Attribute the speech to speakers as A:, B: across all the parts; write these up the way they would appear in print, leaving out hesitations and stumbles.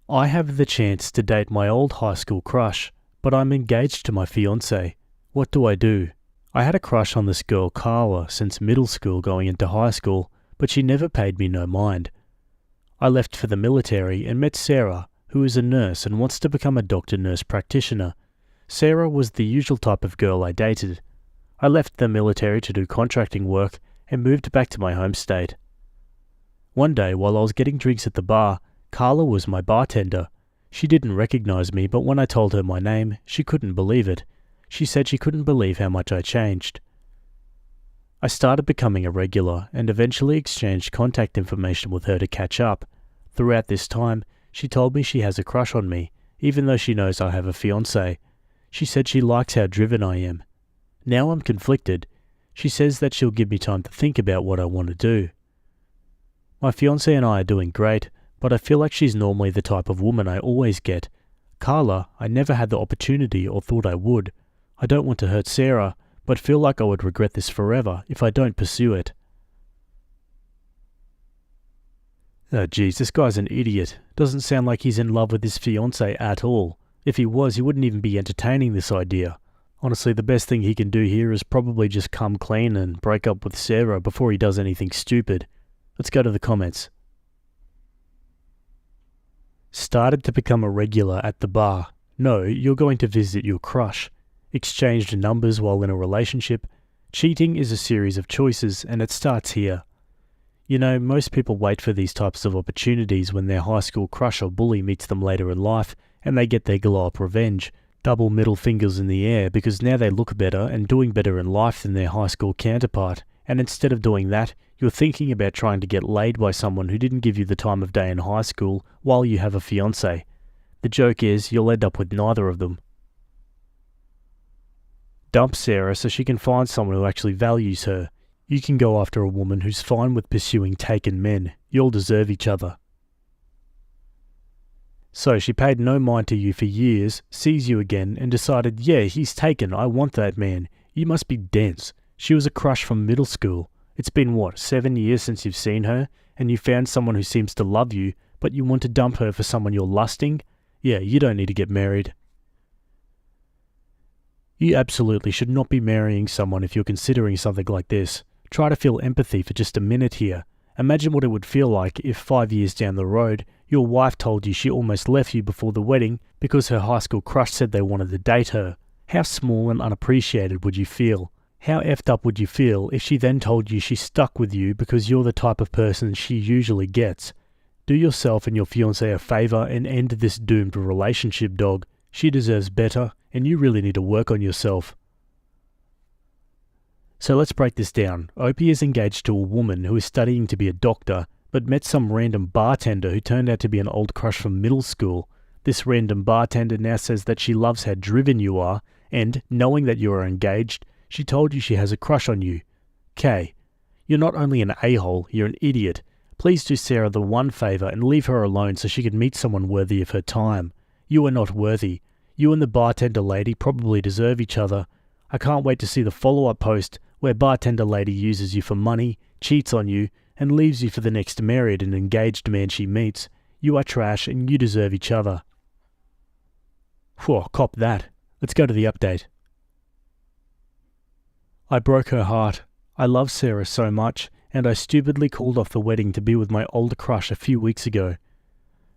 A: I have the chance to date my old high school crush, but I'm engaged to my fiancée. What do I do? I had a crush on this girl Carla since middle school going into high school, but she never paid me no mind. I left for the military and met Sarah, who is a nurse and wants to become a doctor-nurse practitioner. Sarah was the usual type of girl I dated. I left the military to do contracting work and moved back to my home state. One day, while I was getting drinks at the bar, Carla was my bartender. She didn't recognize me, but when I told her my name, she couldn't believe it. She said she couldn't believe how much I changed. I started becoming a regular and eventually exchanged contact information with her to catch up. Throughout this time, she told me she has a crush on me, even though she knows I have a fiancé. She said she likes how driven I am. Now I'm conflicted. She says that she'll give me time to think about what I want to do. My fiancé and I are doing great, but I feel like she's normally the type of woman I always get. Carla, I never had the opportunity or thought I would. I don't want to hurt Sarah, but feel like I would regret this forever if I don't pursue it. Oh geez, this guy's an idiot. Doesn't sound like he's in love with his fiancée at all. If he was, he wouldn't even be entertaining this idea. Honestly, the best thing he can do here is probably just come clean and break up with Sarah before he does anything stupid. Let's go to the comments. Started to become a regular at the bar. No, you're going to visit your crush. Exchanged numbers while in a relationship. Cheating is a series of choices, and it starts here. You know, most people wait for these types of opportunities when their high school crush or bully meets them later in life, and they get their glow-up revenge. Double middle fingers in the air because now they look better and doing better in life than their high school counterpart, and instead of doing that, you're thinking about trying to get laid by someone who didn't give you the time of day in high school while you have a fiancé. The joke is you'll end up with neither of them. Dump Sarah so she can find someone who actually values her. You can go after a woman who's fine with pursuing taken men. You'll deserve each other. So she paid no mind to you for years, sees you again, and decided, yeah, he's taken, I want that man. You must be dense. She was a crush from middle school. It's been, 7 years since you've seen her, and you found someone who seems to love you, but you want to dump her for someone you're lusting? Yeah, you don't need to get married. You absolutely should not be marrying someone if you're considering something like this. Try to feel empathy for just a minute here. Imagine what it would feel like if 5 years down the road, your wife told you she almost left you before the wedding because her high school crush said they wanted to date her. How small and unappreciated would you feel? How effed up would you feel if she then told you she's stuck with you because you're the type of person she usually gets? Do yourself and your fiancé a favour and end this doomed relationship, dog. She deserves better, and you really need to work on yourself. So let's break this down. Opie is engaged to a woman who is studying to be a doctor, but met some random bartender who turned out to be an old crush from middle school. This random bartender now says that she loves how driven you are, and, knowing that you are engaged, she told you she has a crush on you. Kay, you're not only an a-hole, you're an idiot. Please do Sarah the one favour and leave her alone so she can meet someone worthy of her time. You are not worthy. You and the bartender lady probably deserve each other. I can't wait to see the follow-up post where bartender lady uses you for money, cheats on you, and leaves you for the next married and engaged man she meets. You are trash and you deserve each other. Whew, cop that. Let's go to the update. I broke her heart. I love Sarah so much, and I stupidly called off the wedding to be with my old crush a few weeks ago.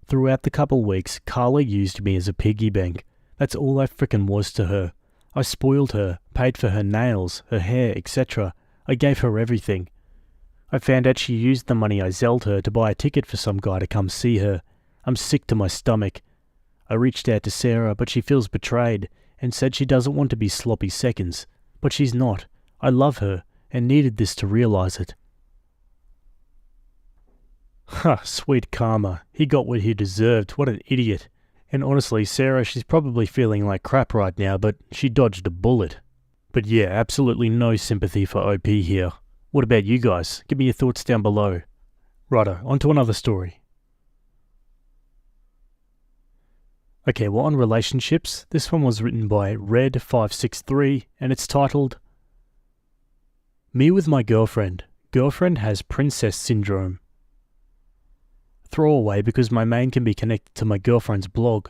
A: Throughout the couple weeks, Carla used me as a piggy bank. That's all I frickin' was to her. I spoiled her, paid for her nails, her hair, etc. I gave her everything. I found out she used the money I zelled her to buy a ticket for some guy to come see her. I'm sick to my stomach. I reached out to Sarah, but she feels betrayed, and said she doesn't want to be sloppy seconds. But she's not. I love her, and needed this to realize it. Ha, sweet karma. He got what he deserved. What an idiot. And honestly, Sarah, she's probably feeling like crap right now, but she dodged a bullet. But yeah, absolutely no sympathy for OP here. What about you guys? Give me your thoughts down below. Righto, on to another story. Okay, well, on relationships, this one was written by Red563, and it's titled, Me with my girlfriend. Girlfriend has princess syndrome. Throwaway because my main can be connected to my girlfriend's blog.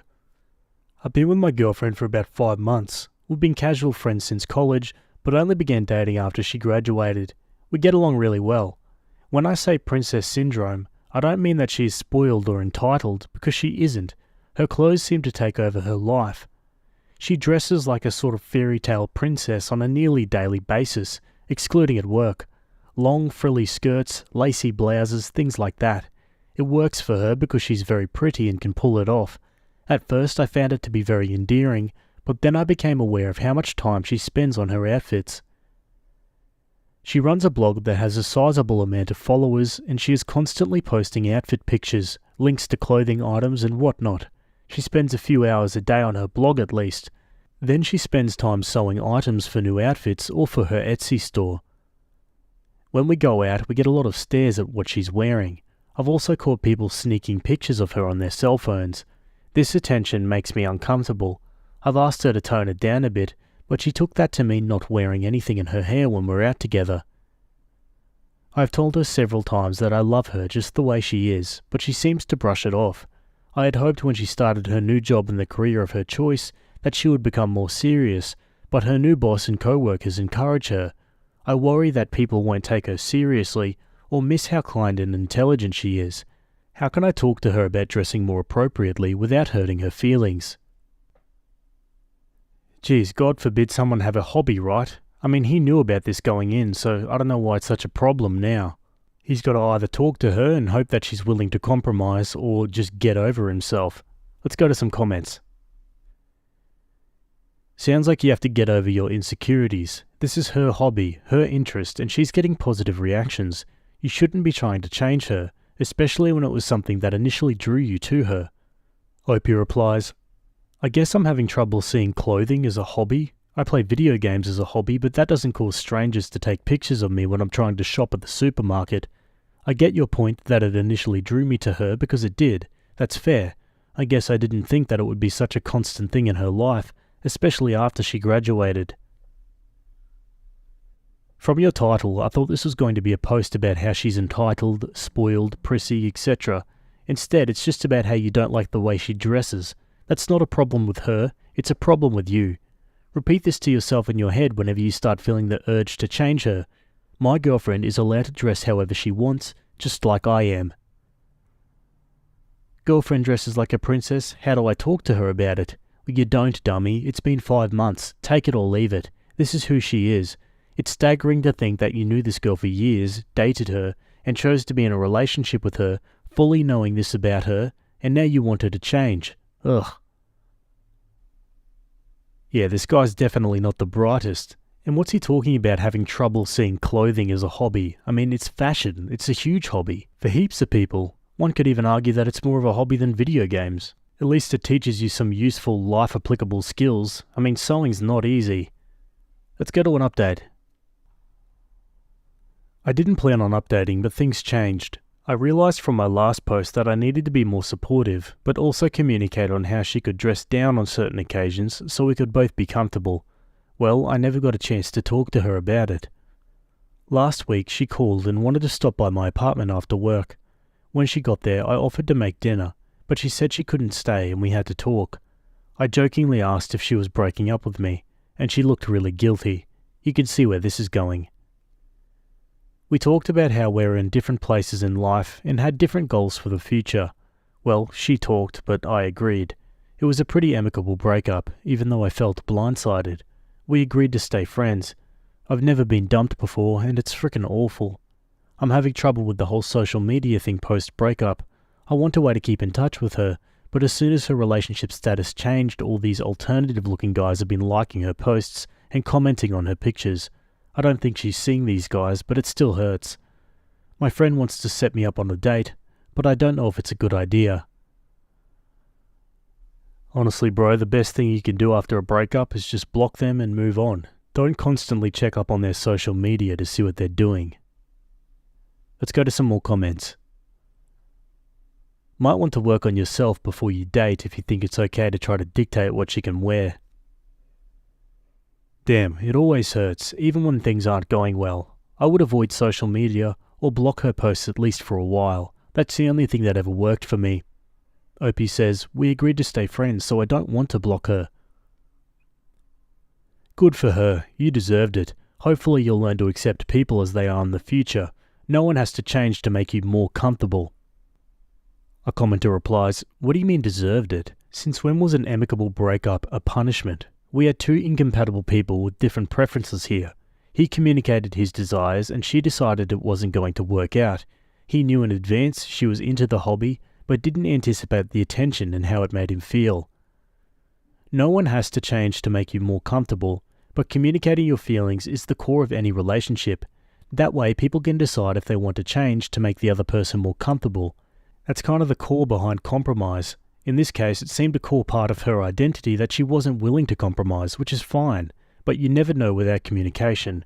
A: I've been with my girlfriend for about 5 months. We've been casual friends since college, but only began dating after she graduated. We get along really well. When I say princess syndrome, I don't mean that she is spoiled or entitled, because she isn't. Her clothes seem to take over her life. She dresses like a sort of fairy tale princess on a nearly daily basis, excluding at work. Long frilly skirts, lacy blouses, things like that. It works for her because she's very pretty and can pull it off. At first I found it to be very endearing, but then I became aware of how much time she spends on her outfits. She runs a blog that has a sizable amount of followers, and she is constantly posting outfit pictures, links to clothing items and whatnot. She spends a few hours a day on her blog at least. Then she spends time sewing items for new outfits or for her Etsy store. When we go out, we get a lot of stares at what she's wearing. I've also caught people sneaking pictures of her on their cell phones. This attention makes me uncomfortable. I've asked her to tone it down a bit, but she took that to mean not wearing anything in her hair when we're out together. I've told her several times that I love her just the way she is, but she seems to brush it off. I had hoped when she started her new job in the career of her choice that she would become more serious, but her new boss and co-workers encourage her. I worry that people won't take her seriously or miss how kind and intelligent she is. How can I talk to her about dressing more appropriately without hurting her feelings? Geez, God forbid someone have a hobby, right? I mean, he knew about this going in, so I don't know why it's such a problem now. He's got to either talk to her and hope that she's willing to compromise or just get over himself. Let's go to some comments. Sounds like you have to get over your insecurities. This is her hobby, her interest, and she's getting positive reactions. You shouldn't be trying to change her, especially when it was something that initially drew you to her. Opie replies, I guess I'm having trouble seeing clothing as a hobby. I play video games as a hobby, but that doesn't cause strangers to take pictures of me when I'm trying to shop at the supermarket. I get your point that it initially drew me to her because it did. That's fair. I guess I didn't think that it would be such a constant thing in her life, especially after she graduated. From your title, I thought this was going to be a post about how she's entitled, spoiled, prissy, etc. Instead, it's just about how you don't like the way she dresses. That's not a problem with her, it's a problem with you. Repeat this to yourself in your head whenever you start feeling the urge to change her. My girlfriend is allowed to dress however she wants, just like I am. Girlfriend dresses like a princess, how do I talk to her about it? Well, you don't, dummy. It's been 5 months. Take it or leave it. This is who she is. It's staggering to think that you knew this girl for years, dated her, and chose to be in a relationship with her, fully knowing this about her, and now you want her to change. Ugh. Yeah, this guy's definitely not the brightest. And what's he talking about having trouble seeing clothing as a hobby? I mean, it's fashion. It's a huge hobby. For heaps of people. One could even argue that it's more of a hobby than video games. At least it teaches you some useful, life-applicable skills. I mean, sewing's not easy. Let's go to an update. I didn't plan on updating, but things changed. I realised from my last post that I needed to be more supportive, but also communicate on how she could dress down on certain occasions so we could both be comfortable. Well, I never got a chance to talk to her about it. Last week she called and wanted to stop by my apartment after work. When she got there, I offered to make dinner, but she said she couldn't stay and we had to talk. I jokingly asked if she was breaking up with me, and she looked really guilty. You can see where this is going. We talked about how we're in different places in life and had different goals for the future. Well, she talked, but I agreed. It was a pretty amicable breakup, even though I felt blindsided. We agreed to stay friends. I've never been dumped before, and it's frickin' awful. I'm having trouble with the whole social media thing post-breakup. I want a way to keep in touch with her, but as soon as her relationship status changed, all these alternative-looking guys have been liking her posts and commenting on her pictures. I don't think she's seeing these guys, but it still hurts. My friend wants to set me up on a date, but I don't know if it's a good idea. Honestly, bro, the best thing you can do after a breakup is just block them and move on. Don't constantly check up on their social media to see what they're doing. Let's go to some more comments. Might want to work on yourself before you date if you think it's okay to try to dictate what she can wear. Damn, it always hurts, even when things aren't going well. I would avoid social media or block her posts at least for a while, That's the only thing that ever worked for me. Opie says, we agreed to stay friends, so I don't want to block her. Good for her, you deserved it. Hopefully you'll learn to accept people as they are in the future. No one has to change to make you more comfortable. A commenter replies, what do you mean deserved it? Since when was an amicable breakup a punishment? We are two incompatible people with different preferences here. He communicated his desires and she decided it wasn't going to work out. He knew in advance she was into the hobby, but didn't anticipate the attention and how it made him feel. No one has to change to make you more comfortable, but communicating your feelings is the core of any relationship. That way people can decide if they want to change to make the other person more comfortable. That's kind of the core behind compromise. In this case, it seemed a core part of her identity that she wasn't willing to compromise, which is fine, but you never know without communication.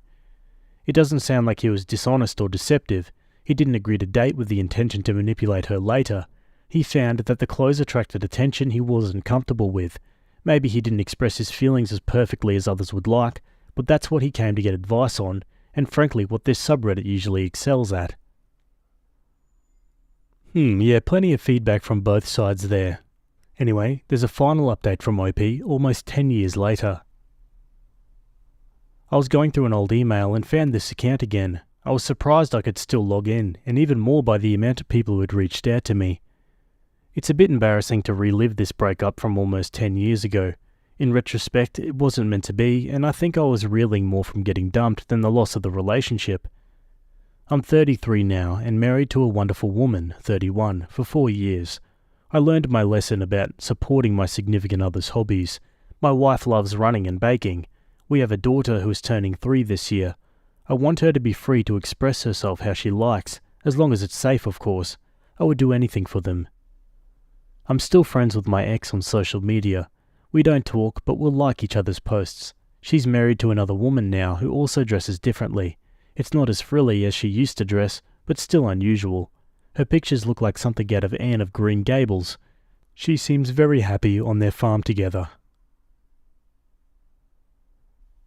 A: It doesn't sound like he was dishonest or deceptive. He didn't agree to date with the intention to manipulate her later. He found that the clothes attracted attention he wasn't comfortable with. Maybe he didn't express his feelings as perfectly as others would like, but that's what he came to get advice on, and frankly what this subreddit usually excels at. Yeah, plenty of feedback from both sides there. Anyway, there's a final update from OP almost 10 years later. I was going through an old email and found this account again. I was surprised I could still log in, and even more by the amount of people who had reached out to me. It's a bit embarrassing to relive this breakup from almost 10 years ago. In retrospect, it wasn't meant to be, and I think I was reeling more from getting dumped than the loss of the relationship. I'm 33 now and married to a wonderful woman, 31, for 4 years. I learned my lesson about supporting my significant other's hobbies. My wife loves running and baking. We have a daughter who is turning 3 this year. I want her to be free to express herself how she likes, as long as it's safe, of course. I would do anything for them. I'm still friends with my ex on social media. We don't talk, but we'll like each other's posts. She's married to another woman now who also dresses differently. It's not as frilly as she used to dress, but still unusual. Her pictures look like something out of Anne of Green Gables. She seems very happy on their farm together.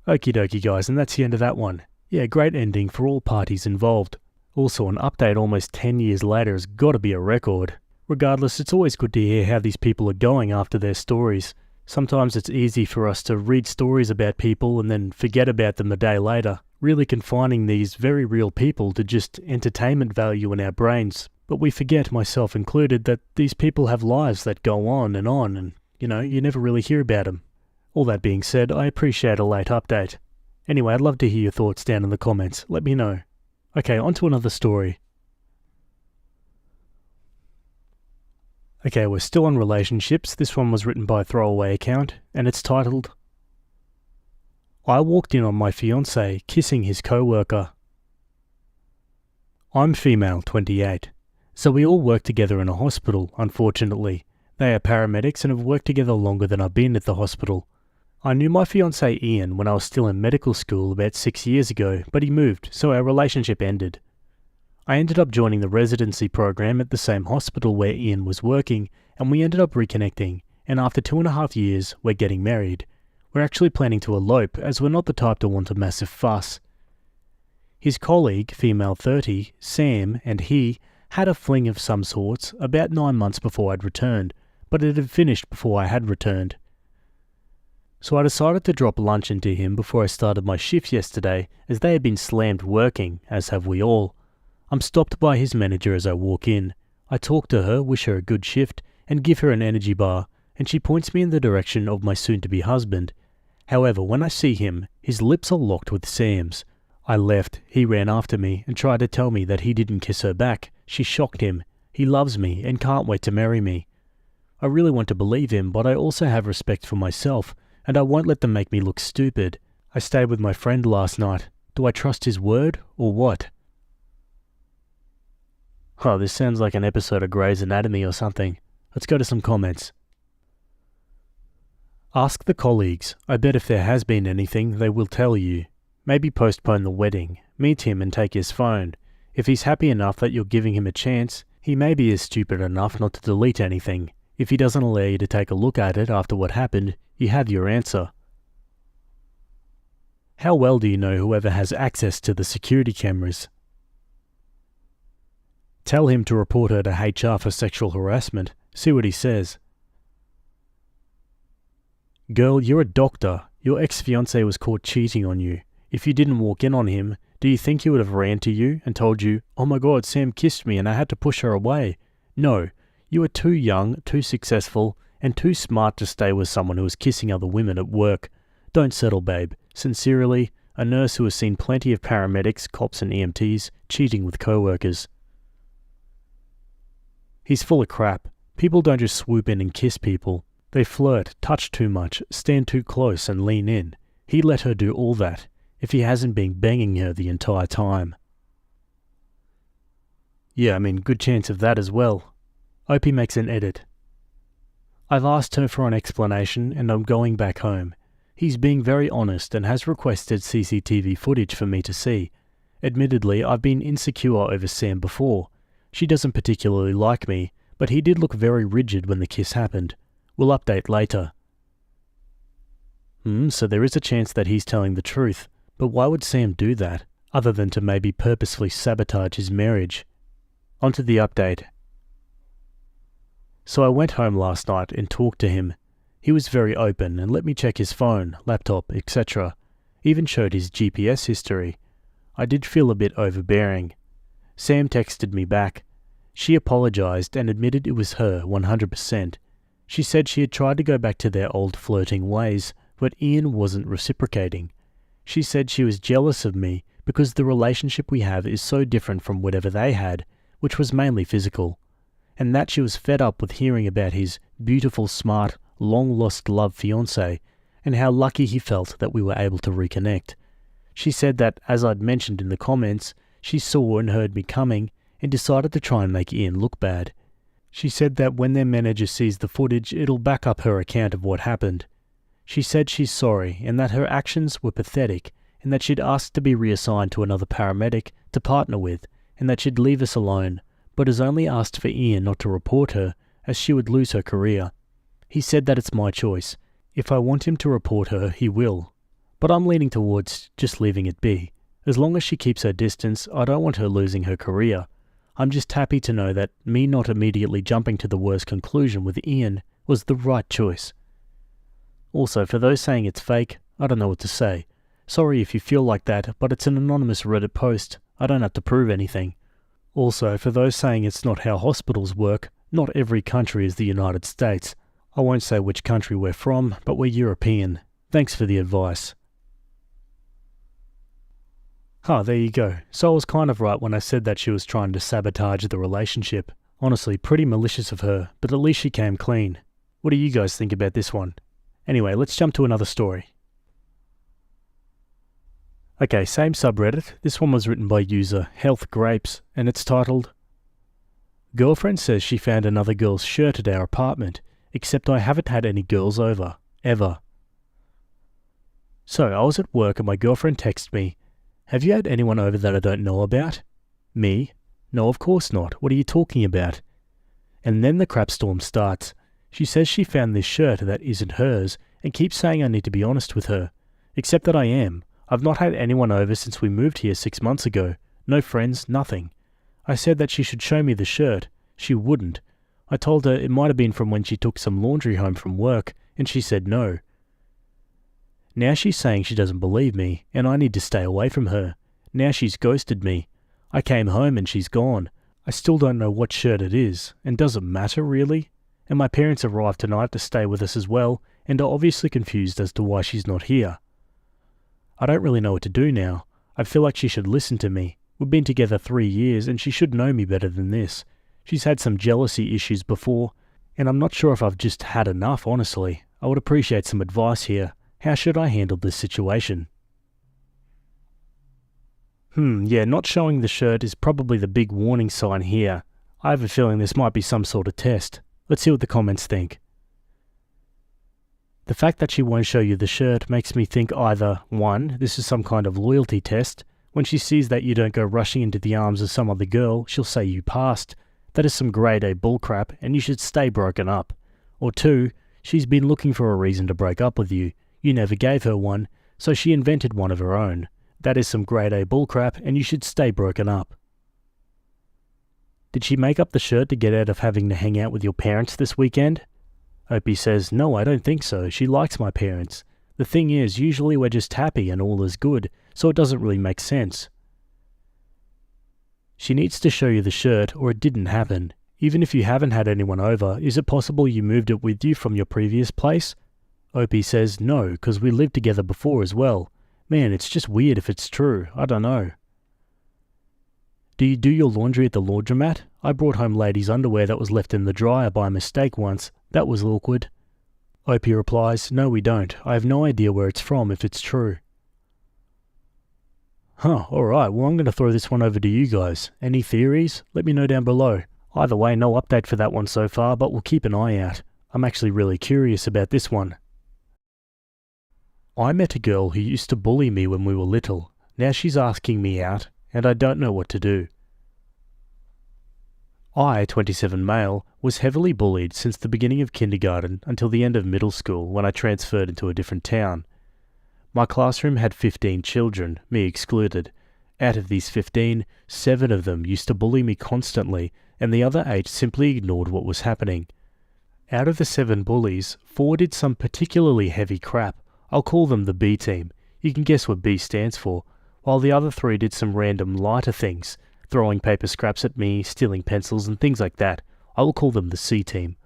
A: Okie dokie guys, and that's the end of that one. Yeah, great ending for all parties involved. Also, an update almost 10 years later has got to be a record. Regardless, it's always good to hear how these people are going after their stories. Sometimes it's easy for us to read stories about people and then forget about them a day later, really confining these very real people to just entertainment value in our brains. But we forget, myself included, that these people have lives that go on, and you never really hear about them. All that being said, I appreciate a late update. Anyway, I'd love to hear your thoughts down in the comments. Let me know. Okay, on to another story. Okay, we're still on relationships. This one was written by a throwaway account, and it's titled, I walked in on my fiancé kissing his co-worker. I'm female, 28. So we all work together in a hospital, unfortunately. They are paramedics and have worked together longer than I've been at the hospital. I knew my fiancé Ian when I was still in medical school about 6 years ago, but he moved, so our relationship ended. I ended up joining the residency program at the same hospital where Ian was working, and we ended up reconnecting, and after 2.5 years, we're getting married. We're actually planning to elope, as we're not the type to want a massive fuss. His colleague, female 30, Sam, and he had a fling of some sorts about 9 months before I'd returned, but it had finished before I had returned. So I decided to drop lunch into him before I started my shift yesterday, as they had been slammed working, as have we all. I'm stopped by his manager as I walk in. I talk to her, wish her a good shift, and give her an energy bar, and she points me in the direction of my soon-to-be husband. However, when I see him, his lips are locked with Sam's. I left, he ran after me, and tried to tell me that he didn't kiss her back. She shocked him. He loves me, and can't wait to marry me. I really want to believe him, but I also have respect for myself, and I won't let them make me look stupid. I stayed with my friend last night. Do I trust his word, or what? Oh, this sounds like an episode of Grey's Anatomy or something. Let's go to some comments. Ask the colleagues. I bet if there has been anything, they will tell you. Maybe postpone the wedding. Meet him and take his phone. If he's happy enough that you're giving him a chance, he maybe is stupid enough not to delete anything. If he doesn't allow you to take a look at it after what happened, you have your answer. How well do you know whoever has access to the security cameras? Tell him to report her to HR for sexual harassment. See what he says. Girl, you're a doctor. Your ex-fiancé was caught cheating on you. If you didn't walk in on him, do you think he would have ran to you and told you, "Oh my God, Sam kissed me and I had to push her away"? No, you are too young, too successful, and too smart to stay with someone who is kissing other women at work. Don't settle, babe. Sincerely, a nurse who has seen plenty of paramedics, cops and EMTs cheating with co-workers. He's full of crap. People don't just swoop in and kiss people. They flirt, touch too much, stand too close and lean in. He let her do all that, if he hasn't been banging her the entire time. Yeah, good chance of that as well. Hope he makes an edit. I've asked her for an explanation and I'm going back home. He's being very honest and has requested CCTV footage for me to see. Admittedly, I've been insecure over Sam before. She doesn't particularly like me, but he did look very rigid when the kiss happened. We'll update later. So there is a chance that he's telling the truth, but why would Sam do that, other than to maybe purposefully sabotage his marriage? Onto the update. So I went home last night and talked to him. He was very open and let me check his phone, laptop, etc. Even showed his GPS history. I did feel a bit overbearing. Sam texted me back. She apologized and admitted it was her 100%. She said she had tried to go back to their old flirting ways, but Ian wasn't reciprocating. She said she was jealous of me because the relationship we have is so different from whatever they had, which was mainly physical, and that she was fed up with hearing about his beautiful, smart, long-lost love fiancé and how lucky he felt that we were able to reconnect. She said that, as I'd mentioned in the comments, she saw and heard me coming and decided to try and make Ian look bad. She said that when their manager sees the footage, it'll back up her account of what happened. She said she's sorry and that her actions were pathetic and that she'd asked to be reassigned to another paramedic to partner with and that she'd leave us alone, but has only asked for Ian not to report her as she would lose her career. He said that it's my choice. If I want him to report her, he will. But I'm leaning towards just leaving it be. As long as she keeps her distance, I don't want her losing her career. I'm just happy to know that me not immediately jumping to the worst conclusion with Ian was the right choice. Also, for those saying it's fake, I don't know what to say. Sorry if you feel like that, but it's an anonymous Reddit post. I don't have to prove anything. Also, for those saying it's not how hospitals work, not every country is the United States. I won't say which country we're from, but we're European. Thanks for the advice. There you go. So I was kind of right when I said that she was trying to sabotage the relationship. Honestly, pretty malicious of her, but at least she came clean. What do you guys think about this one? Anyway, let's jump to another story. Okay, same subreddit. This one was written by user Health Grapes, and it's titled, "Girlfriend says she found another girl's shirt at our apartment, except I haven't had any girls over, ever." So, I was at work and my girlfriend texted me, "Have you had anyone over that I don't know about?" Me? "No, of course not. What are you talking about?" And then the crap storm starts. She says she found this shirt that isn't hers and keeps saying I need to be honest with her. Except that I am. I've not had anyone over since we moved here 6 months ago. No friends, nothing. I said that she should show me the shirt. She wouldn't. I told her it might have been from when she took some laundry home from work, and she said no. Now she's saying she doesn't believe me, and I need to stay away from her. Now she's ghosted me. I came home and she's gone. I still don't know what shirt it is, and does it matter really? And my parents arrived tonight to stay with us as well, and are obviously confused as to why she's not here. I don't really know what to do now. I feel like she should listen to me. We've been together 3 years, and she should know me better than this. She's had some jealousy issues before, and I'm not sure if I've just had enough, honestly. I would appreciate some advice here. How should I handle this situation? Yeah, not showing the shirt is probably the big warning sign here. I have a feeling this might be some sort of test. Let's see what the comments think. The fact that she won't show you the shirt makes me think either, 1, this is some kind of loyalty test. When she sees that you don't go rushing into the arms of some other girl, she'll say you passed. That is some grade A bullcrap, and you should stay broken up. Or 2, she's been looking for a reason to break up with you. You never gave her one, so she invented one of her own. That is some grade A bullcrap, and you should stay broken up. Did she make up the shirt to get out of having to hang out with your parents this weekend? Opie says, no, I don't think so. She likes my parents. The thing is, usually we're just happy and all is good, so it doesn't really make sense. She needs to show you the shirt or it didn't happen. Even if you haven't had anyone over, is it possible you moved it with you from your previous place? Opie says, no, because we lived together before as well. Man, it's just weird if it's true. I don't know. Do you do your laundry at the laundromat? I brought home ladies' underwear that was left in the dryer by mistake once. That was awkward. Opie replies, no we don't. I have no idea where it's from if it's true. Alright, well I'm going to throw this one over to you guys. Any theories? Let me know down below. Either way, no update for that one so far, but we'll keep an eye out. I'm actually really curious about this one. I met a girl who used to bully me when we were little. Now she's asking me out, and I don't know what to do. I, 27 male, was heavily bullied since the beginning of kindergarten until the end of middle school when I transferred into a different town. My classroom had 15 children, me excluded. Out of these 15, 7 of them used to bully me constantly, and the other 8 simply ignored what was happening. Out of the 7 bullies, 4 did some particularly heavy crap. I'll call them the B team. You can guess what B stands for. While the other 3 did some random lighter things, throwing paper scraps at me, stealing pencils and things like that. I will call them the C team,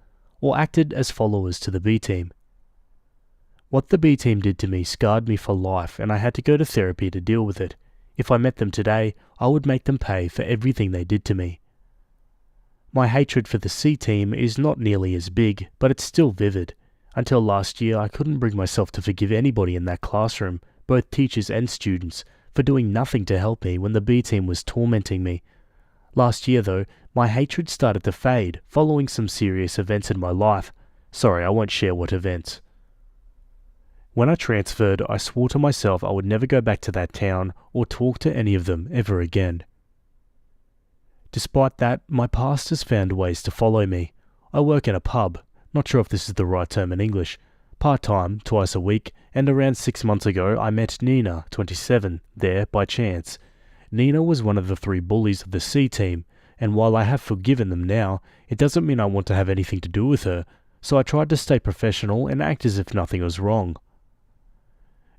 A: or acted as followers to the B team. What the B team did to me scarred me for life, and I had to go to therapy to deal with it. If I met them today, I would make them pay for everything they did to me. My hatred for the C team is not nearly as big, but it's still vivid. Until last year, I couldn't bring myself to forgive anybody in that classroom, both teachers and students, for doing nothing to help me when the B team was tormenting me. Last year, though, my hatred started to fade following some serious events in my life. Sorry, I won't share what events. When I transferred, I swore to myself I would never go back to that town or talk to any of them ever again. Despite that, my past has found ways to follow me. I work in a pub, not sure if this is the right term in English, part-time, twice a week, and around 6 months ago I met Nina, 27, there by chance. Nina was one of the 3 bullies of the C team, and while I have forgiven them now, it doesn't mean I want to have anything to do with her, so I tried to stay professional and act as if nothing was wrong.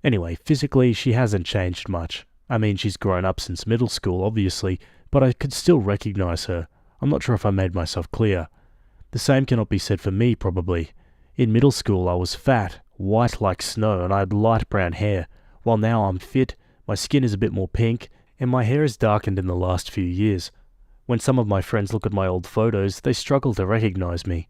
A: Anyway, physically she hasn't changed much. I mean, she's grown up since middle school, obviously, but I could still recognize her. I'm not sure if I made myself clear. The same cannot be said for me, probably. In middle school I was fat, white like snow, and I had light brown hair, while now I'm fit, my skin is a bit more pink, and my hair has darkened in the last few years. When some of my friends look at my old photos, they struggle to recognize me.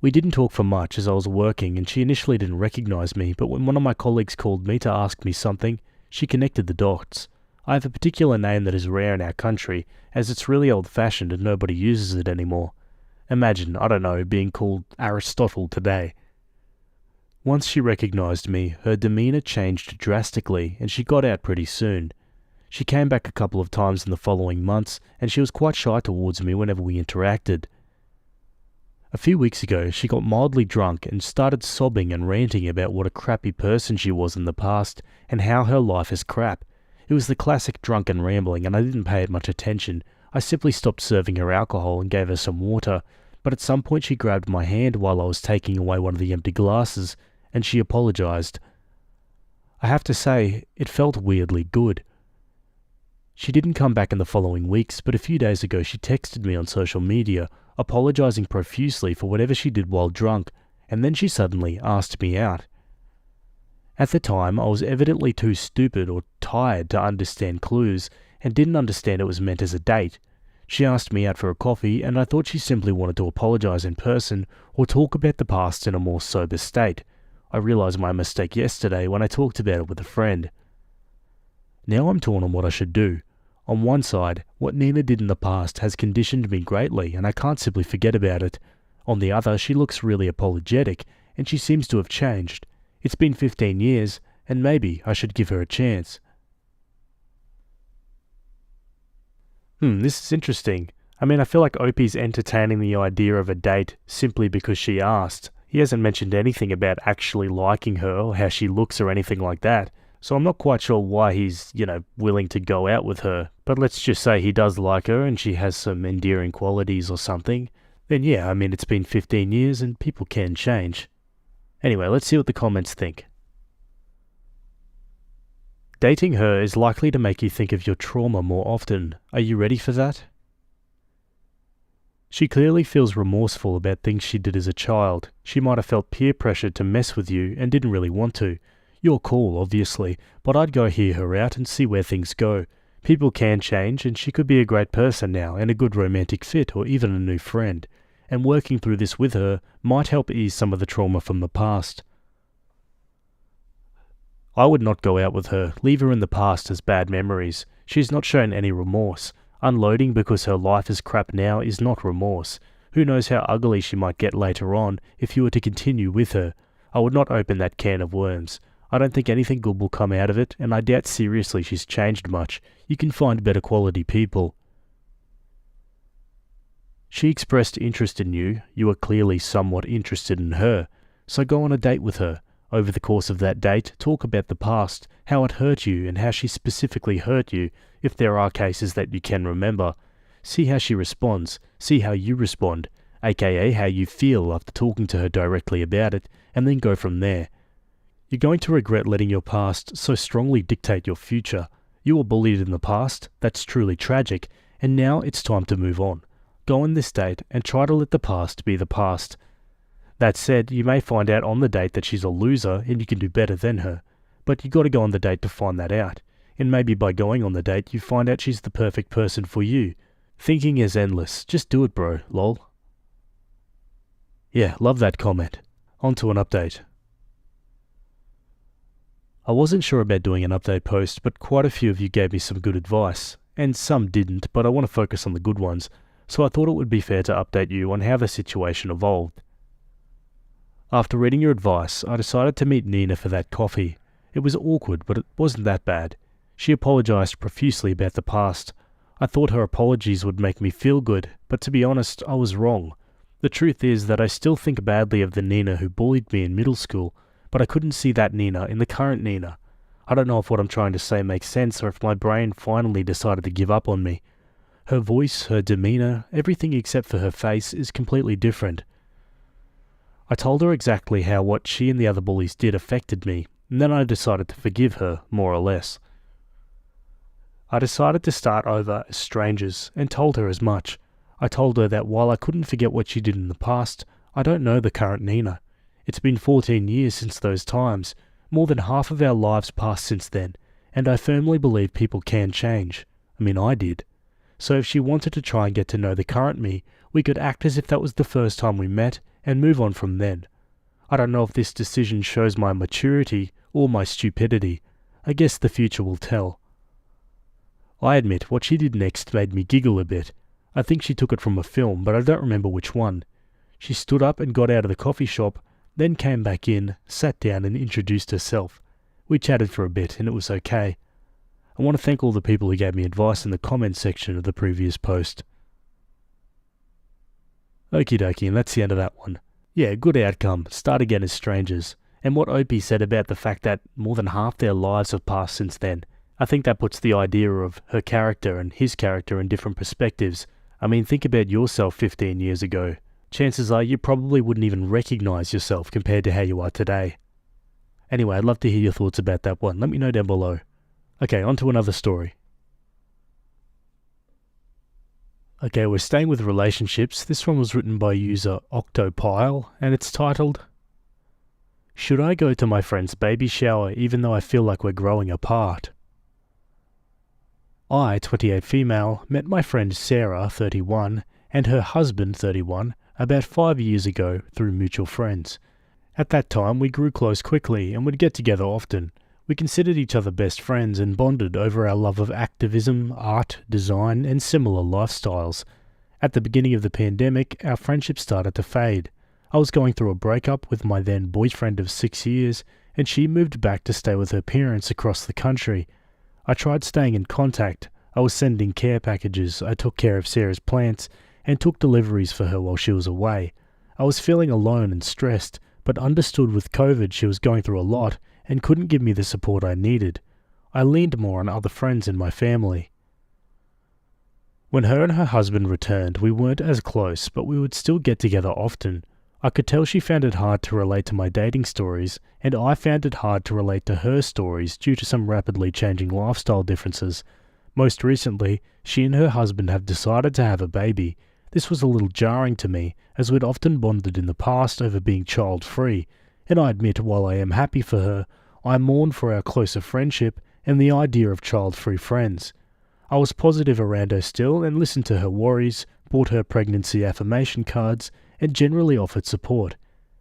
A: We didn't talk for much as I was working, and she initially didn't recognize me, but when one of my colleagues called me to ask me something, she connected the dots. I have a particular name that is rare in our country, as it's really old-fashioned and nobody uses it anymore. Imagine, I don't know, being called Aristotle today. Once she recognized me, her demeanor changed drastically, and she got out pretty soon. She came back a couple of times in the following months, and she was quite shy towards me whenever we interacted. A few weeks ago, she got mildly drunk and started sobbing and ranting about what a crappy person she was in the past, and how her life is crap. It was the classic drunken rambling, and I didn't pay it much attention. I simply stopped serving her alcohol and gave her some water, but at some point she grabbed my hand while I was taking away one of the empty glasses, and she apologized. I have to say, it felt weirdly good. She didn't come back in the following weeks, but a few days ago she texted me on social media, apologizing profusely for whatever she did while drunk, and then she suddenly asked me out. At the time, I was evidently too stupid or tired to understand clues, and didn't understand it was meant as a date. She asked me out for a coffee, and I thought she simply wanted to apologize in person, or talk about the past in a more sober state. I realized my mistake yesterday when I talked about it with a friend. Now I'm torn on what I should do. On one side, what Nina did in the past has conditioned me greatly, and I can't simply forget about it. On the other, she looks really apologetic, and she seems to have changed. It's been 15 years, and maybe I should give her a chance. This is interesting. I mean, I feel like Opie's entertaining the idea of a date simply because she asked. He hasn't mentioned anything about actually liking her or how she looks or anything like that, So I'm not quite sure why he's, willing to go out with her. But let's just say he does like her and she has some endearing qualities or something. Then yeah, it's been 15 years and people can change. Anyway, let's see what the comments think. Dating her is likely to make you think of your trauma more often. Are you ready for that? She clearly feels remorseful about things she did as a child. She might have felt peer pressured to mess with you and didn't really want to. Your call, obviously, but I'd go hear her out and see where things go. People can change and she could be a great person now and a good romantic fit or even a new friend. And working through this with her might help ease some of the trauma from the past. I would not go out with her. Leave her in the past as bad memories. She's not shown any remorse. Unloading because her life is crap now is not remorse. Who knows how ugly she might get later on if you were to continue with her. I would not open that can of worms. I don't think anything good will come out of it, and I doubt seriously she's changed much. You can find better quality people. She expressed interest in you. You are clearly somewhat interested in her. So go on a date with her. Over the course of that date, talk about the past, how it hurt you and how she specifically hurt you, if there are cases that you can remember. See how she responds, see how you respond, aka how you feel after talking to her directly about it, and then go from there. You're going to regret letting your past so strongly dictate your future. You were bullied in the past, that's truly tragic, and now it's time to move on. Go on this date and try to let the past be the past. That said, you may find out on the date that she's a loser and you can do better than her. But you got to go on the date to find that out. And maybe by going on the date, you find out she's the perfect person for you. Thinking is endless. Just do it, bro. Lol. Yeah, love that comment. On to an update. I wasn't sure about doing an update post, but quite a few of you gave me some good advice. And some didn't, but I want to focus on the good ones. So I thought it would be fair to update you on how the situation evolved. After reading your advice, I decided to meet Nina for that coffee. It was awkward, but it wasn't that bad. She apologized profusely about the past. I thought her apologies would make me feel good, but to be honest, I was wrong. The truth is that I still think badly of the Nina who bullied me in middle school, but I couldn't see that Nina in the current Nina. I don't know if what I'm trying to say makes sense or if my brain finally decided to give up on me. Her voice, her demeanor, everything except for her face is completely different. I told her exactly how what she and the other bullies did affected me, and then I decided to forgive her, more or less. I decided to start over as strangers, and told her as much. I told her that while I couldn't forget what she did in the past, I don't know the current Nina. It's been 14 years since those times, more than half of our lives passed since then, and I firmly believe people can change. I did. So if she wanted to try and get to know the current me, we could act as if that was the first time we met, and move on from then. I don't know if this decision shows my maturity or my stupidity. I guess the future will tell. I admit, what she did next made me giggle a bit. I think she took it from a film, but I don't remember which one. She stood up and got out of the coffee shop, then came back in, sat down and introduced herself. We chatted for a bit and it was okay. I want to thank all the people who gave me advice in the comments section of the previous post. Okie dokie, and that's the end of that one. Yeah, good outcome. Start again as strangers. And what Opie said about the fact that more than half their lives have passed since then, I think that puts the idea of her character and his character in different perspectives. Think about yourself 15 years ago. Chances are you probably wouldn't even recognize yourself compared to how you are today. Anyway, I'd love to hear your thoughts about that one. Let me know down below. Okay, on to another story. Okay, we're staying with relationships. This one was written by user Octopile, and it's titled, Should I go to my friend's baby shower even though I feel like we're growing apart? I, 28 female, met my friend Sarah, 31, and her husband, 31, about 5 years ago through mutual friends. At that time, we grew close quickly and would get together often. We considered each other best friends and bonded over our love of activism, art, design, and similar lifestyles. At the beginning of the pandemic, our friendship started to fade. I was going through a breakup with my then boyfriend of 6 years, and she moved back to stay with her parents across the country. I tried staying in contact. I was sending care packages, I took care of Sarah's plants, and took deliveries for her while she was away. I was feeling alone and stressed, but understood with COVID she was going through a lot, and couldn't give me the support I needed. I leaned more on other friends in my family. When her and her husband returned, we weren't as close, but we would still get together often. I could tell she found it hard to relate to my dating stories, and I found it hard to relate to her stories due to some rapidly changing lifestyle differences. Most recently, she and her husband have decided to have a baby. This was a little jarring to me, as we'd often bonded in the past over being child-free, and I admit while I am happy for her, I mourn for our closer friendship and the idea of child-free friends. I was positive around her still and listened to her worries, bought her pregnancy affirmation cards, and generally offered support.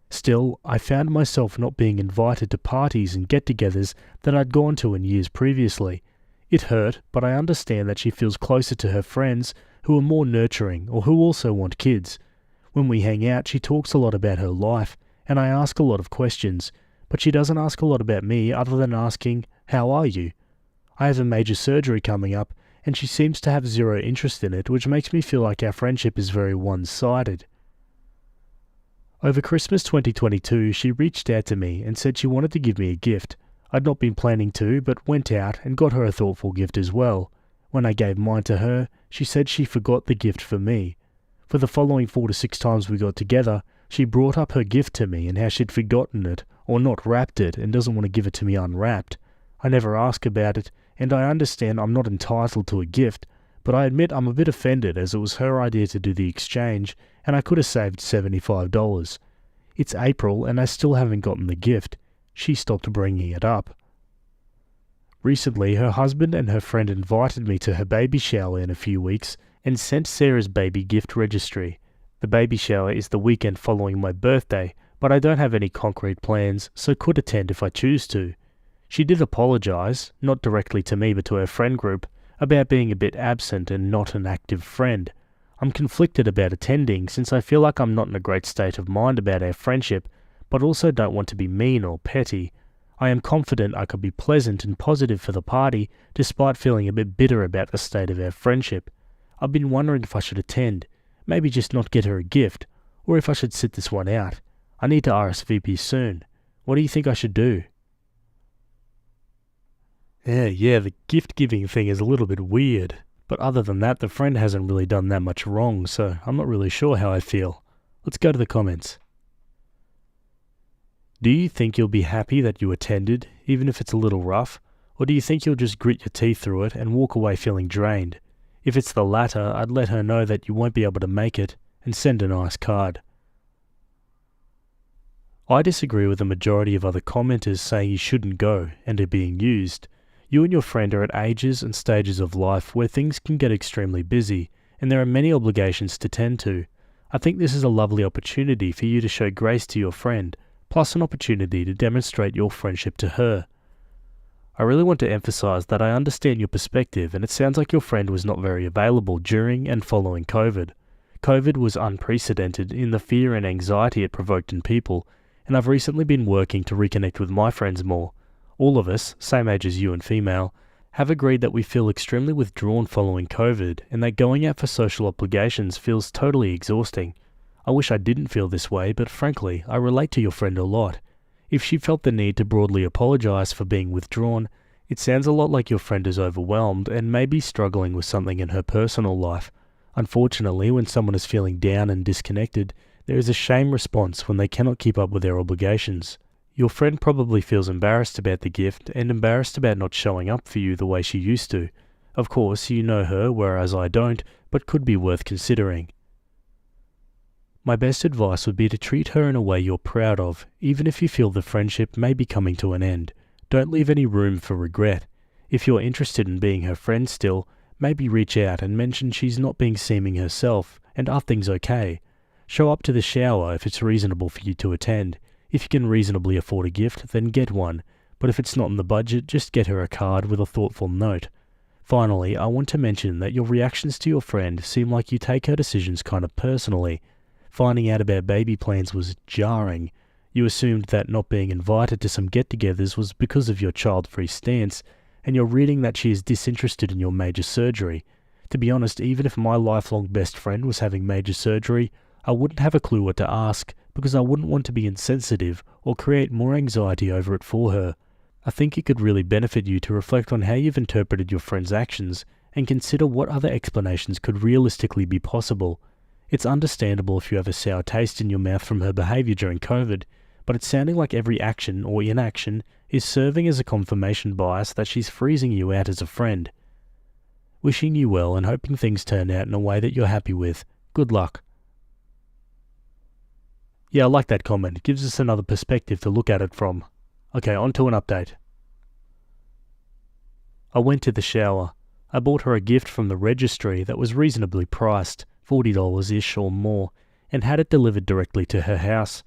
A: Still, I found myself not being invited to parties and get-togethers that I'd gone to in years previously. It hurt, but I understand that she feels closer to her friends who are more nurturing or who also want kids. When we hang out, she talks a lot about her life, and I ask a lot of questions, but she doesn't ask a lot about me other than asking, "How are you?" I have a major surgery coming up, and she seems to have zero interest in it, which makes me feel like our friendship is very one-sided. Over Christmas 2022, she reached out to me and said she wanted to give me a gift. I'd not been planning to, but went out and got her a thoughtful gift as well. When I gave mine to her, she said she forgot the gift for me. For the following 4 to 6 times we got together, she brought up her gift to me and how she'd forgotten it, or not wrapped it, and doesn't want to give it to me unwrapped. I never ask about it, and I understand I'm not entitled to a gift, but I admit I'm a bit offended as it was her idea to do the exchange, and I could have saved $75. It's April, and I still haven't gotten the gift. She stopped bringing it up. Recently, her husband and her friend invited me to her baby shower in a few weeks and sent Sarah's baby gift registry. The baby shower is the weekend following my birthday, but I don't have any concrete plans, so could attend if I choose to. She did apologise, not directly to me but to her friend group, about being a bit absent and not an active friend. I'm conflicted about attending since I feel like I'm not in a great state of mind about our friendship, but also don't want to be mean or petty. I am confident I could be pleasant and positive for the party, despite feeling a bit bitter about the state of our friendship. I've been wondering if I should attend, maybe just not get her a gift, or if I should sit this one out. I need to RSVP soon. What do you think I should do? Yeah, the gift-giving thing is a little bit weird. But other than that, the friend hasn't really done that much wrong, so I'm not really sure how I feel. Let's go to the comments. Do you think you'll be happy that you attended, even if it's a little rough? Or do you think you'll just grit your teeth through it and walk away feeling drained? If it's the latter, I'd let her know that you won't be able to make it, and send a nice card. I disagree with the majority of other commenters saying you shouldn't go, and are being used. You and your friend are at ages and stages of life where things can get extremely busy, and there are many obligations to tend to. I think this is a lovely opportunity for you to show grace to your friend, plus an opportunity to demonstrate your friendship to her. I really want to emphasize that I understand your perspective, and it sounds like your friend was not very available during and following COVID. COVID was unprecedented in the fear and anxiety it provoked in people, and I've recently been working to reconnect with my friends more. All of us, same age as you and female, have agreed that we feel extremely withdrawn following COVID, and that going out for social obligations feels totally exhausting. I wish I didn't feel this way, but frankly, I relate to your friend a lot. If she felt the need to broadly apologize for being withdrawn, it sounds a lot like your friend is overwhelmed and may be struggling with something in her personal life. Unfortunately, when someone is feeling down and disconnected, there is a shame response when they cannot keep up with their obligations. Your friend probably feels embarrassed about the gift and embarrassed about not showing up for you the way she used to. Of course, you know her, whereas I don't, but could be worth considering. My best advice would be to treat her in a way you're proud of, even if you feel the friendship may be coming to an end. Don't leave any room for regret. If you're interested in being her friend still, maybe reach out and mention she's not being seeming herself, and are things okay? Show up to the shower if it's reasonable for you to attend. If you can reasonably afford a gift, then get one, but if it's not in the budget, just get her a card with a thoughtful note. Finally, I want to mention that your reactions to your friend seem like you take her decisions kind of personally. Finding out about baby plans was jarring. You assumed that not being invited to some get-togethers was because of your child-free stance, and you're reading that she is disinterested in your major surgery. To be honest, even if my lifelong best friend was having major surgery, I wouldn't have a clue what to ask, because I wouldn't want to be insensitive or create more anxiety over it for her. I think it could really benefit you to reflect on how you've interpreted your friend's actions and consider what other explanations could realistically be possible. It's understandable if you have a sour taste in your mouth from her behaviour during COVID, but it's sounding like every action or inaction is serving as a confirmation bias that she's freezing you out as a friend. Wishing you well and hoping things turn out in a way that you're happy with. Good luck. Yeah, I like that comment. It gives us another perspective to look at it from. Okay, on to an update. I went to the shower. I bought her a gift from the registry that was reasonably priced, $40-ish or more, and had it delivered directly to her house.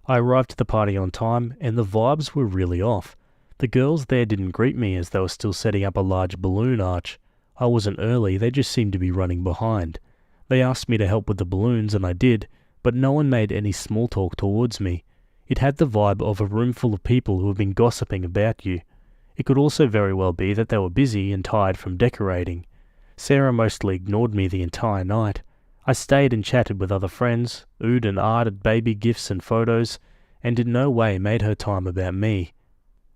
A: I arrived to the party on time, and the vibes were really off. The girls there didn't greet me as they were still setting up a large balloon arch. I wasn't early, they just seemed to be running behind. They asked me to help with the balloons, and I did, but no one made any small talk towards me. It had the vibe of a room full of people who have been gossiping about you. It could also very well be that they were busy and tired from decorating. Sarah mostly ignored me the entire night. I stayed and chatted with other friends, oohed and ahed at baby gifts and photos, and in no way made her time about me.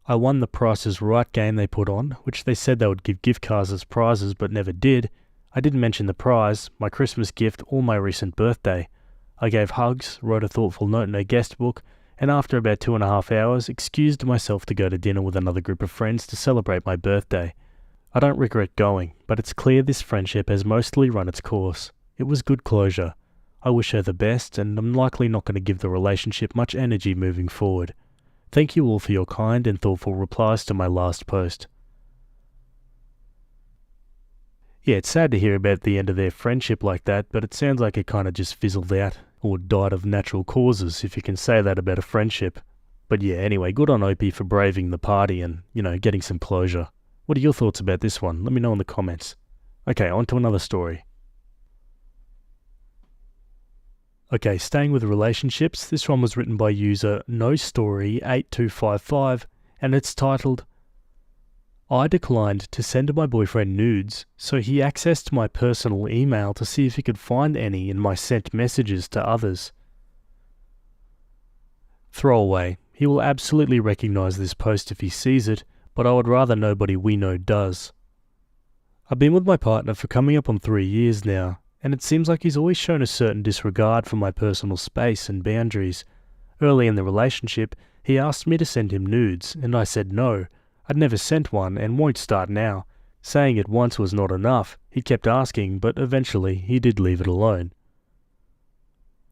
A: I won the Price is Right game they put on, which they said they would give gift cards as prizes but never did. I didn't mention the prize, my Christmas gift, or my recent birthday. I gave hugs, wrote a thoughtful note in her guest book, and after about 2.5 hours, excused myself to go to dinner with another group of friends to celebrate my birthday. I don't regret going, but it's clear this friendship has mostly run its course. It was good closure. I wish her the best, and I'm likely not going to give the relationship much energy moving forward. Thank you all for your kind and thoughtful replies to my last post. Yeah, it's sad to hear about the end of their friendship like that, but it sounds like it kind of just fizzled out, or died of natural causes, if you can say that about a friendship. But yeah, anyway, good on Opie for braving the party and, getting some closure. What are your thoughts about this one? Let me know in the comments. Okay, on to another story. Okay, staying with relationships, this one was written by user NoStory8255, and it's titled, I declined to send my boyfriend nudes, so he accessed my personal email to see if he could find any in my sent messages to others. Throwaway. He will absolutely recognize this post if he sees it, but I would rather nobody we know does. I've been with my partner for coming up on 3 years now, and it seems like he's always shown a certain disregard for my personal space and boundaries. Early in the relationship, he asked me to send him nudes, and I said no. I'd never sent one and won't start now. Saying it once was not enough. He kept asking, but eventually he did leave it alone.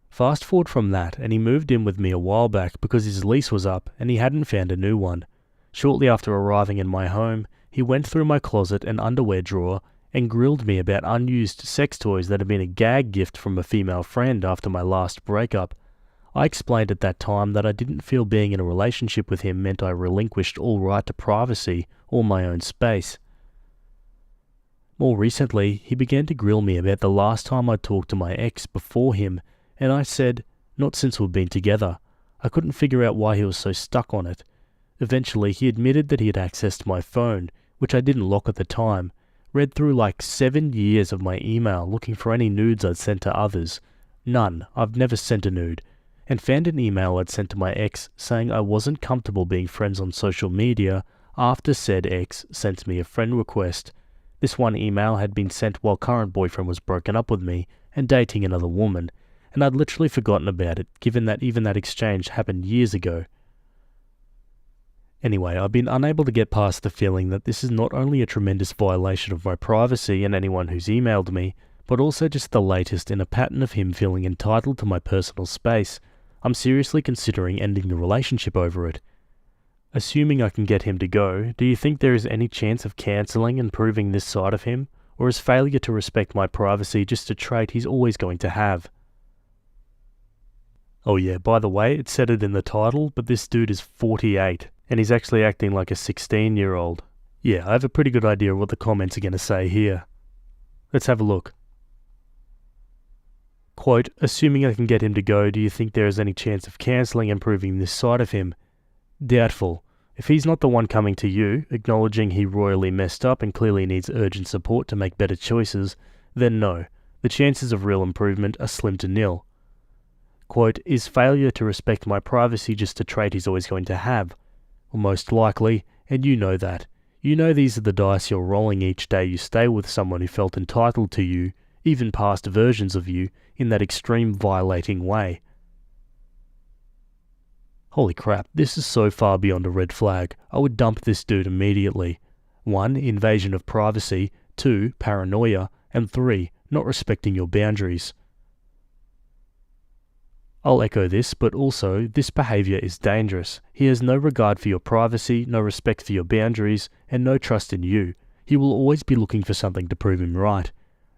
A: Fast forward from that, and he moved in with me a while back because his lease was up and he hadn't found a new one. Shortly after arriving in my home, he went through my closet and underwear drawer and grilled me about unused sex toys that had been a gag gift from a female friend after my last breakup. I explained at that time that I didn't feel being in a relationship with him meant I relinquished all right to privacy or my own space. More recently, he began to grill me about the last time I talked to my ex before him, and I said, not since we'd been together. I couldn't figure out why he was so stuck on it. Eventually, he admitted that he had accessed my phone, which I didn't lock at the time, read through like 7 years of my email looking for any nudes I'd sent to others. None, I've never sent a nude. And found an email I'd sent to my ex saying I wasn't comfortable being friends on social media after said ex sent me a friend request. This one email had been sent while current boyfriend was broken up with me and dating another woman, and I'd literally forgotten about it, given that even that exchange happened years ago. Anyway, I've been unable to get past the feeling that this is not only a tremendous violation of my privacy and anyone who's emailed me, but also just the latest in a pattern of him feeling entitled to my personal space. I'm seriously considering ending the relationship over it. Assuming I can get him to go, do you think there is any chance of cancelling and proving this side of him, or is failure to respect my privacy just a trait he's always going to have? Oh yeah, by the way, it said it in the title, but this dude is 48, and he's actually acting like a 16-year-old. Yeah, I have a pretty good idea of what the comments are going to say here. Let's have a look. Quote, assuming I can get him to go, do you think there is any chance of cancelling and proving this side of him? Doubtful. If he's not the one coming to you, acknowledging he royally messed up and clearly needs urgent support to make better choices, then no. The chances of real improvement are slim to nil. Quote, is failure to respect my privacy just a trait he's always going to have? Well, most likely, And you know that. You know these are the dice you're rolling each day you stay with someone who felt entitled to you, even past versions of you, in that extreme violating way. Holy crap, this is so far beyond a red flag. I would dump this dude immediately. 1. Invasion of privacy. 2. Paranoia. And 3. Not respecting your boundaries. I'll echo this, but also, this behaviour is dangerous. He has no regard for your privacy, no respect for your boundaries, and no trust in you. He will always be looking for something to prove him right.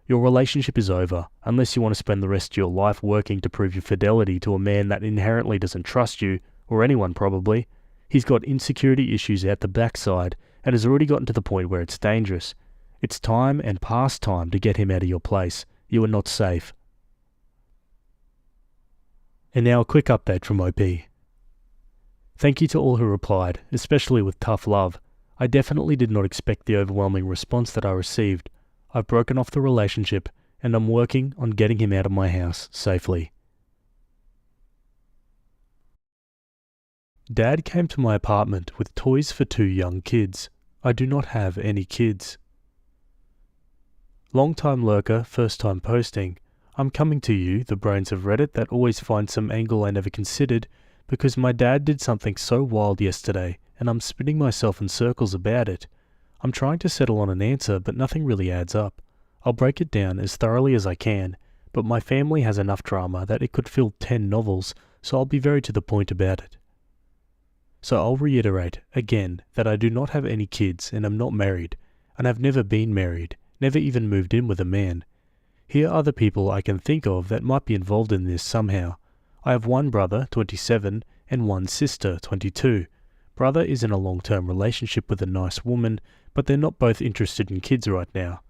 A: Your relationship is over, unless you want to spend the rest of your life working to prove your fidelity to a man that inherently doesn't trust you, or anyone probably. He's got insecurity issues out the backside, and has already gotten to the point where it's dangerous. It's time and past time to get him out of your place. You are not safe. And now a quick update from OP. Thank you to all who replied, especially with tough love. I definitely did not expect the overwhelming response that I received. I've broken off the relationship, and I'm working on getting him out of my house safely. Dad came to my apartment with toys for 2 young kids. I do not have any kids. Long-time lurker, first-time posting. I'm coming to you, the brains of Reddit that always find some angle I never considered, because my dad did something so wild yesterday, and I'm spinning myself in circles about it. I'm trying to settle on an answer, but nothing really adds up. I'll break it down as thoroughly as I can, but my family has enough drama that it could fill 10 novels, so I'll be very to the point about it. So I'll reiterate, again, that I do not have any kids and am not married, and have never been married, never even moved in with a man. Here are the people I can think of that might be involved in this somehow. I have one brother, 27, and one sister, 22. Brother is in a long-term relationship with a nice woman, but they're not both interested in kids right now.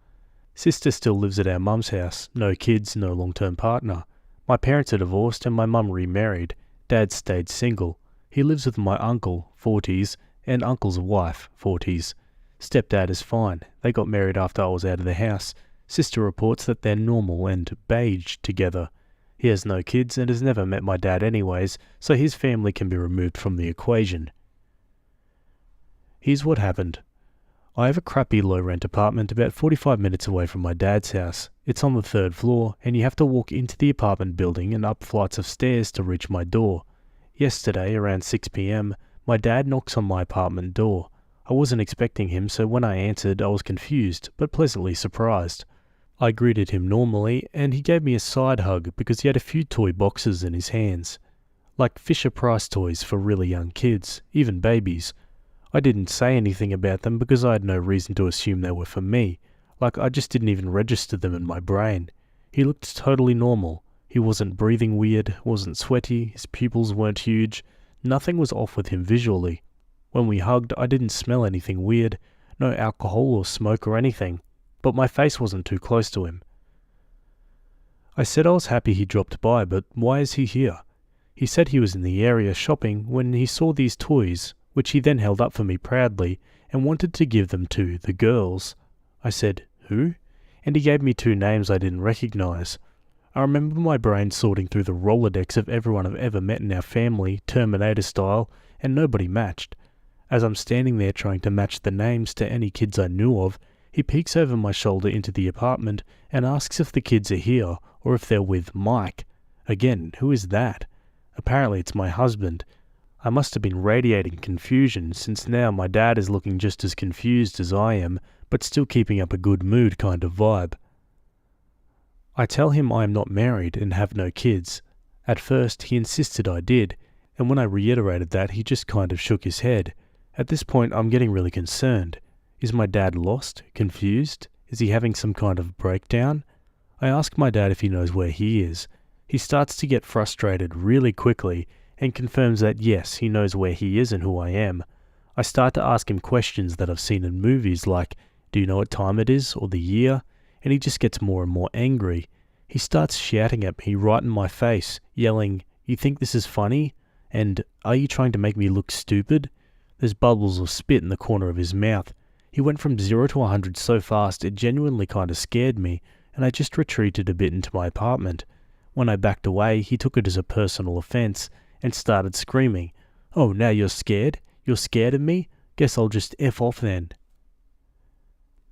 A: Sister still lives at our mum's house, no kids, no long-term partner. My parents are divorced and my mum remarried. Dad stayed single. He lives with my uncle, 40s, and uncle's wife, 40s. Stepdad is fine. They got married after I was out of the house. Sister reports that they're normal and beige together. He has no kids and has never met my dad anyways, so his family can be removed from the equation. Here's what happened. I have a crappy low-rent apartment about 45 minutes away from my dad's house. It's on the 3rd floor, and you have to walk into the apartment building and up flights of stairs to reach my door. Yesterday, around 6 p.m, my dad knocks on my apartment door. I wasn't expecting him, so when I answered, I was confused, but pleasantly surprised. I greeted him normally, and he gave me a side hug because he had a few toy boxes in his hands. Like Fisher-Price toys for really young kids, even babies. I didn't say anything about them because I had no reason to assume they were for me. Like I just didn't even register them in my brain. He looked totally normal. He wasn't breathing weird, wasn't sweaty, his pupils weren't huge. Nothing was off with him visually. When we hugged, I didn't smell anything weird, no alcohol or smoke or anything, but my face wasn't too close to him. I said I was happy he dropped by, but why is he here? He said he was in the area shopping when he saw these toys, which he then held up for me proudly, and wanted to give them to the girls. I said, who? And he gave me 2 names I didn't recognize. I remember my brain sorting through the Rolodex of everyone I've ever met in our family, Terminator style, and nobody matched. As I'm standing there trying to match the names to any kids I knew of, he peeks over my shoulder into the apartment and asks if the kids are here or if they're with Mike. Again, who is that? Apparently it's my husband. I must have been radiating confusion, since now my dad is looking just as confused as I am, but still keeping up a good mood kind of vibe. I tell him I am not married and have no kids. At first he insisted I did, and when I reiterated that, he just kind of shook his head. At this point I'm getting really concerned. Is my dad lost? Confused? Is he having some kind of breakdown? I ask my dad if he knows where he is. He starts to get frustrated really quickly and confirms that yes, he knows where he is and who I am. I start to ask him questions that I've seen in movies like, do you know what time it is or the year? And he just gets more and more angry. He starts shouting at me right in my face, yelling, you think this is funny? And are you trying to make me look stupid? There's bubbles of spit in the corner of his mouth. He went from 0 to 100 so fast it genuinely kind of scared me, and I just retreated a bit into my apartment. When I backed away, he took it as a personal offense and started screaming, oh, now you're scared? You're scared of me? Guess I'll just F off then.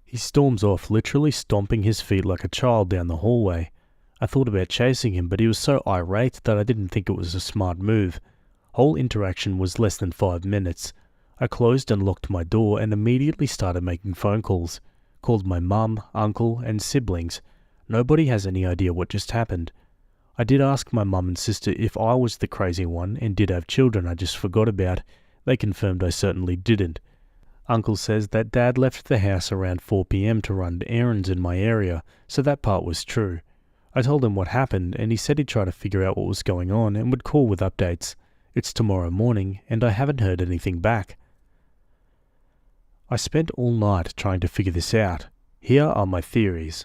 A: He storms off, literally stomping his feet like a child down the hallway. I thought about chasing him, but he was so irate that I didn't think it was a smart move. Whole interaction was less than 5 minutes. I closed and locked my door and immediately started making phone calls. Called my mum, uncle, and siblings. Nobody has any idea what just happened. I did ask my mum and sister if I was the crazy one and did have children I just forgot about. They confirmed I certainly didn't. Uncle says that Dad left the house around 4 p.m. to run errands in my area, so that part was true. I told him what happened and he said he'd try to figure out what was going on and would call with updates. It's tomorrow morning and I haven't heard anything back. I spent all night trying to figure this out. Here are my theories.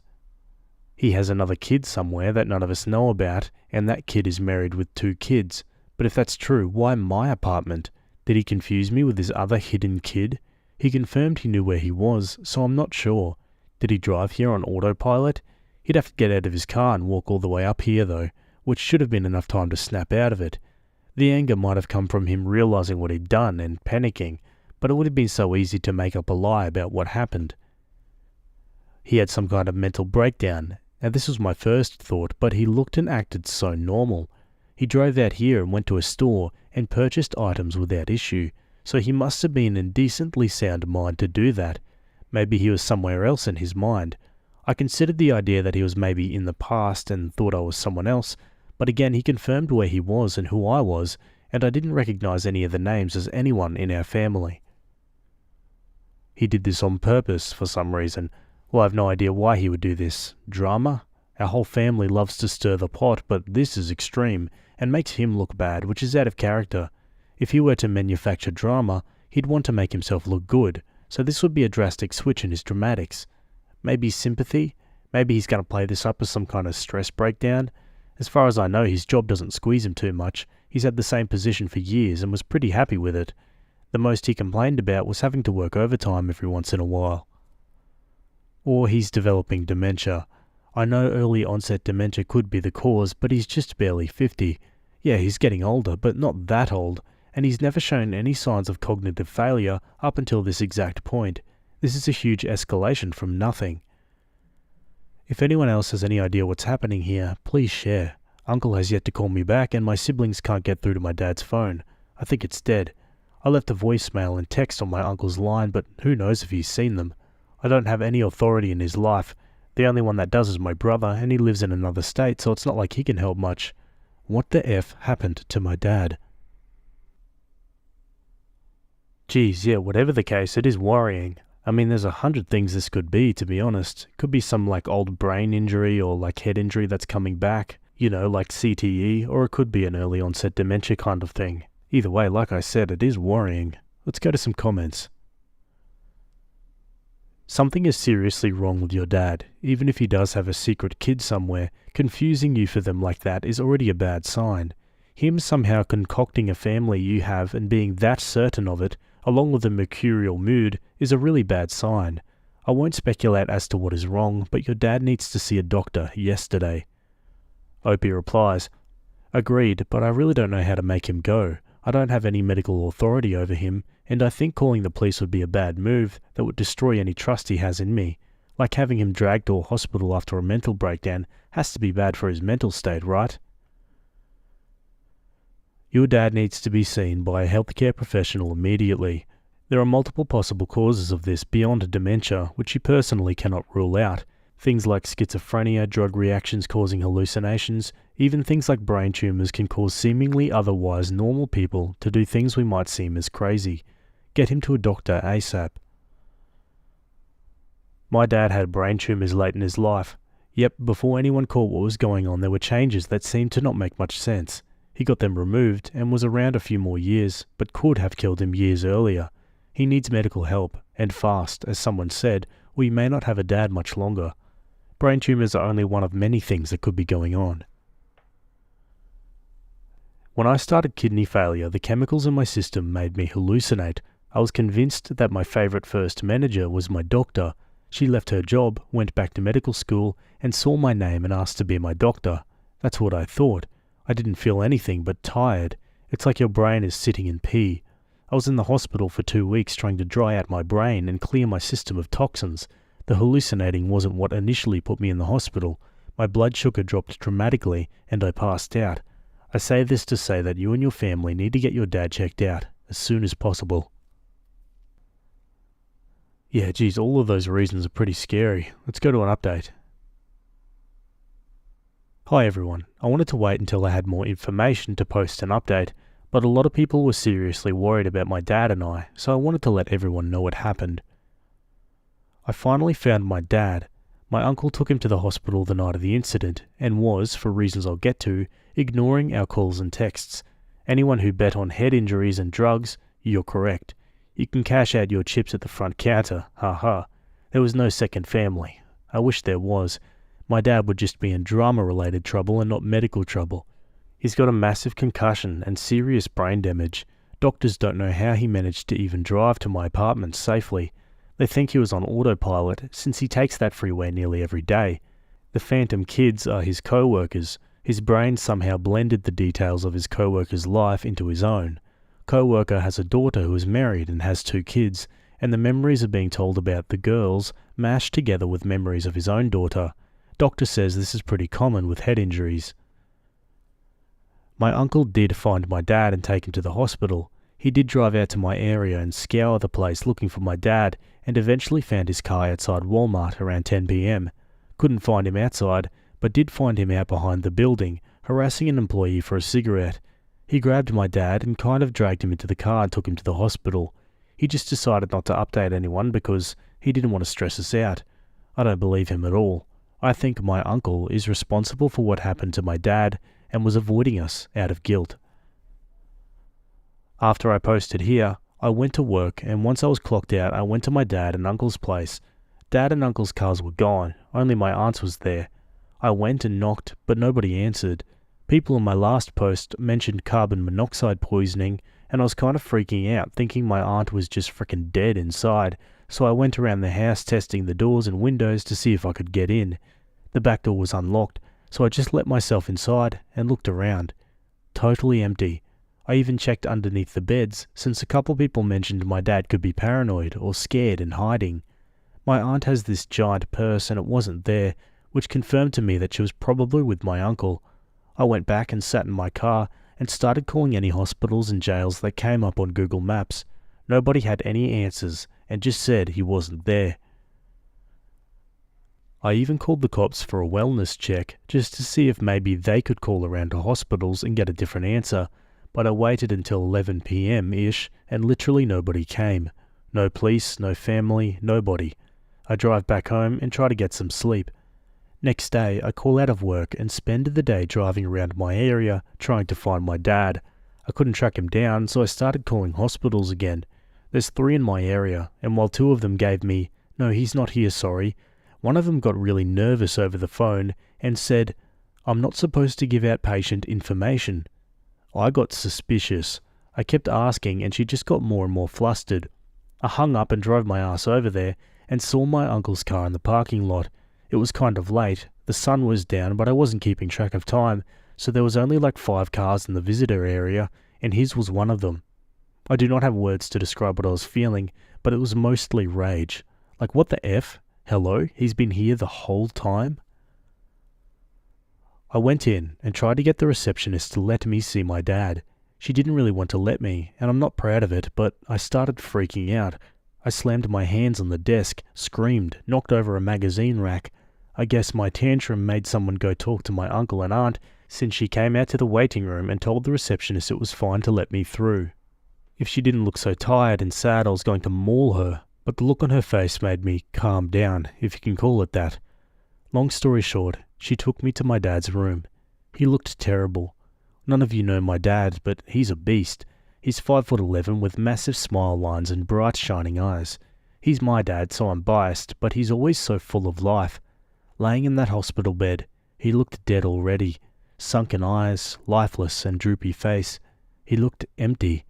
A: He has another kid somewhere that none of us know about, and that kid is married with 2 kids. But if that's true, why my apartment? Did he confuse me with his other hidden kid? He confirmed he knew where he was, so I'm not sure. Did he drive here on autopilot? He'd have to get out of his car and walk all the way up here though, which should have been enough time to snap out of it. The anger might have come from him realizing what he'd done and panicking, but it would have been so easy to make up a lie about what happened. He had some kind of mental breakdown. Now this was my first thought, but he looked and acted so normal. He drove out here and went to a store and purchased items without issue, so he must have been in decently sound mind to do that. Maybe he was somewhere else in his mind. I considered the idea that he was maybe in the past and thought I was someone else, but again he confirmed where he was and who I was, and I didn't recognize any of the names as anyone in our family. He did this on purpose for some reason. Well, I have no idea why he would do this. Drama? Our whole family loves to stir the pot, but this is extreme, and makes him look bad, which is out of character. If he were to manufacture drama, he'd want to make himself look good, so this would be a drastic switch in his dramatics. Maybe sympathy? Maybe he's going to play this up as some kind of stress breakdown? As far as I know, his job doesn't squeeze him too much. He's had the same position for years and was pretty happy with it. The most he complained about was having to work overtime every once in a while. Or he's developing dementia. I know early onset dementia could be the cause, but he's just barely 50. Yeah, he's getting older, but not that old, and he's never shown any signs of cognitive failure up until this exact point. This is a huge escalation from nothing. If anyone else has any idea what's happening here, please share. Uncle has yet to call me back, and my siblings can't get through to my dad's phone. I think it's dead. I left a voicemail and text on my uncle's line, but who knows if he's seen them. I don't have any authority in his life. The only one that does is my brother, and he lives in another state, so it's not like he can help much. What the F happened to my dad? Geez, yeah, whatever the case, it is worrying. I mean, there's 100 things this could be, to be honest. Could be some old brain injury or head injury that's coming back, like CTE, or it could be an early onset dementia kind of thing. Either way, like I said, it is worrying. Let's go to some comments. Something is seriously wrong with your dad. Even if he does have a secret kid somewhere, confusing you for them like that is already a bad sign. Him somehow concocting a family you have and being that certain of it, along with a mercurial mood, is a really bad sign. I won't speculate as to what is wrong, but your dad needs to see a doctor yesterday. Opie replies, Agreed, but I really don't know how to make him go. I don't have any medical authority over him, and I think calling the police would be a bad move that would destroy any trust he has in me. Like having him dragged to a hospital after a mental breakdown has to be bad for his mental state, right? Your dad needs to be seen by a healthcare professional immediately. There are multiple possible causes of this beyond dementia, which you personally cannot rule out. Things like schizophrenia, drug reactions causing hallucinations, even things like brain tumours can cause seemingly otherwise normal people to do things we might seem as crazy. Get him to a doctor ASAP. My dad had brain tumours late in his life. Yep, before anyone caught what was going on, there were changes that seemed to not make much sense. He got them removed and was around a few more years, but could have killed him years earlier. He needs medical help, and fast, as someone said, or he may not have a dad much longer. Brain tumours are only one of many things that could be going on. When I started kidney failure, the chemicals in my system made me hallucinate. I was convinced that my favourite first manager was my doctor. She left her job, went back to medical school, and saw my name and asked to be my doctor. That's what I thought. I didn't feel anything but tired. It's like your brain is sitting in pee. I was in the hospital for 2 weeks trying to dry out my brain and clear my system of toxins. The hallucinating wasn't what initially put me in the hospital. My blood sugar dropped dramatically and I passed out. I say this to say that you and your family need to get your dad checked out as soon as possible. Yeah, geez, all of those reasons are pretty scary. Let's go to an update. Hi everyone, I wanted to wait until I had more information to post an update, but a lot of people were seriously worried about my dad and I, so I wanted to let everyone know what happened. I finally found my dad. My uncle took him to the hospital the night of the incident, and was, for reasons I'll get to, ignoring our calls and texts. Anyone who bet on head injuries and drugs, you're correct. You can cash out your chips at the front counter, haha. There was no second family. I wish there was. My dad would just be in drama-related trouble and not medical trouble. He's got a massive concussion and serious brain damage. Doctors don't know how he managed to even drive to my apartment safely. They think he was on autopilot since he takes that freeway nearly every day. The phantom kids are his co-workers. His brain somehow blended the details of his co-worker's life into his own. Co-worker has a daughter who is married and has 2 kids, and the memories of being told about the girls mashed together with memories of his own daughter. Doctor says this is pretty common with head injuries. My uncle did find my dad and take him to the hospital. He did drive out to my area and scour the place looking for my dad, and eventually found his car outside Walmart around 10 p.m. Couldn't find him outside, but did find him out behind the building, harassing an employee for a cigarette. He grabbed my dad and kind of dragged him into the car and took him to the hospital. He just decided not to update anyone because he didn't want to stress us out. I don't believe him at all. I think my uncle is responsible for what happened to my dad and was avoiding us out of guilt. After I posted here, I went to work, and once I was clocked out, I went to my dad and uncle's place. Dad and uncle's cars were gone, only my aunt's was there. I went and knocked, but nobody answered. People in my last post mentioned carbon monoxide poisoning, and I was kind of freaking out, thinking my aunt was just frickin' dead inside, so I went around the house testing the doors and windows to see if I could get in. The back door was unlocked, so I just let myself inside and looked around. Totally empty. I even checked underneath the beds, since a couple people mentioned my dad could be paranoid or scared and hiding. My aunt has this giant purse and it wasn't there, which confirmed to me that she was probably with my uncle. I went back and sat in my car and started calling any hospitals and jails that came up on Google Maps. Nobody had any answers and just said he wasn't there. I even called the cops for a wellness check just to see if maybe they could call around to hospitals and get a different answer, but I waited until 11 p.m.-ish and literally nobody came. No police, no family, nobody. I drive back home and try to get some sleep. Next day, I call out of work and spend the day driving around my area trying to find my dad. I couldn't track him down, so I started calling hospitals again. There's 3 in my area, and while 2 of them gave me, "No, he's not here, sorry," one of them got really nervous over the phone and said, "I'm not supposed to give out patient information." I got suspicious. I kept asking and she just got more and more flustered. I hung up and drove my ass over there and saw my uncle's car in the parking lot. It was kind of late. The sun was down, but I wasn't keeping track of time, so there was only like 5 cars in the visitor area, and his was one of them. I do not have words to describe what I was feeling, but it was mostly rage. Like, what the F? Hello? He's been here the whole time? I went in and tried to get the receptionist to let me see my dad. She didn't really want to let me, and I'm not proud of it, but I started freaking out. I slammed my hands on the desk, screamed, knocked over a magazine rack. I guess my tantrum made someone go talk to my uncle and aunt, since she came out to the waiting room and told the receptionist it was fine to let me through. If she didn't look so tired and sad, I was going to maul her, but the look on her face made me calm down, if you can call it that. Long story short, she took me to my dad's room. He looked terrible. None of you know my dad, but he's a beast. He's 5'11" with massive smile lines and bright shining eyes. He's my dad, so I'm biased, but he's always so full of life. Laying in that hospital bed, he looked dead already. Sunken eyes, lifeless and droopy face. He looked empty.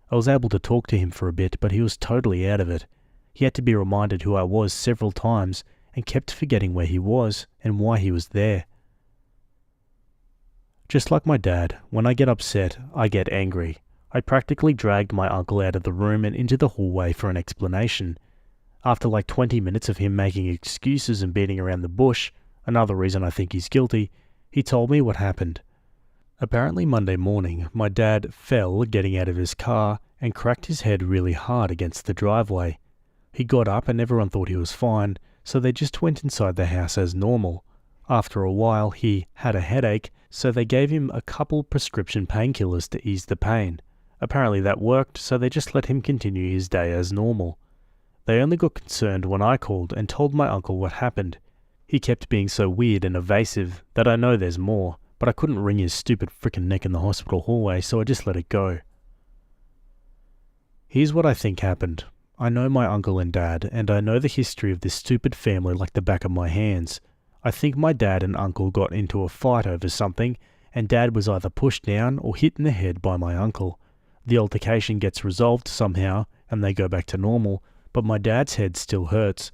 A: I was able to talk to him for a bit, but he was totally out of it. He had to be reminded who I was several times and kept forgetting where he was and why he was there. Just like my dad, when I get upset, I get angry. I practically dragged my uncle out of the room and into the hallway for an explanation. After like 20 minutes of him making excuses and beating around the bush, another reason I think he's guilty, he told me what happened. Apparently Monday morning, my dad fell getting out of his car and cracked his head really hard against the driveway. He got up and everyone thought he was fine, so they just went inside the house as normal. After a while, he had a headache, so they gave him a couple prescription painkillers to ease the pain. Apparently that worked, so they just let him continue his day as normal. They only got concerned when I called and told my uncle what happened. He kept being so weird and evasive that I know there's more, but I couldn't wring his stupid frickin' neck in the hospital hallway, so I just let it go. Here's what I think happened. I know my uncle and dad, and I know the history of this stupid family like the back of my hands. I think my dad and uncle got into a fight over something, and dad was either pushed down or hit in the head by my uncle. The altercation gets resolved somehow, and they go back to normal, but my dad's head still hurts.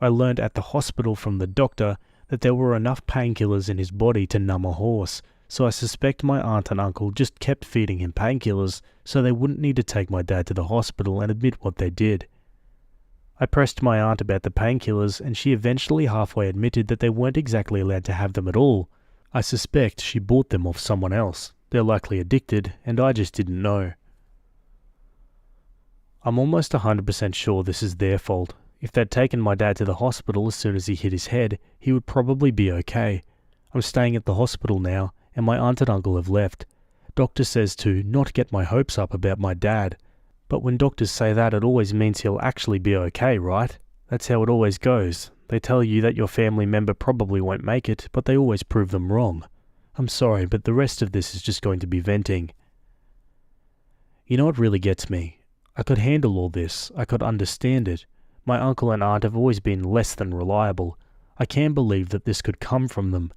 A: I learned at the hospital from the doctor that there were enough painkillers in his body to numb a horse, so I suspect my aunt and uncle just kept feeding him painkillers so they wouldn't need to take my dad to the hospital and admit what they did. I pressed my aunt about the painkillers and she eventually halfway admitted that they weren't exactly allowed to have them at all. I suspect she bought them off someone else. They're likely addicted, and I just didn't know. I'm almost 100% sure this is their fault. If they'd taken my dad to the hospital as soon as he hit his head, he would probably be okay. I'm staying at the hospital now, and my aunt and uncle have left. Doctor says to not get my hopes up about my dad. But when doctors say that, it always means he'll actually be okay, right? That's how it always goes. They tell you that your family member probably won't make it, but they always prove them wrong. I'm sorry, but the rest of this is just going to be venting. You know what really gets me? I could handle all this. I could understand it. My uncle and aunt have always been less than reliable. I can't believe that this could come from them.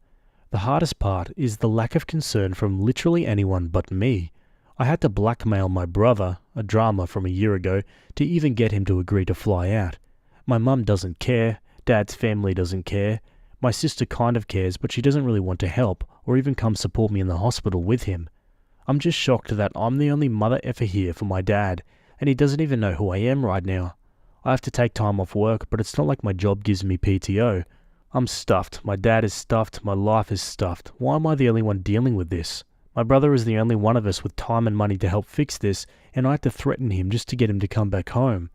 A: The hardest part is the lack of concern from literally anyone but me. I had to blackmail my brother, a drama from a year ago, to even get him to agree to fly out. My mum doesn't care, Dad's family doesn't care, my sister kind of cares but she doesn't really want to help or even come support me in the hospital with him. I'm just shocked that I'm the only mother effer here for my dad, and he doesn't even know who I am right now. I have to take time off work, but it's not like my job gives me PTO. I'm stuffed, my dad is stuffed, my life is stuffed. Why am I the only one dealing with this? My brother is the only one of us with time and money to help fix this, and I had to threaten him just to get him to come back home.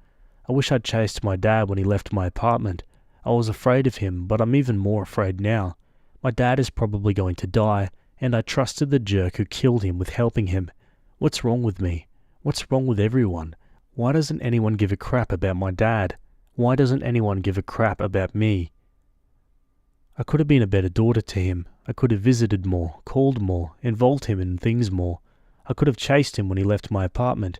A: I wish I'd chased my dad when he left my apartment. I was afraid of him, but I'm even more afraid now. My dad is probably going to die, and I trusted the jerk who killed him with helping him. What's wrong with me? What's wrong with everyone? Why doesn't anyone give a crap about my dad? Why doesn't anyone give a crap about me? I could have been a better daughter to him. I could have visited more, called more, involved him in things more. I could have chased him when he left my apartment.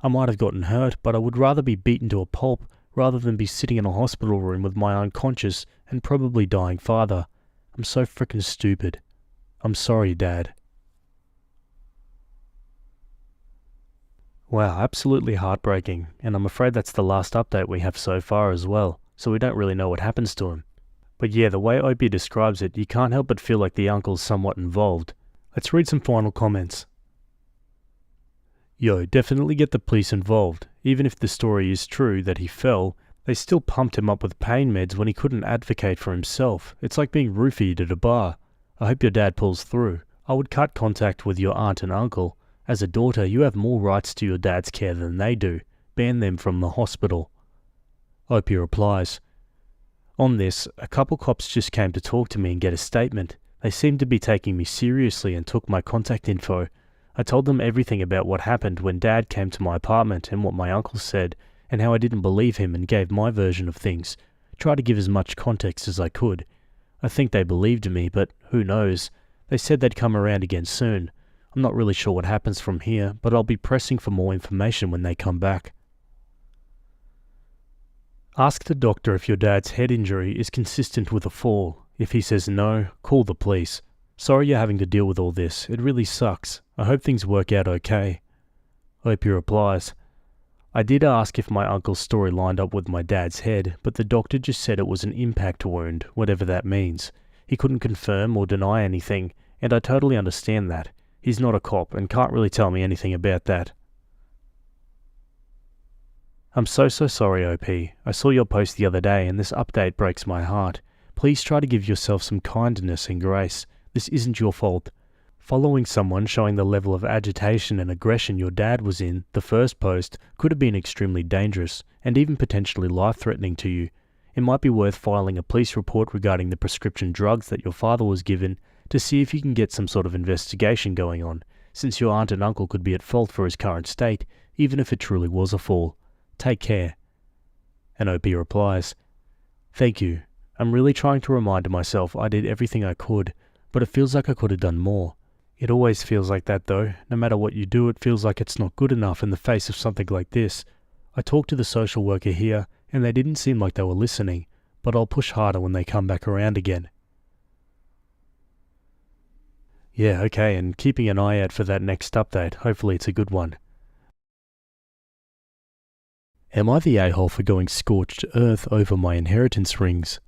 A: I might have gotten hurt, but I would rather be beaten to a pulp rather than be sitting in a hospital room with my unconscious and probably dying father. I'm so frickin' stupid. I'm sorry, Dad. Wow, absolutely heartbreaking, and I'm afraid that's the last update we have so far as well, so we don't really know what happens to him. But yeah, the way Opie describes it, you can't help but feel like the uncle's somewhat involved. Let's read some final comments. Yo, definitely get the police involved. Even if the story is true that he fell, they still pumped him up with pain meds when he couldn't advocate for himself. It's like being roofied at a bar. I hope your dad pulls through. I would cut contact with your aunt and uncle. As a daughter, you have more rights to your dad's care than they do. Ban them from the hospital. Opie replies, on this, a couple cops just came to talk to me and get a statement. They seemed to be taking me seriously and took my contact info. I told them everything about what happened when Dad came to my apartment and what my uncle said, and how I didn't believe him and gave my version of things. Tried to give as much context as I could. I think they believed me, but who knows. They said they'd come around again soon. I'm not really sure what happens from here, but I'll be pressing for more information when they come back. Ask the doctor if your dad's head injury is consistent with a fall. If he says no, call the police. Sorry you're having to deal with all this. It really sucks. I hope things work out okay. Opie replies, I did ask if my uncle's story lined up with my dad's head, but the doctor just said it was an impact wound, whatever that means. He couldn't confirm or deny anything, and I totally understand that. He's not a cop and can't really tell me anything about that. I'm so sorry, OP. I saw your post the other day and this update breaks my heart. Please try to give yourself some kindness and grace. This isn't your fault. Following someone showing the level of agitation and aggression your dad was in, the first post, could have been extremely dangerous and even potentially life-threatening to you. It might be worth filing a police report regarding the prescription drugs that your father was given to see if you can get some sort of investigation going on, since your aunt and uncle could be at fault for his current state, even if it truly was a fall. Take care. And OP replies, "Thank you. I'm really trying to remind myself I did everything I could, but it feels like I could have done more. It always feels like that though. No matter what you do, it feels like it's not good enough in the face of something like this. I talked to the social worker here, and they didn't seem like they were listening, but I'll push harder when they come back around again." Yeah, okay, and keeping an eye out for that next update. Hopefully it's a good one. Am I the a-hole for going scorched earth over my inheritance rings?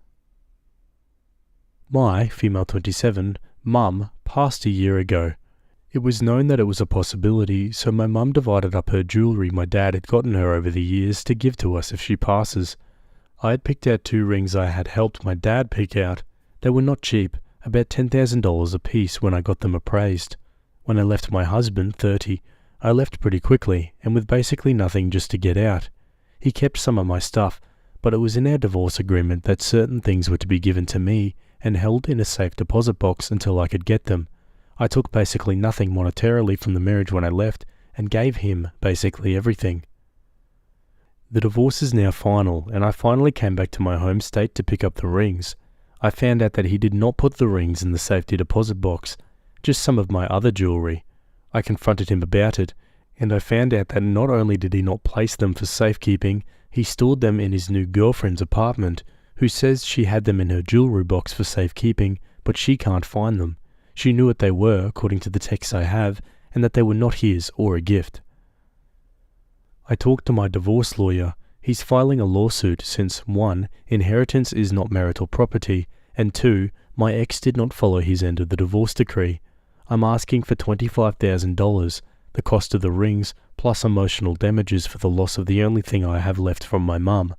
A: My, female 27, mum passed a year ago. It was known that it was a possibility, so my mum divided up her jewellery my dad had gotten her over the years to give to us if she passes. I had picked out 2 rings I had helped my dad pick out. They were not cheap, about $10,000 a piece when I got them appraised. When I left my husband, 30, I left pretty quickly and with basically nothing just to get out. He kept some of my stuff, but it was in our divorce agreement that certain things were to be given to me and held in a safe deposit box until I could get them. I took basically nothing monetarily from the marriage when I left and gave him basically everything. The divorce is now final, and I finally came back to my home state to pick up the rings. I found out that he did not put the rings in the safety deposit box, just some of my other jewellery. I confronted him about it, and I found out that not only did he not place them for safekeeping, he stored them in his new girlfriend's apartment, who says she had them in her jewellery box for safekeeping, but she can't find them. She knew what they were, according to the texts I have, and that they were not his or a gift. I talked to my divorce lawyer. He's filing a lawsuit since 1. Inheritance is not marital property, and 2. My ex did not follow his end of the divorce decree. I'm asking for $25,000, the cost of the rings, plus emotional damages for the loss of the only thing I have left from my mum.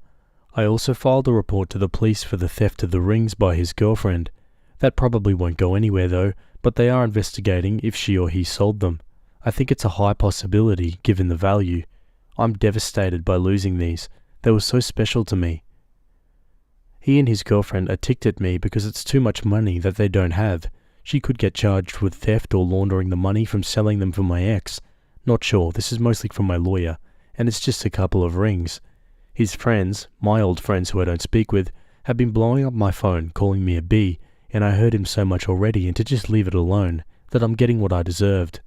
A: I also filed a report to the police for the theft of the rings by his girlfriend. That probably won't go anywhere though, but they are investigating if she or he sold them. I think it's a high possibility, given the value. I'm devastated by losing these. They were so special to me. He and his girlfriend are ticked at me because it's too much money that they don't have. She could get charged with theft or laundering the money from selling them for my ex. Not sure, this is mostly from my lawyer, and it's just a couple of rings. His friends, my old friends who I don't speak with, have been blowing up my phone, calling me a B, and I hurt him so much already, and to just leave it alone, that I'm getting what I deserved.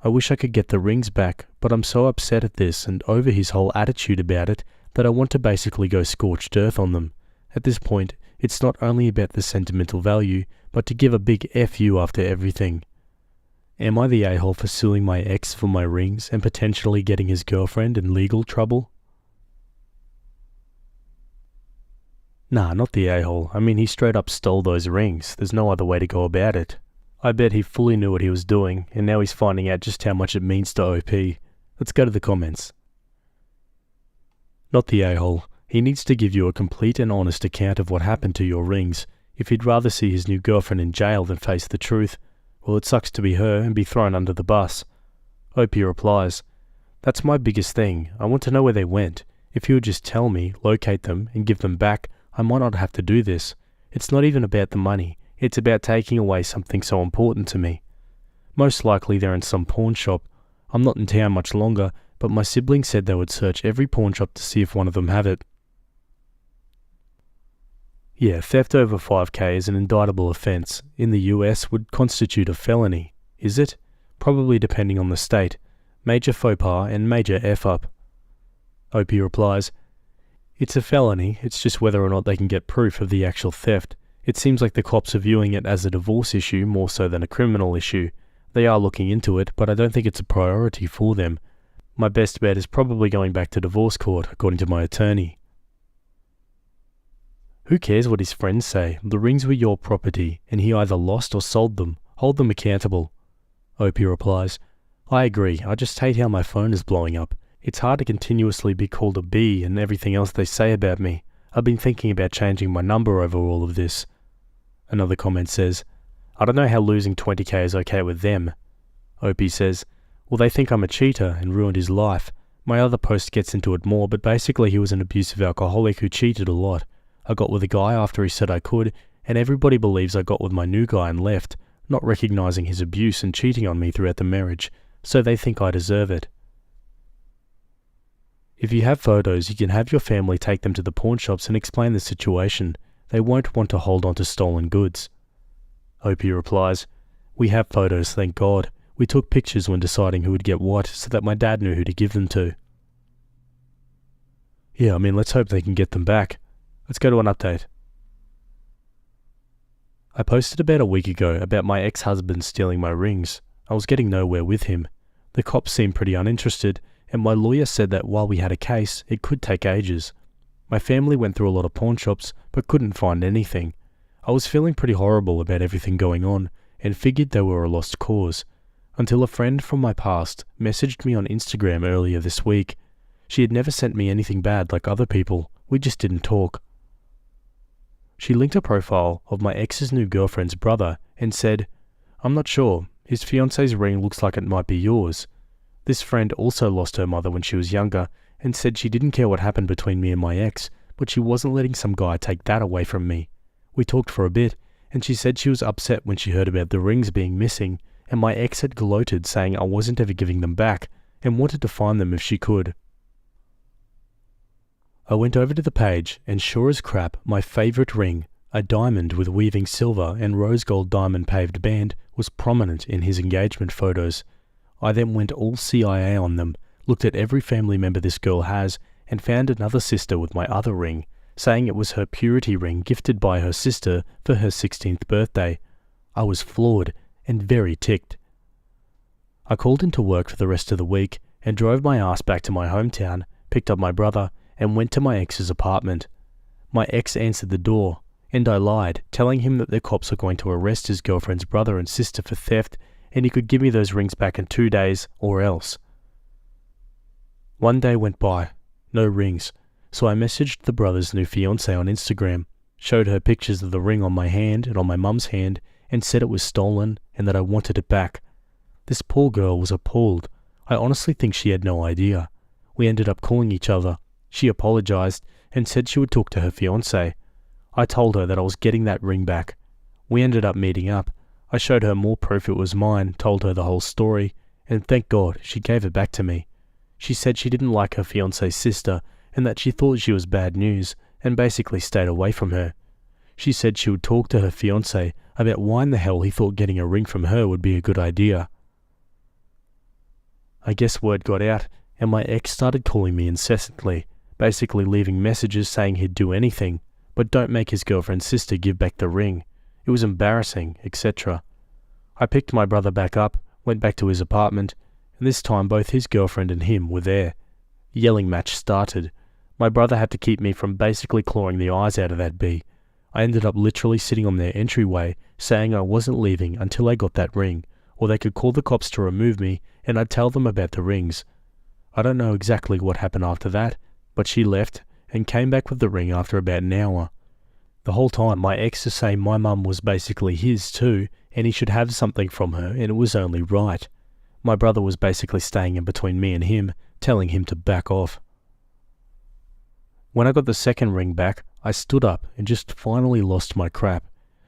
A: I wish I could get the rings back, but I'm so upset at this and over his whole attitude about it that I want to basically go scorched earth on them. At this point, it's not only about the sentimental value, but to give a big F you after everything. Am I the a-hole for suing my ex for my rings and potentially getting his girlfriend in legal trouble? Nah, not the a-hole. I mean, he straight up stole those rings. There's no other way to go about it. I bet he fully knew what he was doing, and now he's finding out just how much it means to OP. Let's go to the comments. Not the a-hole. He needs to give you a complete and honest account of what happened to your rings. If he'd rather see his new girlfriend in jail than face the truth, well, it sucks to be her and be thrown under the bus. OP replies, "That's my biggest thing. I want to know where they went. If he would just tell me, locate them, and give them back, I might not have to do this. It's not even about the money. It's about taking away something so important to me. Most likely they're in some pawn shop. I'm not in town much longer, but my siblings said they would search every pawn shop to see if one of them have it." Yeah, theft over 5K is an indictable offense. In the US would constitute a felony. Is it? Probably depending on the state. Major faux pas and major F-up. OP replies, "It's a felony, it's just whether or not they can get proof of the actual theft. It seems like the cops are viewing it as a divorce issue more so than a criminal issue. They are looking into it, but I don't think it's a priority for them. My best bet is probably going back to divorce court, according to my attorney." Who cares what his friends say? The rings were your property, and he either lost or sold them. Hold them accountable. OP replies, "I agree, I just hate how my phone is blowing up. It's hard to continuously be called a B and everything else they say about me. I've been thinking about changing my number over all of this. Another comment says, I don't know how losing 20k is okay with them. Opie says, well, they think I'm a cheater and ruined his life. My other post gets into it more, but basically he was an abusive alcoholic who cheated a lot. I got with a guy after he said I could, and everybody believes I got with my new guy and left, not recognizing his abuse and cheating on me throughout the marriage, so they think I deserve it. If you have photos, you can have your family take them to the pawn shops and explain the situation. They won't want to hold on to stolen goods. Opie replies, we have photos, thank God. We took pictures when deciding who would get what so that my dad knew who to give them to. Yeah, let's hope they can get them back. Let's go to an update. I posted about a week ago about my ex-husband stealing my rings. I was getting nowhere with him. The cops seemed pretty uninterested, and my lawyer said that while we had a case, it could take ages. My family went through a lot of pawn shops, but couldn't find anything. I was feeling pretty horrible about everything going on, and figured they were a lost cause. Until a friend from my past messaged me on Instagram earlier this week. She had never sent me anything bad like other people, we just didn't talk. She linked a profile of my ex's new girlfriend's brother and said, I'm not sure, his fiance's ring looks like it might be yours. This friend also lost her mother when she was younger and said she didn't care what happened between me and my ex, but she wasn't letting some guy take that away from me. We talked for a bit, and she said she was upset when she heard about the rings being missing, and my ex had gloated saying I wasn't ever giving them back and wanted to find them if she could. I went over to the page and sure as crap, my favourite ring, a diamond with weaving silver and rose gold diamond paved band, was prominent in his engagement photos. I then went all CIA on them, looked at every family member this girl has, and found another sister with my other ring, saying it was her purity ring gifted by her sister for her 16th birthday. I was floored and very ticked. I called into work for the rest of the week and drove my ass back to my hometown, picked up my brother, and went to my ex's apartment. My ex answered the door, and I lied, telling him that the cops were going to arrest his girlfriend's brother and sister for theft, and he could give me those rings back in 2 days or else. 1 day went by, no rings, so I messaged the brother's new fiancée on Instagram, showed her pictures of the ring on my hand and on my mum's hand, and said it was stolen and that I wanted it back. This poor girl was appalled. I honestly think she had no idea. We ended up calling each other. She apologized and said she would talk to her fiancé. I told her that I was getting that ring back. We ended up meeting up. I showed her more proof it was mine, told her the whole story, and thank God she gave it back to me. She said she didn't like her fiancé's sister and that she thought she was bad news and basically stayed away from her. She said she would talk to her fiancé about why in the hell he thought getting a ring from her would be a good idea. I guess word got out, and my ex started calling me incessantly, basically leaving messages saying he'd do anything, but don't make his girlfriend's sister give back the ring. It was embarrassing, etc. I picked my brother back up, went back to his apartment, and this time both his girlfriend and him were there. Yelling match started. My brother had to keep me from basically clawing the eyes out of that bee. I ended up literally sitting on their entryway, saying I wasn't leaving until I got that ring, or they could call the cops to remove me, and I'd tell them about the rings. I don't know exactly what happened after that, but she left, and came back with the ring after about an hour. The whole time my ex is saying my mum was basically his too, and he should have something from her, and it was only right. My brother was basically staying in between me and him, telling him to back off. When I got the second ring back, I stood up and just finally lost my crap.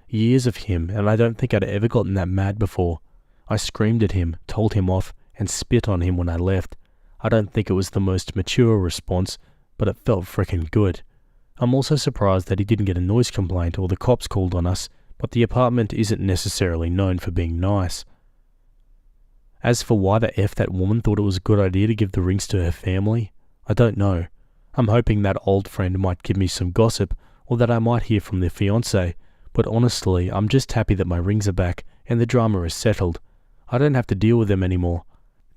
A: Years of him, and I don't think I'd ever gotten that mad before. I screamed at him, told him off, and spit on him when I left. I don't think it was the most mature response, but it felt frickin' good. I'm also surprised that he didn't get a noise complaint or the cops called on us, but the apartment isn't necessarily known for being nice. As for why the F that woman thought it was a good idea to give the rings to her family, I don't know. I'm hoping that old friend might give me some gossip, or that I might hear from the fiancé, but honestly, I'm just happy that my rings are back and the drama is settled. I don't have to deal with them anymore.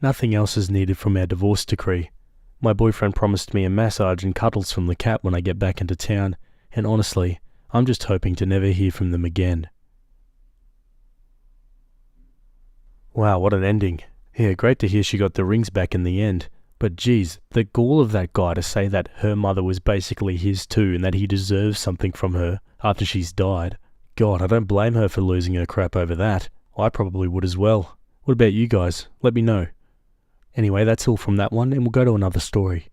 A: Nothing else is needed from our divorce decree. My boyfriend promised me a massage and cuddles from the cat when I get back into town, and honestly, I'm just hoping to never hear from them again. Wow, what an ending. Yeah, great to hear she got the rings back in the end, But geez, the gall of that guy to say that her mother was basically his too and that he deserves something from her after she's died. God, I don't blame her for losing her crap over that. I probably would as well. What about you guys? Let me know. Anyway, that's all from that one, and we'll go to another story.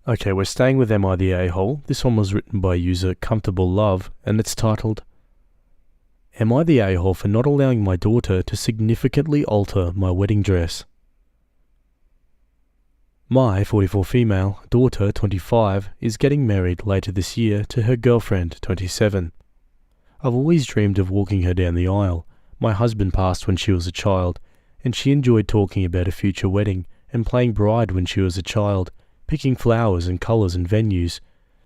A: Okay, we're staying with Am I the A-hole? This one was written by user Comfortable Love, and it's titled, Am I the a-hole for not allowing my daughter to significantly alter my wedding dress? My 44 female daughter, 25, is getting married later this year to her girlfriend, 27. I've always dreamed of walking her down the aisle. My husband passed when she was a child, and she enjoyed talking about a future wedding and playing bride when she was a child, picking flowers and colours and venues.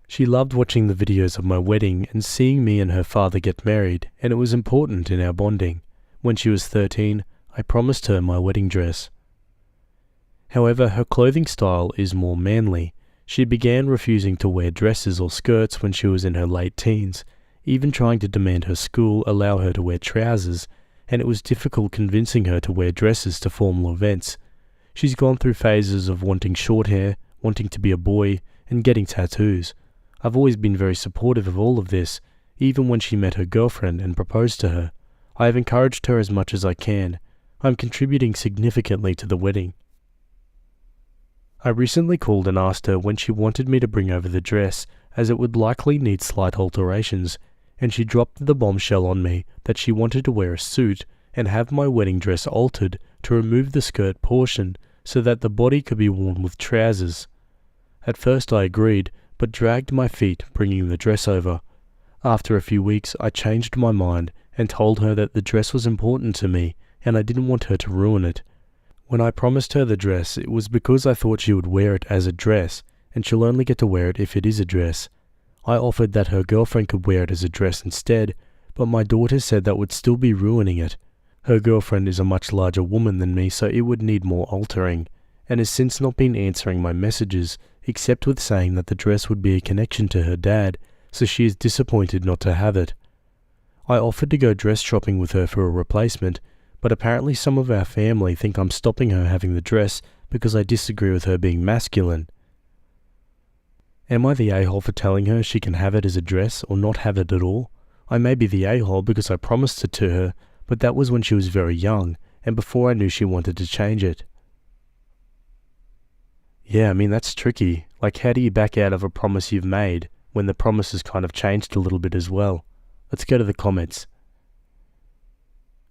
A: She loved watching the videos of my wedding and seeing me and her father get married, and it was important in our bonding. When she was 13, I promised her my wedding dress. However, her clothing style is more manly. She began refusing to wear dresses or skirts when she was in her late teens, even trying to demand her school allow her to wear trousers, and it was difficult convincing her to wear dresses to formal events. She's gone through phases of wanting short hair, wanting to be a boy, and getting tattoos. I've always been very supportive of all of this, even when she met her girlfriend and proposed to her. I have encouraged her as much as I can. I'm contributing significantly to the wedding. I recently called and asked her when she wanted me to bring over the dress, as it would likely need slight alterations, and she dropped the bombshell on me that she wanted to wear a suit and have my wedding dress altered to remove the skirt portion so that the body could be worn with trousers. At first I agreed, but dragged my feet bringing the dress over. After a few weeks I changed my mind and told her that the dress was important to me and I didn't want her to ruin it. When I promised her the dress, it was because I thought she would wear it as a dress, and she'll only get to wear it if it is a dress. I offered that her girlfriend could wear it as a dress instead, but my daughter said that would still be ruining it. Her girlfriend is a much larger woman than me, so it would need more altering, and has since not been answering my messages, except with saying that the dress would be a connection to her dad, so she is disappointed not to have it. I offered to go dress shopping with her for a replacement, but apparently some of our family think I'm stopping her having the dress because I disagree with her being masculine. Am I the a-hole for telling her she can have it as a dress or not have it at all? I may be the a-hole because I promised it to her, but that was when she was very young, and before I knew she wanted to change it. Yeah, I mean, that's tricky. Like, how do you back out of a promise you've made when the promise has kind of changed a little bit as well? Let's go to the comments.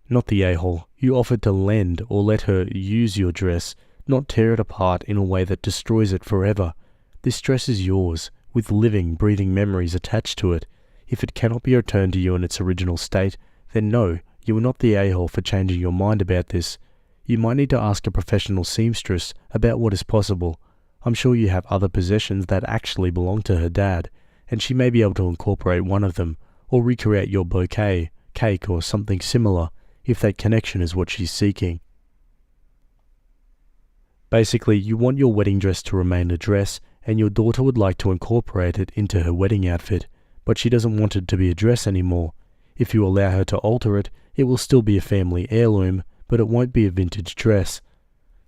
A: Not the a-hole. You offered to lend or let her use your dress, not tear it apart in a way that destroys it forever. This dress is yours, with living, breathing memories attached to it. If it cannot be returned to you in its original state, then no, you are not the a-hole for changing your mind about this. You might need to ask a professional seamstress about what is possible. I'm sure you have other possessions that actually belong to her dad, and she may be able to incorporate one of them, or recreate your bouquet, cake, or something similar, if that connection is what she's seeking. Basically, you want your wedding dress to remain a dress, and your daughter would like to incorporate it into her wedding outfit, but she doesn't want it to be a dress anymore. If you allow her to alter it, it will still be a family heirloom, but it won't be a vintage dress.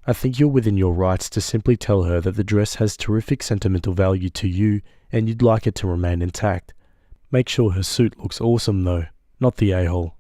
A: I think you're within your rights to simply tell her that the dress has terrific sentimental value to you and you'd like it to remain intact. Make sure her suit looks awesome though, not the a-hole.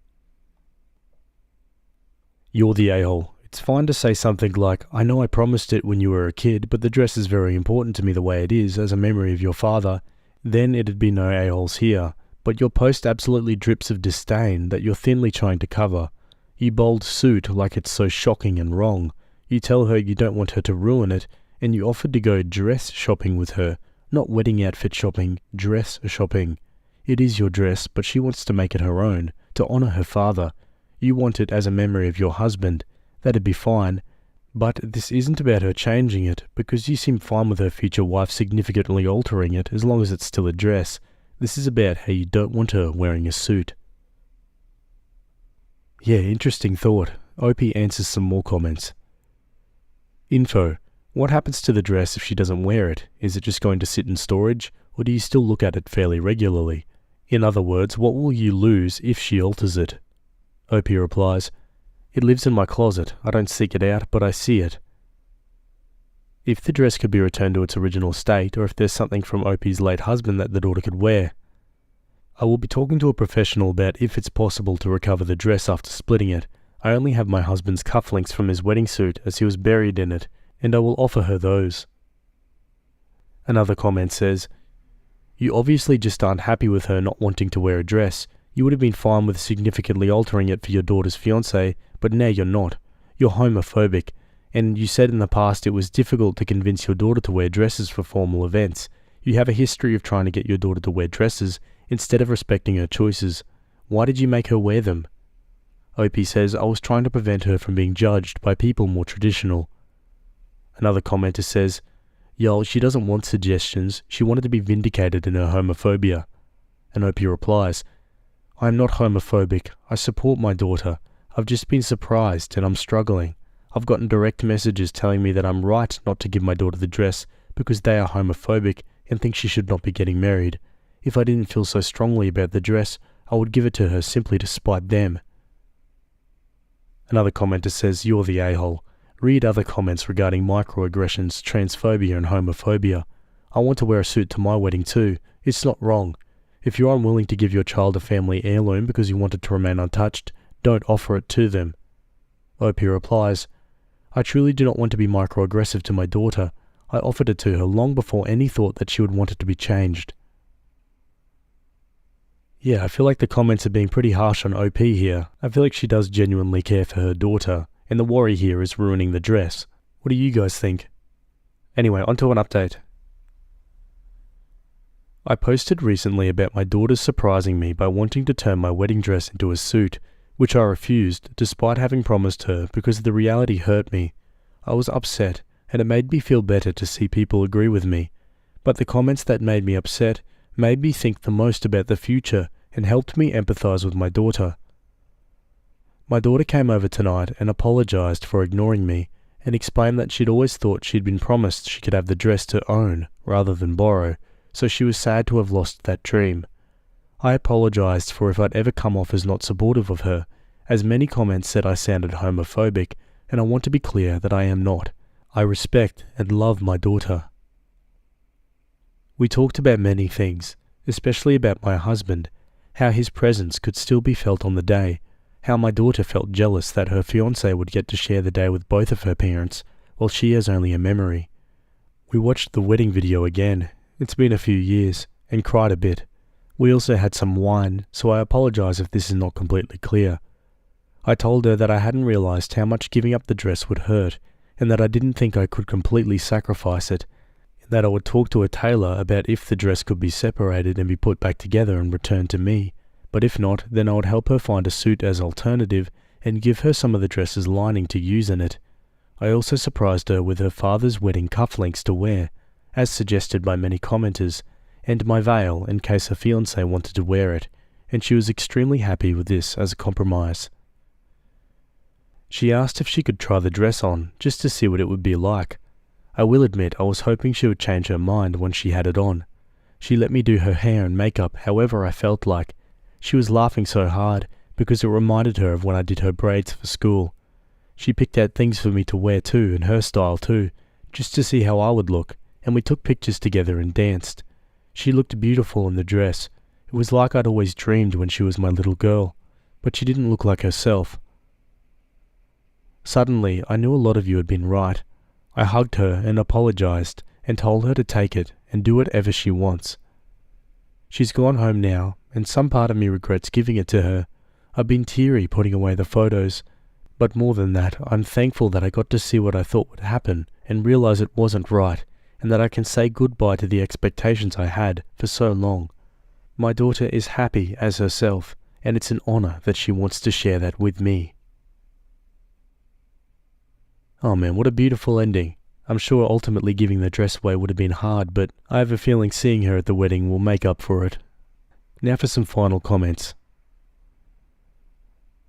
A: You're the a-hole. It's fine to say something like, I know I promised it when you were a kid, but the dress is very important to me the way it is as a memory of your father. Then it'd be no a-holes here. But your post absolutely drips of disdain that you're thinly trying to cover. You bold suit like it's so shocking and wrong. You tell her you don't want her to ruin it, and you offered to go dress shopping with her. Not wedding outfit shopping, dress shopping. It is your dress, but she wants to make it her own, to honour her father. You want it as a memory of your husband. That'd be fine. But this isn't about her changing it, because you seem fine with her future wife significantly altering it as long as it's still a dress. This is about how you don't want her wearing a suit. Yeah, interesting thought. Opie answers some more comments. Info. What happens to the dress if she doesn't wear it? Is it just going to sit in storage, or do you still look at it fairly regularly? In other words, what will you lose if she alters it? Opie replies, It lives in my closet. I don't seek it out, but I see it. If the dress could be returned to its original state, or if there's something from OP's late husband that the daughter could wear. I will be talking to a professional about if it's possible to recover the dress after splitting it. I only have my husband's cufflinks from his wedding suit as he was buried in it, and I will offer her those. Another comment says, "You obviously just aren't happy with her not wanting to wear a dress. You would have been fine with significantly altering it for your daughter's fiancé, but now you're not. You're homophobic, and you said in the past it was difficult to convince your daughter to wear dresses for formal events. You have a history of trying to get your daughter to wear dresses instead of respecting her choices. Why did you make her wear them?" OP says, "I was trying to prevent her from being judged by people more traditional." Another commenter says, "Yo, she doesn't want suggestions. She wanted to be vindicated in her homophobia." And OP replies, "I am not homophobic. I support my daughter. I've just been surprised and I'm struggling. I've gotten direct messages telling me that I'm right not to give my daughter the dress because they are homophobic and think she should not be getting married. If I didn't feel so strongly about the dress, I would give it to her simply to spite them." Another commenter says, "You're the a-hole. Read other comments regarding microaggressions, transphobia and homophobia. I want to wear a suit to my wedding too. It's not wrong. If you're unwilling to give your child a family heirloom because you want it to remain untouched, don't offer it to them." OP replies, "I truly do not want to be microaggressive to my daughter. I offered it to her long before any thought that she would want it to be changed." Yeah, I feel like the comments are being pretty harsh on OP here. I feel like she does genuinely care for her daughter, and the worry here is ruining the dress. What do you guys think? Anyway, onto an update. I posted recently about my daughter surprising me by wanting to turn my wedding dress into a suit, which I refused despite having promised her because the reality hurt me. I was upset, and it made me feel better to see people agree with me. But the comments that made me upset made me think the most about the future and helped me empathize with my daughter. My daughter came over tonight and apologized for ignoring me and explained that she'd always thought she'd been promised she could have the dress to own rather than borrow, so she was sad to have lost that dream. I apologized for if I'd ever come off as not supportive of her, as many comments said I sounded homophobic, and I want to be clear that I am not. I respect and love my daughter. We talked about many things, especially about my husband, how his presence could still be felt on the day, how my daughter felt jealous that her fiancé would get to share the day with both of her parents, while she has only a memory. We watched the wedding video again. It's been a few years, and cried a bit. We also had some wine, so I apologize if this is not completely clear. I told her that I hadn't realized how much giving up the dress would hurt, and that I didn't think I could completely sacrifice it, and that I would talk to a tailor about if the dress could be separated and be put back together and returned to me, but if not, then I would help her find a suit as alternative and give her some of the dress's lining to use in it. I also surprised her with her father's wedding cufflinks to wear, as suggested by many commenters, and my veil in case her fiancé wanted to wear it, and she was extremely happy with this as a compromise. She asked if she could try the dress on, just to see what it would be like. I will admit I was hoping she would change her mind once she had it on. She let me do her hair and makeup however I felt like. She was laughing so hard because it reminded her of when I did her braids for school. She picked out things for me to wear too, and her style too, just to see how I would look, and we took pictures together and danced. She looked beautiful in the dress. It was like I'd always dreamed when she was my little girl, but she didn't look like herself. Suddenly, I knew a lot of you had been right. I hugged her and apologized and told her to take it and do whatever she wants. She's gone home now, and some part of me regrets giving it to her. I've been teary putting away the photos, but more than that, I'm thankful that I got to see what I thought would happen and realize it wasn't right, and that I can say goodbye to the expectations I had for so long. My daughter is happy as herself, and it's an honor that she wants to share that with me. Oh man, what a beautiful ending. I'm sure ultimately giving the dress away would have been hard, but I have a feeling seeing her at the wedding will make up for it. Now for some final comments.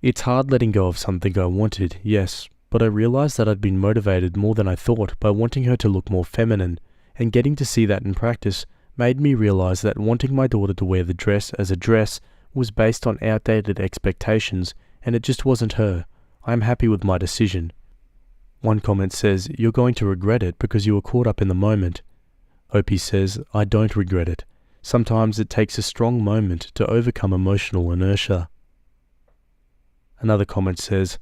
A: It's hard letting go of something I wanted, yes, but I realized that I'd been motivated more than I thought by wanting her to look more feminine, and getting to see that in practice made me realize that wanting my daughter to wear the dress as a dress was based on outdated expectations, and it just wasn't her. I am happy with my decision. One comment says, you're going to regret it because you were caught up in the moment. Opie says, I don't regret it. Sometimes it takes a strong moment to overcome emotional inertia. Another comment says,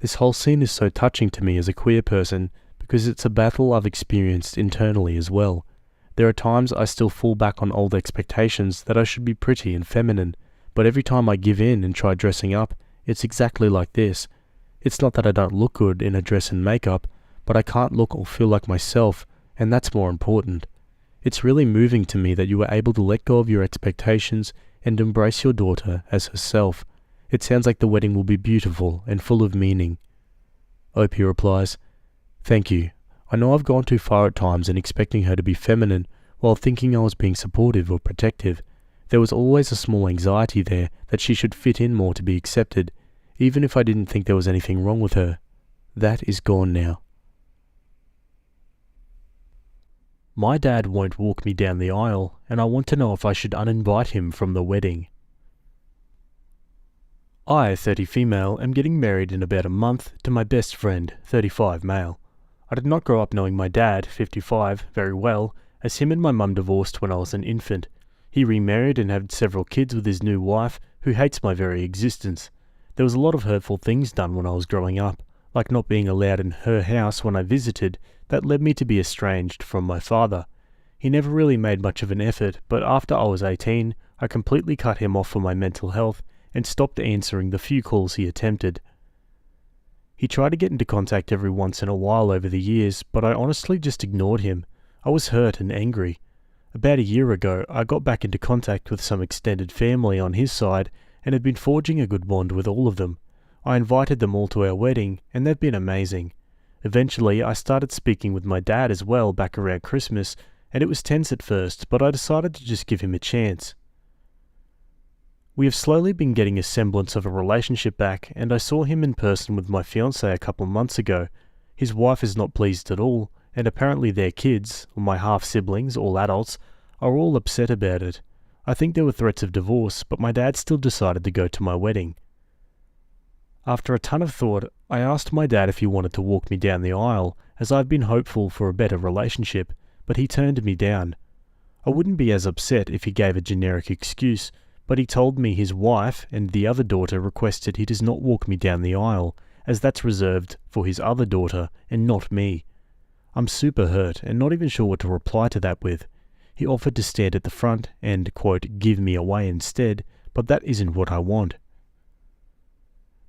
A: this whole scene is so touching to me as a queer person because it's a battle I've experienced internally as well. There are times I still fall back on old expectations that I should be pretty and feminine, but every time I give in and try dressing up, it's exactly like this. It's not that I don't look good in a dress and makeup, but I can't look or feel like myself, and that's more important. It's really moving to me that you were able to let go of your expectations and embrace your daughter as herself. It sounds like the wedding will be beautiful and full of meaning. Opie replies, thank you. I know I've gone too far at times in expecting her to be feminine while thinking I was being supportive or protective. There was always a small anxiety there that she should fit in more to be accepted, even if I didn't think there was anything wrong with her. That is gone now. My dad won't walk me down the aisle, and I want to know if I should uninvite him from the wedding. I, 30 female, am getting married in about a month to my best friend, 35 male. I did not grow up knowing my dad, 55, very well, as him and my mum divorced when I was an infant. He remarried and had several kids with his new wife, who hates my very existence. There was a lot of hurtful things done when I was growing up, like not being allowed in her house when I visited, that led me to be estranged from my father. He never really made much of an effort, but after I was 18, I completely cut him off for my mental health and stopped answering the few calls he attempted. He tried to get into contact every once in a while over the years, but I honestly just ignored him. I was hurt and angry. About a year ago, I got back into contact with some extended family on his side and had been forging a good bond with all of them. I invited them all to our wedding, and they've been amazing. Eventually, I started speaking with my dad as well back around Christmas, and it was tense at first, but I decided to just give him a chance. We have slowly been getting a semblance of a relationship back, and I saw him in person with my fiancée a couple of months ago. His wife is not pleased at all, and apparently their kids, or my half-siblings, all adults, are all upset about it. I think there were threats of divorce, but my dad still decided to go to my wedding. After a ton of thought, I asked my dad if he wanted to walk me down the aisle, as I've been hopeful for a better relationship, but he turned me down. I wouldn't be as upset if he gave a generic excuse, but he told me his wife and the other daughter requested he does not walk me down the aisle, as that's reserved for his other daughter and not me. I'm super hurt and not even sure what to reply to that with. He offered to stand at the front and, quote, give me away instead, but that isn't what I want.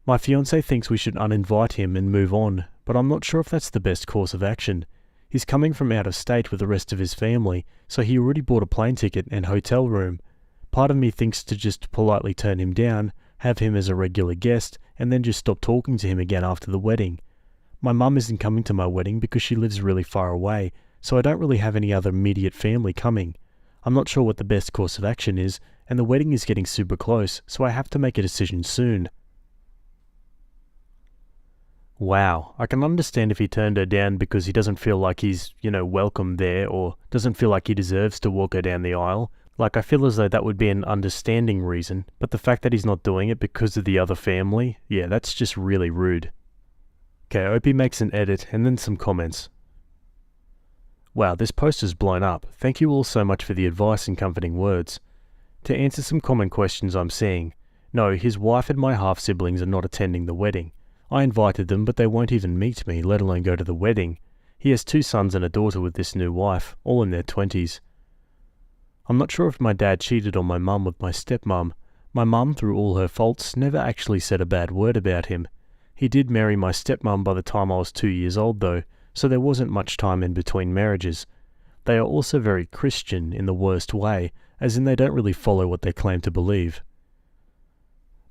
A: My fiancé thinks we should uninvite him and move on, but I'm not sure if that's the best course of action. He's coming from out of state with the rest of his family, so he already bought a plane ticket and hotel room. Part of me thinks to just politely turn him down, have him as a regular guest, and then just stop talking to him again after the wedding. My mum isn't coming to my wedding because she lives really far away, so I don't really have any other immediate family coming. I'm not sure what the best course of action is, and the wedding is getting super close, so I have to make a decision soon. Wow, I can understand if he turned her down because he doesn't feel like he's, welcome there, or doesn't feel like he deserves to walk her down the aisle. Like, I feel as though that would be an understanding reason, but the fact that he's not doing it because of the other family, yeah, that's just really rude. Okay, Opie makes an edit and then some comments. Wow, this post is blown up. Thank you all so much for the advice and comforting words. To answer some common questions I'm seeing, no, his wife and my half-siblings are not attending the wedding. I invited them, but they won't even meet me, let alone go to the wedding. He has 2 sons and a daughter with this new wife, all in their 20s. I'm not sure if my dad cheated on my mum with my stepmom. My mum, through all her faults, never actually said a bad word about him. He did marry my stepmom by the time I was 2 years old though, so there wasn't much time in between marriages. They are also very Christian in the worst way, as in they don't really follow what they claim to believe.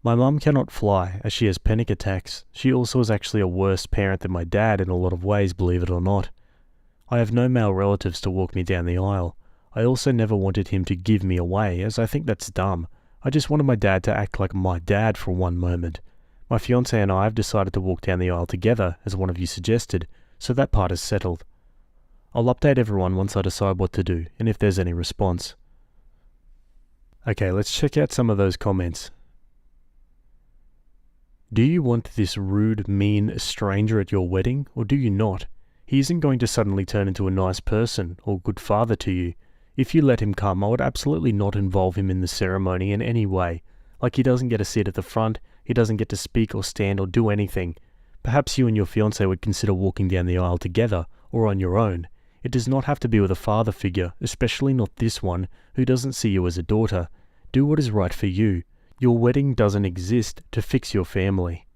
A: My mum cannot fly, as she has panic attacks. She also is actually a worse parent than my dad in a lot of ways, believe it or not. I have no male relatives to walk me down the aisle. I also never wanted him to give me away, as I think that's dumb. I just wanted my dad to act like my dad for one moment. My fiancé and I have decided to walk down the aisle together, as one of you suggested, so that part is settled. I'll update everyone once I decide what to do, and if there's any response. Okay, let's check out some of those comments. Do you want this rude, mean stranger at your wedding, or do you not? He isn't going to suddenly turn into a nice person or good father to you. If you let him come, I would absolutely not involve him in the ceremony in any way. Like, he doesn't get a seat at the front, he doesn't get to speak or stand or do anything. Perhaps you and your fiancé would consider walking down the aisle together, or on your own. It does not have to be with a father figure, especially not this one, who doesn't see you as a daughter. Do what is right for you. Your wedding doesn't exist to fix your family.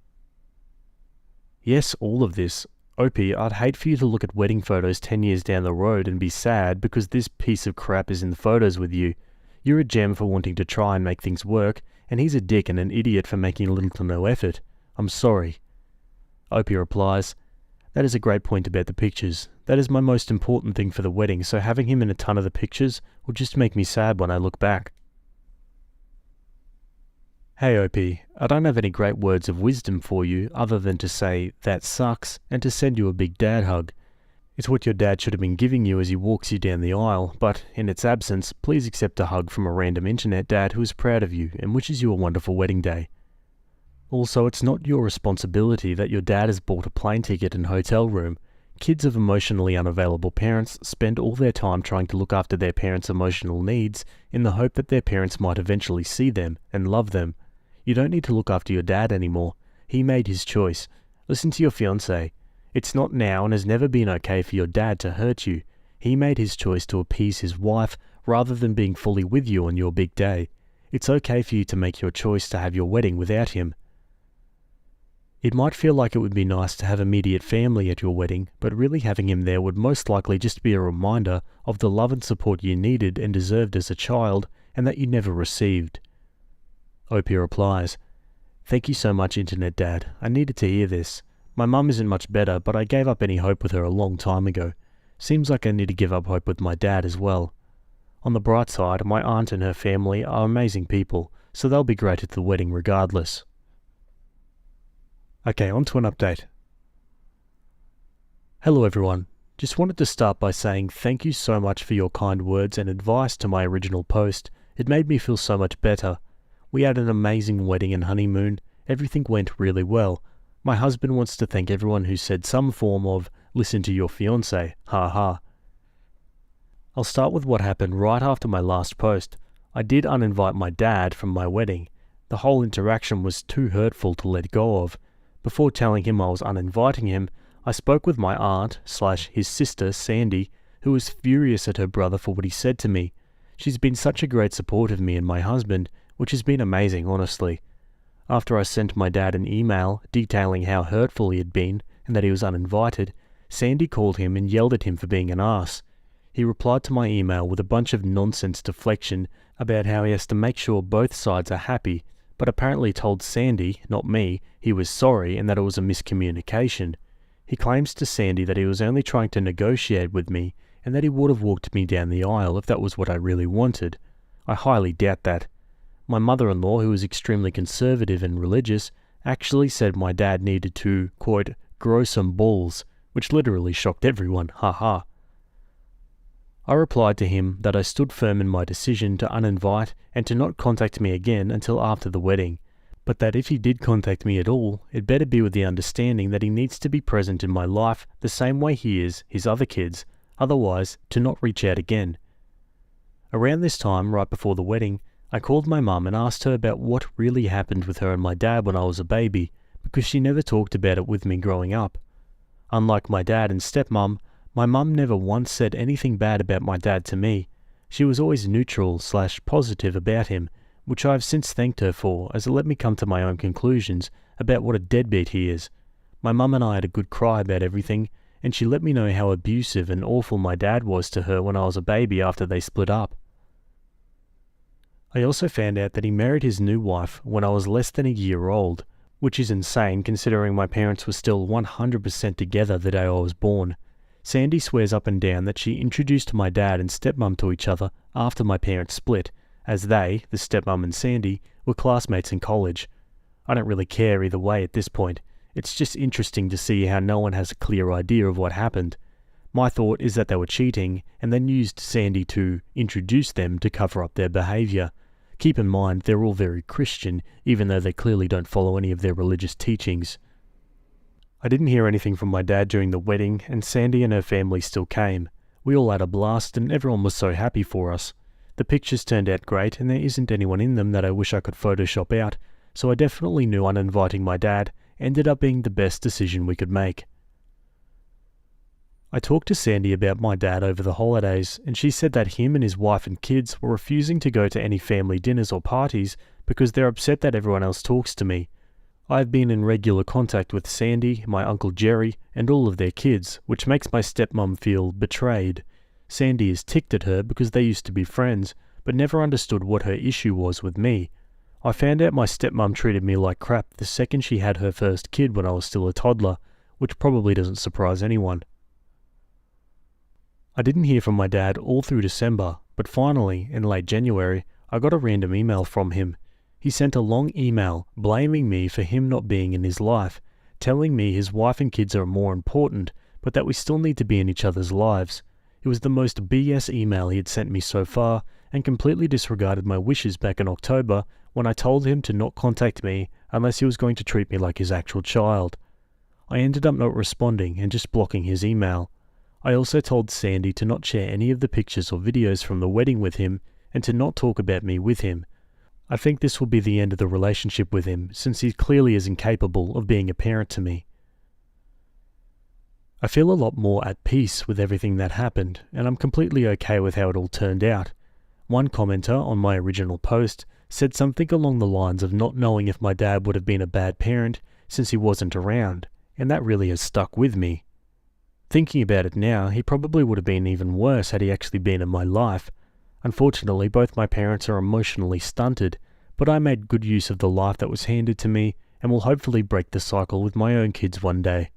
A: Yes, all of this. Opie, I'd hate for you to look at wedding photos 10 years down the road and be sad because this piece of crap is in the photos with you. You're a gem for wanting to try and make things work, and he's a dick and an idiot for making little to no effort. I'm sorry. Opie replies, that is a great point about the pictures. That is my most important thing for the wedding, so having him in a ton of the pictures will just make me sad when I look back. Hey Opie, I don't have any great words of wisdom for you other than to say, that sucks, and to send you a big dad hug. It's what your dad should have been giving you as he walks you down the aisle, but in its absence, please accept a hug from a random internet dad who is proud of you and wishes you a wonderful wedding day. Also, it's not your responsibility that your dad has bought a plane ticket and hotel room. Kids of emotionally unavailable parents spend all their time trying to look after their parents' emotional needs in the hope that their parents might eventually see them and love them. You don't need to look after your dad anymore. He made his choice. Listen to your fiancé. It's not now and has never been okay for your dad to hurt you. He made his choice to appease his wife rather than being fully with you on your big day. It's okay for you to make your choice to have your wedding without him. It might feel like it would be nice to have immediate family at your wedding, but really having him there would most likely just be a reminder of the love and support you needed and deserved as a child and that you never received. Opie replies, thank you so much, Internet Dad. I needed to hear this. My mum isn't much better, but I gave up any hope with her a long time ago. Seems like I need to give up hope with my dad as well. On the bright side, my aunt and her family are amazing people, so they'll be great at the wedding regardless. Okay, on to an update. Hello everyone. Just wanted to start by saying thank you so much for your kind words and advice to my original post. It made me feel so much better. We had an amazing wedding and honeymoon. Everything went really well. My husband wants to thank everyone who said some form of, listen to your fiancé, ha. I'll start with what happened right after my last post. I did uninvite my dad from my wedding. The whole interaction was too hurtful to let go of. Before telling him I was uninviting him, I spoke with my aunt/his sister, Sandy, who was furious at her brother for what he said to me. She's been such a great support of me and my husband, which has been amazing, honestly. After I sent my dad an email detailing how hurtful he had been and that he was uninvited, Sandy called him and yelled at him for being an ass. He replied to my email with a bunch of nonsense deflection about how he has to make sure both sides are happy, but apparently told Sandy, not me, he was sorry and that it was a miscommunication. He claims to Sandy that he was only trying to negotiate with me and that he would have walked me down the aisle if that was what I really wanted. I highly doubt that. My mother-in-law, who is extremely conservative and religious, actually said my dad needed to, quote, grow some balls, which literally shocked everyone, ha. I replied to him that I stood firm in my decision to uninvite and to not contact me again until after the wedding, but that if he did contact me at all, it better be with the understanding that he needs to be present in my life the same way he is his other kids, otherwise to not reach out again. Around this time, right before the wedding, I called my mum and asked her about what really happened with her and my dad when I was a baby, because she never talked about it with me growing up. Unlike my dad and stepmom, my mum never once said anything bad about my dad to me. She was always neutral/positive about him, which I have since thanked her for, as it let me come to my own conclusions about what a deadbeat he is. My mum and I had a good cry about everything, and she let me know how abusive and awful my dad was to her when I was a baby after they split up. I also found out that he married his new wife when I was less than a year old, which is insane considering my parents were still 100% together the day I was born. Sandy swears up and down that she introduced my dad and stepmom to each other after my parents split, as they, the stepmom and Sandy, were classmates in college. I don't really care either way at this point. It's just interesting to see how no one has a clear idea of what happened. My thought is that they were cheating and then used Sandy to introduce them to cover up their behaviour. Keep in mind, they're all very Christian, even though they clearly don't follow any of their religious teachings. I didn't hear anything from my dad during the wedding, and Sandy and her family still came. We all had a blast, and everyone was so happy for us. The pictures turned out great, and there isn't anyone in them that I wish I could Photoshop out, so I definitely knew uninviting my dad ended up being the best decision we could make. I talked to Sandy about my dad over the holidays, and she said that him and his wife and kids were refusing to go to any family dinners or parties because they're upset that everyone else talks to me. I have been in regular contact with Sandy, my Uncle Jerry, and all of their kids, which makes my stepmom feel betrayed. Sandy is ticked at her because they used to be friends, but never understood what her issue was with me. I found out my stepmom treated me like crap the second she had her first kid when I was still a toddler, which probably doesn't surprise anyone. I didn't hear from my dad all through December, but finally, in late January, I got a random email from him. He sent a long email blaming me for him not being in his life, telling me his wife and kids are more important, but that we still need to be in each other's lives. It was the most BS email he had sent me so far, and completely disregarded my wishes back in October when I told him to not contact me unless he was going to treat me like his actual child. I ended up not responding and just blocking his email. I also told Sandy to not share any of the pictures or videos from the wedding with him and to not talk about me with him. I think this will be the end of the relationship with him, since he clearly is incapable of being a parent to me. I feel a lot more at peace with everything that happened, and I'm completely okay with how it all turned out. One commenter on my original post said something along the lines of not knowing if my dad would have been a bad parent since he wasn't around, and that really has stuck with me. Thinking about it now, he probably would have been even worse had he actually been in my life. Unfortunately, both my parents are emotionally stunted, but I made good use of the life that was handed to me and will hopefully break the cycle with my own kids one day.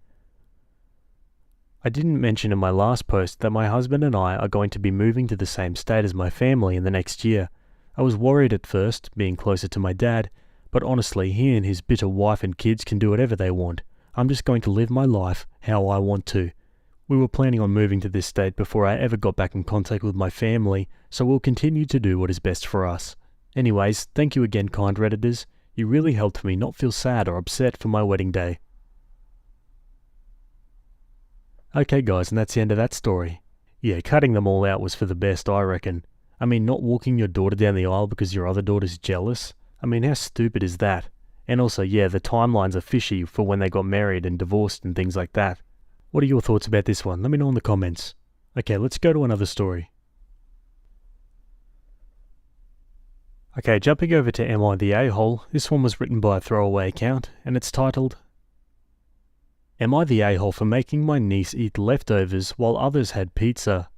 A: I didn't mention in my last post that my husband and I are going to be moving to the same state as my family in the next year. I was worried at first, being closer to my dad, but honestly, he and his bitter wife and kids can do whatever they want. I'm just going to live my life how I want to. We were planning on moving to this state before I ever got back in contact with my family, so we'll continue to do what is best for us. Anyways, thank you again, kind Redditors. You really helped me not feel sad or upset for my wedding day. Okay guys, and that's the end of that story. Yeah, cutting them all out was for the best, I reckon. I mean, not walking your daughter down the aisle because your other daughter's jealous? I mean, how stupid is that? And also, yeah, the timelines are fishy for when they got married and divorced and things like that. What are your thoughts about this one? Let me know in the comments. Okay, let's go to another story. Okay, jumping over to Am I the A-hole? This one was written by a throwaway account, and it's titled, Am I the a-hole for making my niece eat leftovers while others had pizza?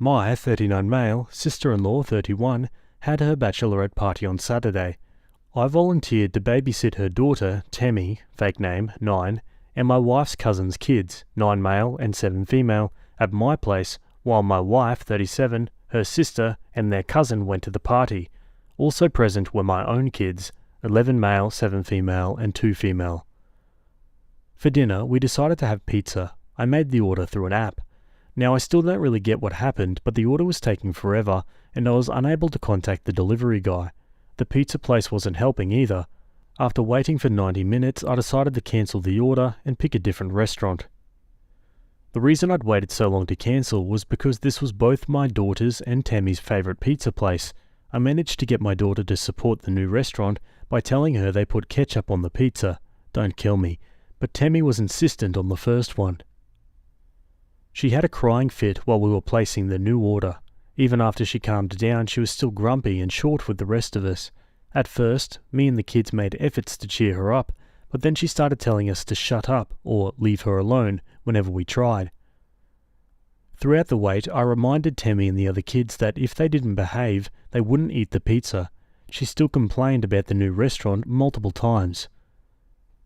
A: My 39 male, sister-in-law 31, had her bachelorette party on Saturday. I volunteered to babysit her daughter, Tammy, fake name, 9, and my wife's cousin's kids, 9 male and 7 female, at my place, while my wife, 37, her sister, and their cousin went to the party. Also present were my own kids, 11 male, 7 female, and 2 female. For dinner, we decided to have pizza. I made the order through an app. Now, I still don't really get what happened, but the order was taking forever, and I was unable to contact the delivery guy. The pizza place wasn't helping either. After waiting for 90 minutes, I decided to cancel the order and pick a different restaurant. The reason I'd waited so long to cancel was because this was both my daughter's and Tammy's favourite pizza place. I managed to get my daughter to support the new restaurant by telling her they put ketchup on the pizza. Don't kill me. But Tammy was insistent on the first one. She had a crying fit while we were placing the new order. Even after she calmed down, she was still grumpy and short with the rest of us. At first, me and the kids made efforts to cheer her up, but then she started telling us to shut up or leave her alone whenever we tried. Throughout the wait, I reminded Tammy and the other kids that if they didn't behave, they wouldn't eat the pizza. She still complained about the new restaurant multiple times.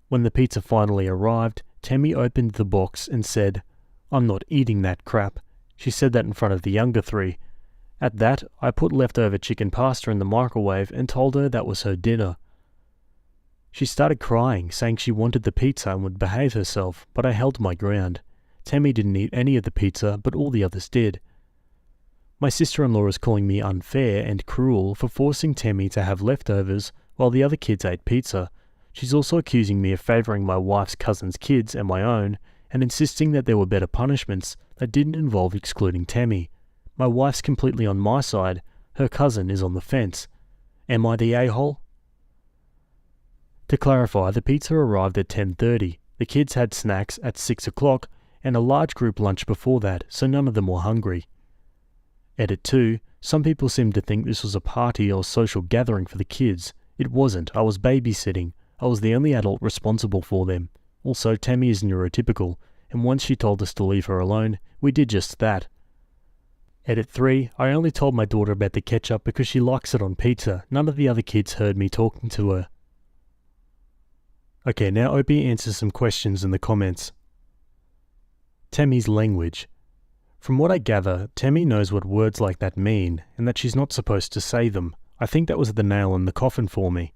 A: When the pizza finally arrived, Tammy opened the box and said, "I'm not eating that crap." She said that in front of the younger 3. At that, I put leftover chicken pasta in the microwave and told her that was her dinner. She started crying, saying she wanted the pizza and would behave herself, but I held my ground. Tammy didn't eat any of the pizza, but all the others did. My sister-in-law is calling me unfair and cruel for forcing Tammy to have leftovers while the other kids ate pizza. She's also accusing me of favouring my wife's cousin's kids and my own, and insisting that there were better punishments that didn't involve excluding Tammy. My wife's completely on my side, her cousin is on the fence. Am I the a-hole? To clarify, the pizza arrived at 10:30. The kids had snacks at 6 o'clock and a large group lunch before that, so none of them were hungry. Edit 2. Some people seem to think this was a party or social gathering for the kids. It wasn't. I was babysitting. I was the only adult responsible for them. Also, Tammy is neurotypical, and once she told us to leave her alone, we did just that. Edit 3. I only told my daughter about the ketchup because she likes it on pizza. None of the other kids heard me talking to her. Okay, now Opie answers some questions in the comments. Tammy's language. From what I gather, Tammy knows what words like that mean, and that she's not supposed to say them. I think that was the nail in the coffin for me.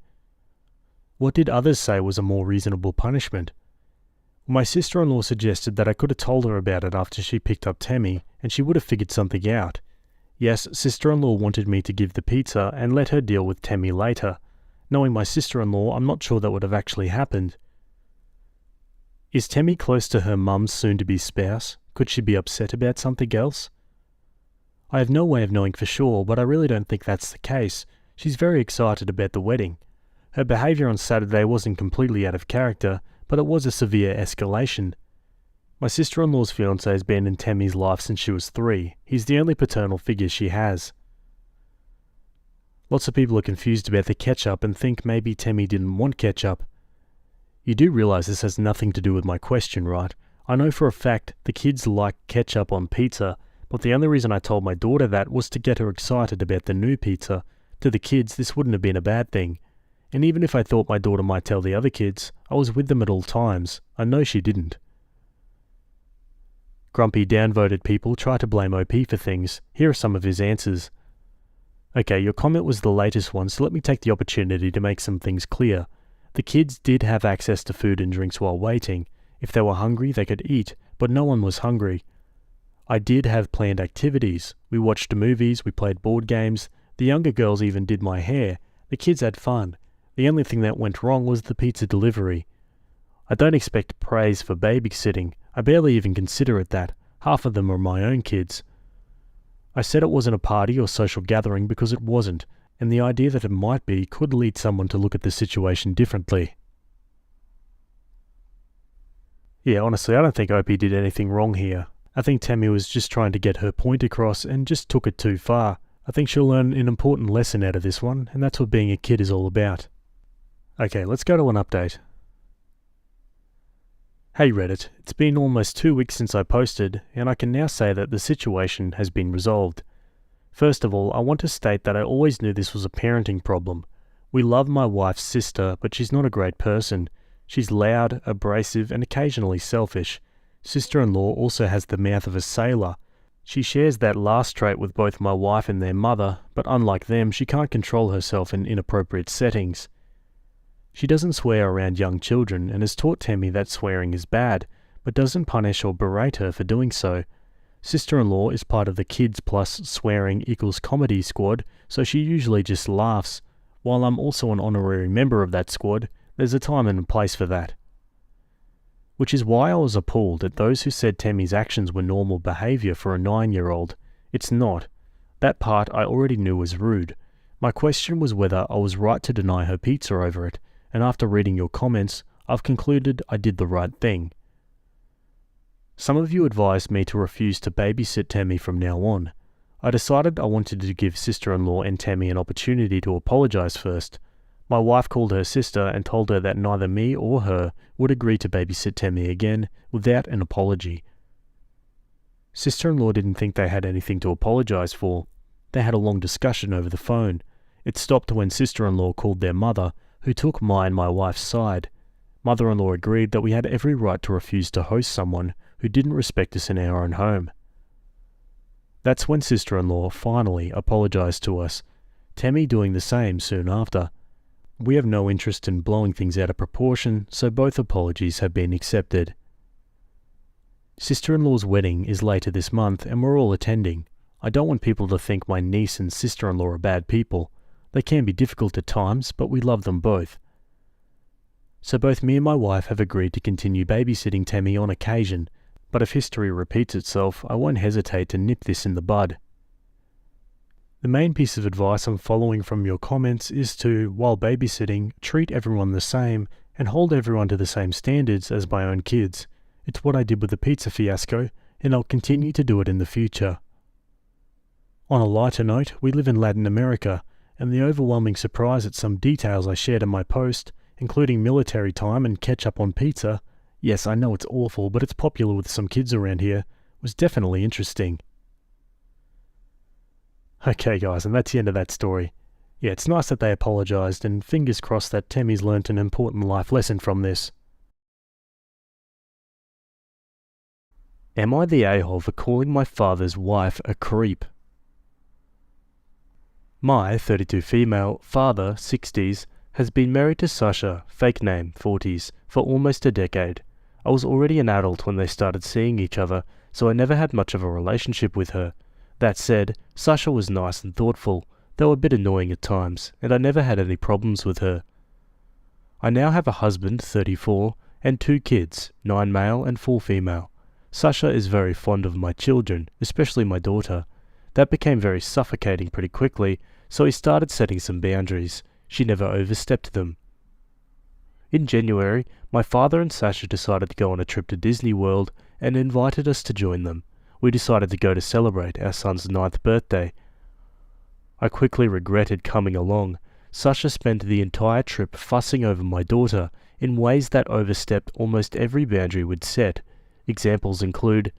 A: What did others say was a more reasonable punishment? My sister-in-law suggested that I could have told her about it after she picked up Tammy, and she would have figured something out. Yes, sister-in-law wanted me to give the pizza and let her deal with Tammy later. Knowing my sister-in-law, I'm not sure that would have actually happened. Is Tammy close to her mum's soon-to-be spouse? Could she be upset about something else? I have no way of knowing for sure, but I really don't think that's the case. She's very excited about the wedding. Her behaviour on Saturday wasn't completely out of character, but it was a severe escalation. My sister-in-law's fiancé has been in Tammy's life since she was 3. He's the only paternal figure she has. Lots of people are confused about the ketchup and think maybe Tammy didn't want ketchup. You do realise this has nothing to do with my question, right? I know for a fact the kids like ketchup on pizza, but the only reason I told my daughter that was to get her excited about the new pizza. To the kids, this wouldn't have been a bad thing. And even if I thought my daughter might tell the other kids, I was with them at all times. I know she didn't. Grumpy downvoted people try to blame OP for things. Here are some of his answers. Okay, your comment was the latest one, so let me take the opportunity to make some things clear. The kids did have access to food and drinks while waiting. If they were hungry, they could eat, but no one was hungry. I did have planned activities. We watched movies, we played board games. The younger girls even did my hair. The kids had fun. The only thing that went wrong was the pizza delivery. I don't expect praise for babysitting. I barely even consider it that. Half of them are my own kids. I said it wasn't a party or social gathering because it wasn't, and the idea that it might be could lead someone to look at the situation differently. Yeah, honestly, I don't think Opie did anything wrong here. I think Tammy was just trying to get her point across and just took it too far. I think she'll learn an important lesson out of this one, and that's what being a kid is all about. Okay, let's go to an update. Hey Reddit, it's been almost 2 weeks since I posted, and I can now say that the situation has been resolved. First of all, I want to state that I always knew this was a parenting problem. We love my wife's sister, but she's not a great person. She's loud, abrasive, and occasionally selfish. Sister-in-law also has the mouth of a sailor. She shares that last trait with both my wife and their mother, but unlike them, she can't control herself in inappropriate settings. She doesn't swear around young children and has taught Tammy that swearing is bad, but doesn't punish or berate her for doing so. Sister-in-law is part of the Kids Plus Swearing Equals Comedy squad, so she usually just laughs. While I'm also an honorary member of that squad, there's a time and a place for that. Which is why I was appalled at those who said Tammy's actions were normal behaviour for a 9-year-old. It's not. That part I already knew was rude. My question was whether I was right to deny her pizza over it, and after reading your comments, I've concluded I did the right thing. Some of you advised me to refuse to babysit Tammy from now on. I decided I wanted to give sister-in-law and Tammy an opportunity to apologise first. My wife called her sister and told her that neither me or her would agree to babysit Tammy again without an apology. Sister-in-law didn't think they had anything to apologise for. They had a long discussion over the phone. It stopped when sister-in-law called their mother, who took my and my wife's side. Mother-in-law agreed that we had every right to refuse to host someone who didn't respect us in our own home. That's when sister-in-law finally apologised to us, Tammy doing the same soon after. We have no interest in blowing things out of proportion, so both apologies have been accepted. Sister-in-law's wedding is later this month and we're all attending. I don't want people to think my niece and sister-in-law are bad people. They can be difficult at times, but we love them both. So both me and my wife have agreed to continue babysitting Tammy on occasion, but if history repeats itself, I won't hesitate to nip this in the bud. The main piece of advice I'm following from your comments is to, while babysitting, treat everyone the same and hold everyone to the same standards as my own kids. It's what I did with the pizza fiasco, and I'll continue to do it in the future. On a lighter note, we live in Latin America, and the overwhelming surprise at some details I shared in my post, including military time and ketchup on pizza, yes, I know it's awful, but it's popular with some kids around here, was definitely interesting. Okay guys, and that's the end of that story. Yeah, it's nice that they apologised, and fingers crossed that Tammy's learnt an important life lesson from this. Am I the a-hole for calling my father's wife a creep? My 32 female father, 60s, has been married to Sasha, fake name, 40s, for almost a decade. I was already an adult when they started seeing each other, so I never had much of a relationship with her. That said, Sasha was nice and thoughtful, though a bit annoying at times, and I never had any problems with her. I now have a husband, 34, and 2 kids, 9 male and 4 female. Sasha is very fond of my children, especially my daughter. That became very suffocating pretty quickly, so he started setting some boundaries. She never overstepped them. In January, my father and Sasha decided to go on a trip to Disney World and invited us to join them. We decided to go to celebrate our son's 9th birthday. I quickly regretted coming along. Sasha spent the entire trip fussing over my daughter in ways that overstepped almost every boundary we'd set. Examples include: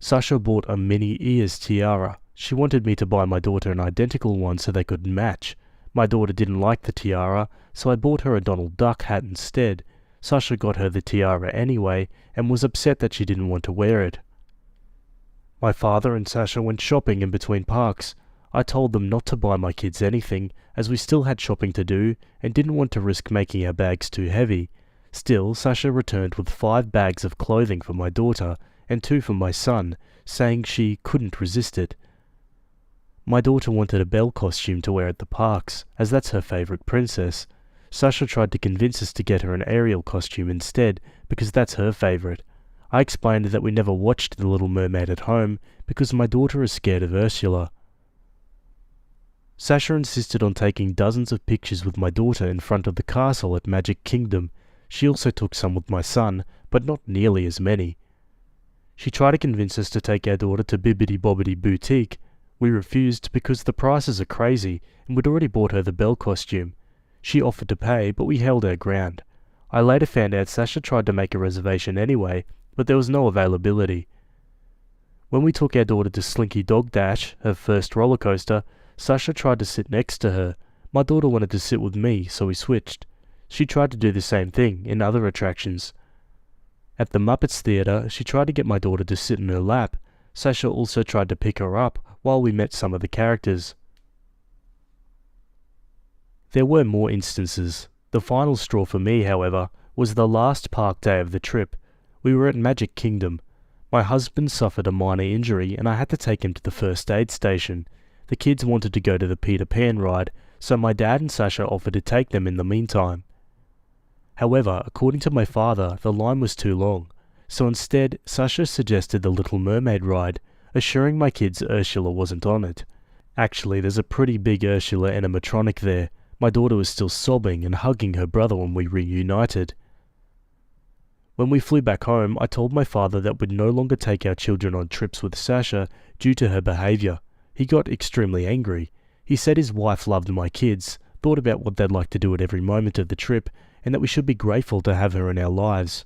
A: Sasha bought a mini ears tiara. She wanted me to buy my daughter an identical one so they could match. My daughter didn't like the tiara, so I bought her a Donald Duck hat instead. Sasha got her the tiara anyway and was upset that she didn't want to wear it. My father and Sasha went shopping in between parks. I told them not to buy my kids anything, as we still had shopping to do and didn't want to risk making our bags too heavy. Still, Sasha returned with 5 bags of clothing for my daughter and 2 for my son, saying she couldn't resist it. My daughter wanted a Belle costume to wear at the parks, as that's her favourite princess. Sasha tried to convince us to get her an Ariel costume instead, because that's her favourite. I explained that we never watched The Little Mermaid at home, because my daughter is scared of Ursula. Sasha insisted on taking dozens of pictures with my daughter in front of the castle at Magic Kingdom. She also took some with my son, but not nearly as many. She tried to convince us to take our daughter to Bibbidi Bobbidi Boutique. We refused because the prices are crazy, and we'd already bought her the Belle costume. She offered to pay, but we held our ground. I later found out Sasha tried to make a reservation anyway, but there was no availability. When we took our daughter to Slinky Dog Dash, her first roller coaster, Sasha tried to sit next to her. My daughter wanted to sit with me, so we switched. She tried to do the same thing in other attractions. At the Muppets Theatre, she tried to get my daughter to sit in her lap. Sasha also tried to pick her up while we met some of the characters. There were more instances. The final straw for me, however, was the last park day of the trip. We were at Magic Kingdom. My husband suffered a minor injury and I had to take him to the first aid station. The kids wanted to go to the Peter Pan ride, so my dad and Sasha offered to take them in the meantime. However, according to my father, the line was too long, so instead Sasha suggested the Little Mermaid ride, assuring my kids Ursula wasn't on it. Actually, there's a pretty big Ursula animatronic there. My daughter was still sobbing and hugging her brother when we reunited. When we flew back home, I told my father that we'd no longer take our children on trips with Sasha due to her behaviour. He got extremely angry. He said his wife loved my kids, thought about what they'd like to do at every moment of the trip, and that we should be grateful to have her in our lives.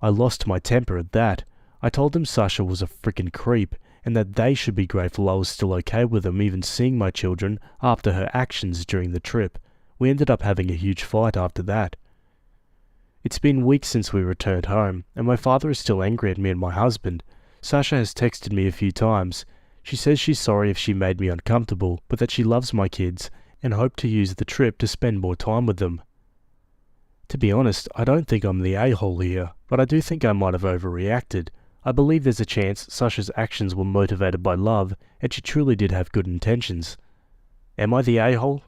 A: I lost my temper at that. I told him Sasha was a frickin' creep, and that they should be grateful I was still okay with them even seeing my children after her actions during the trip. We ended up having a huge fight after that. It's been weeks since we returned home, and my father is still angry at me and my husband. Sasha has texted me a few times. She says she's sorry if she made me uncomfortable, but that she loves my kids, and hoped to use the trip to spend more time with them. To be honest, I don't think I'm the a-hole here, but I do think I might have overreacted. I believe there's a chance Sasha's actions were motivated by love and she truly did have good intentions. Am I the a-hole?